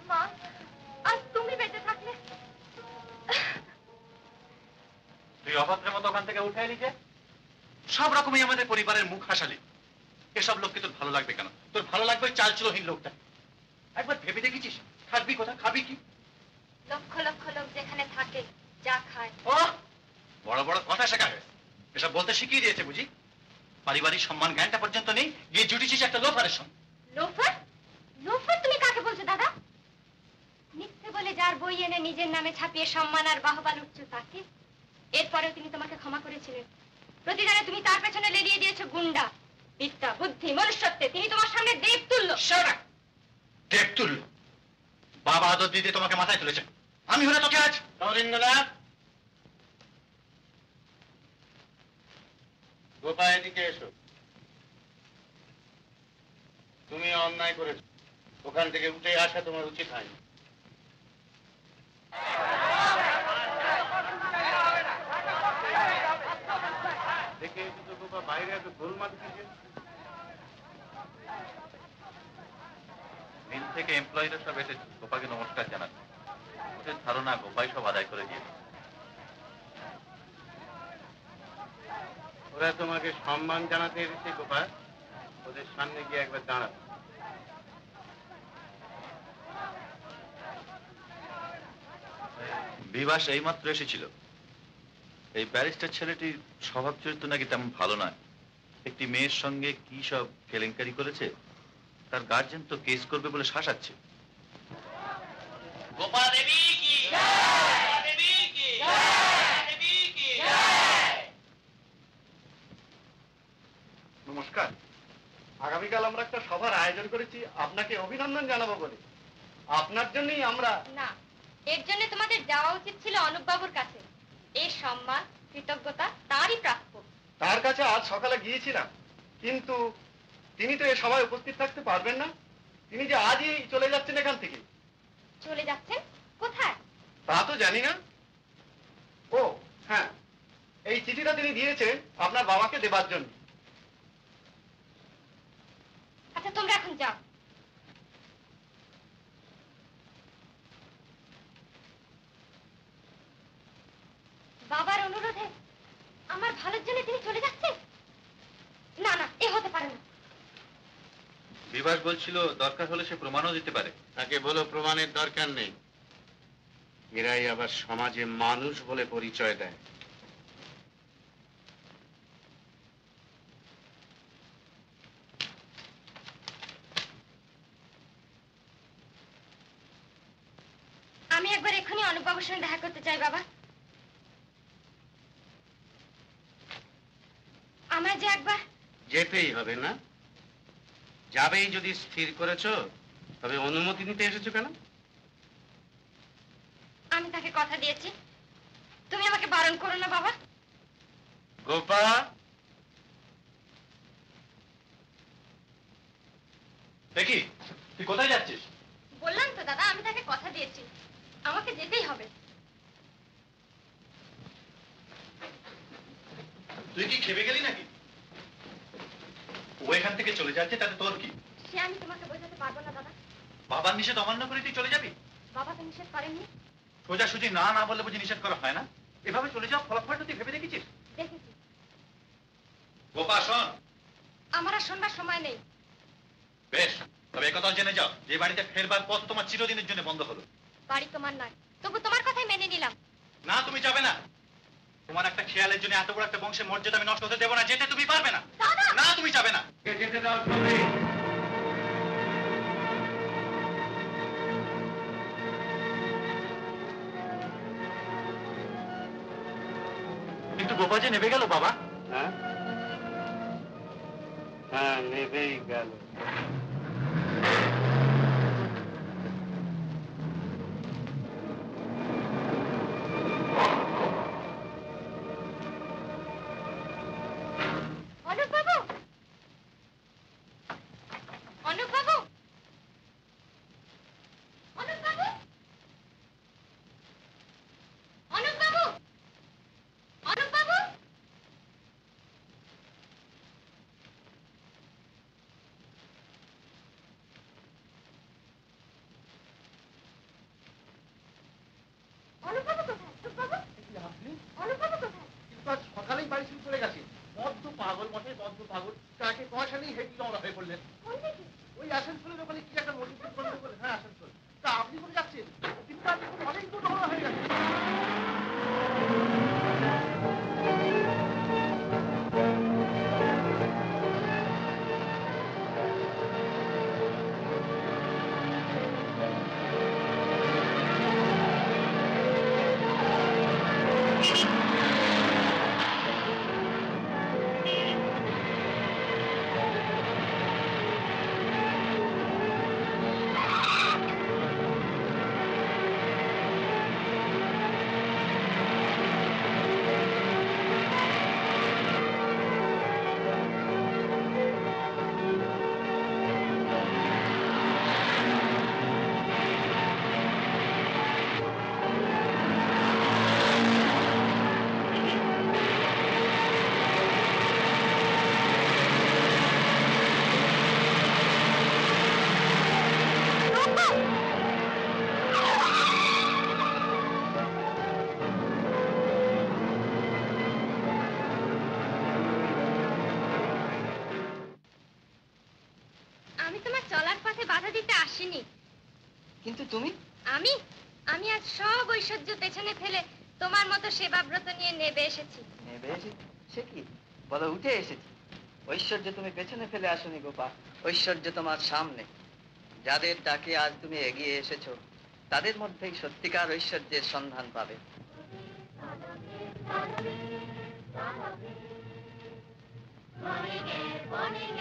মা, আজ তুমি বেঁচে থাকলে। তুই অভদ্রের মতো ওখান থেকে উঠে এলি যে? সব রকমই আমাদের পরিবারের মুখ হাসালি। এসব লোককে তোর ভালো লাগবে কেন? তোর ভালো লাগবে ওই চালচুলোহীন লোকটা। একবার ভেবে দেখেছিস থাকবি কোথা, খাবি কি? লক্ষ লক্ষ লোক যেখানে থাকে, যা খায়। ও বড় বড় কথা শেখা হয়েছে, এসব বলতে শিখিয়ে দিয়েছে বুঝি? পারিবারিক সম্মান জ্ঞানটা পর্যন্ত নেই, গিয়ে জুটিছিস একটা লোফারের সঙ্গে। লোফার? লোফার তুমি কাকে বলছো দাদা? মিথ্যে বলে যার বই এনে নিজের নামে ছাপিয়ে সম্মান আর বাহবা লুটছো তাকে। এরপরেও তিনি তোমাকে ক্ষমা করেছিলেন। প্রতিদানে তুমি তার পেছনে লেলিয়ে দিয়েছো গুন্ডা। বিদ্যা, বুদ্ধি, মনুষ্যত্বে তিনি তোমার সামনে দেব তুল্য। দেব তুল্য? বাবা আদর দিতে তোমাকে মাথায় তুলেছে, আমি হলে তোকে আজ। রবীন্দ্রনাথ, গোপা এদিকে এসো। তুমি অন্যায় করেছো, ওখান থেকে উঠে আসা তোমার উচিত হয়নি। দেখে তো গোপা বাইরে এত গোলমাল দিচ্ছে। মিল থেকে এমপ্লয়িরা সব এসেছে গোপাকে নমস্কার জানাতে। ওদের ধারণা গোপাই সব আদায় করে দিয়েছে। ওরা তোমাকে সম্মান জানাতে এসেছে গোপা। ওদের সামনে গিয়ে একবার দাঁড়াবে। বিভাস এইমাত্র এসেছিল। এই ব্যারিস্টার ছেলেটির স্বভাব চরিত্র নাকি তেমন ভালো নয়। একটি মেয়ের সঙ্গে কি সব কেলেঙ্কারি করেছে, তার গার্জেন তো কেস করবে বলে শাসাচ্ছে। গোপাল দেবী কি গোপাল দেবী কি গোপাল দেবী কি। নমস্কার। আগামীকাল আমরা একটা সভার আয়োজন করেছি আপনাকে অভিনন্দন জানাবো বলে। আপনার জন্যই আমরা। না, এর জন্য তোমাদের যাওয়া উচিত ছিল অনুপ বাবুর কাছে। এই সম্মান কৃতজ্ঞতা তারই প্রাপ্য। তার কাছে আজ সকালে গিয়েছিলাম, কিন্তু তিনি তো এ সভায় উপস্থিত থাকতে পারবেন না। তিনি যে আজই চলে যাচ্ছেন এখান থেকে। চলে যাচ্ছেন কোথায়? তা তো জানি না। ও হ্যাঁ, এই চিঠিটা তিনি দিয়েছেন আপনার বাবাকে দেবার জন্য। আচ্ছা তোমরা এখন যাও। বাবার অনুরোধে আমার ভালোর জন্য তিনি চলে যাচ্ছেন? না না, এ হতে পারে না। বিভাস বলছিল দরকার হলে সে প্রমাণও দিতে পারে। তাকে বলো প্রমাণের দরকার নেই। এরাই আবার সমাজে মানুষ বলে পরিচয় দেয়। আমি একবার এক্ষুনি অনুপ বাবুর সঙ্গে দেখা করতে চাই বাবা। আমায় যে একবার। যেতেই হবে না? যাবেই যদি স্থির করেছো, তবে অনুমতি নিতে এসেছো কেন? আমি তাকে কথা দিয়েছি, তুমি আমাকে বারণ করো না বাবা। গোপা, দেখি তুই কোথায় যাচ্ছিস? বললাম তো দাদা, আমি তাকে কথা দিয়েছি, আমাকে যেতেই হবে। তুই কি খেপে গেলি নাকি? ও এখান থেকে চলে যাচ্ছে, তাতে তোর কি? সে আমি তোমাকে বোঝাতে পারবো না দাদা। বাবার নিষেধ অমান্য করে তুই চলে যাবি? বাবা তো নিষেধ করেননি। সোজাসুজি না না বললে বুঝি নিষেধ করা হয় না? এভাবে চলে যাওয়া ফলাফলটা তুই ভেবে দেখেছিস? দেখেছি। গোপা শোন, আমার আর শোনবার সময় নেই। বেশ, তবে একথা জেনে যাও, যে বাড়িতে ফেরবার পথ তোমার চিরদিনের জন্য বন্ধ হলো। বাড়ি তোমার নয়, তবু তোমার কথাই মেনে নিলাম। না, তুমি যাবে না। তোমার একটা খেয়ালের জন্য এত বড় একটা বংশের মর্যাদা আমি নষ্ট হতে দেবো না। যেতে তুমি পারবে না। না, তুমি যাবে না। যেতে দাও তুমি। কিন্তু গোপা যে নেবে গেল বাবা। হ্যাঁ হ্যাঁ, নেবেই গেল। অনুপ বাবু, অনুপ বাবু, অনুপ বাবু, অনুপ বাবু, অনুপ বাবু। অনুপ বাবু কোথায়? অনুপ বাবু, অনুপ বাবু কোথায়? সকালেই বাড়ি শুরু করে গেছে। বদ্ধ পাগল মশাই, বদ্ধ পাগল। তাকে পয়সা নেই, হেঁটে জমা হয়ে পড়লেন। ওই আসানসোলের ওখানে কি একটা মসজিদ বন্ধ করে। হ্যাঁ, আসানসোল। তা আপনি করে যাচ্ছেন? কিন্তু আপনি অনেক দূর রওনা হয়ে গেছে। কিন্তু তুমি? আমি আমি আজ সব ঐশ্বর্য পেছনে ফেলে তোমার মতো সেবাব্রত নিয়ে নেবে এসেছি। নেবে এসেছি? সে কি বলো, উঠে এসেছি। ঐশ্বর্য তুমি পেছনে ফেলে আসনি গোপা, ঐশ্বর্য তোমার সামনে। যাদের ডাকে আজ তুমি এগিয়ে এসেছো তাদের মধ্যেই সত্যিকার ঐশ্বর্যের সন্ধান পাবে। Morning, morning,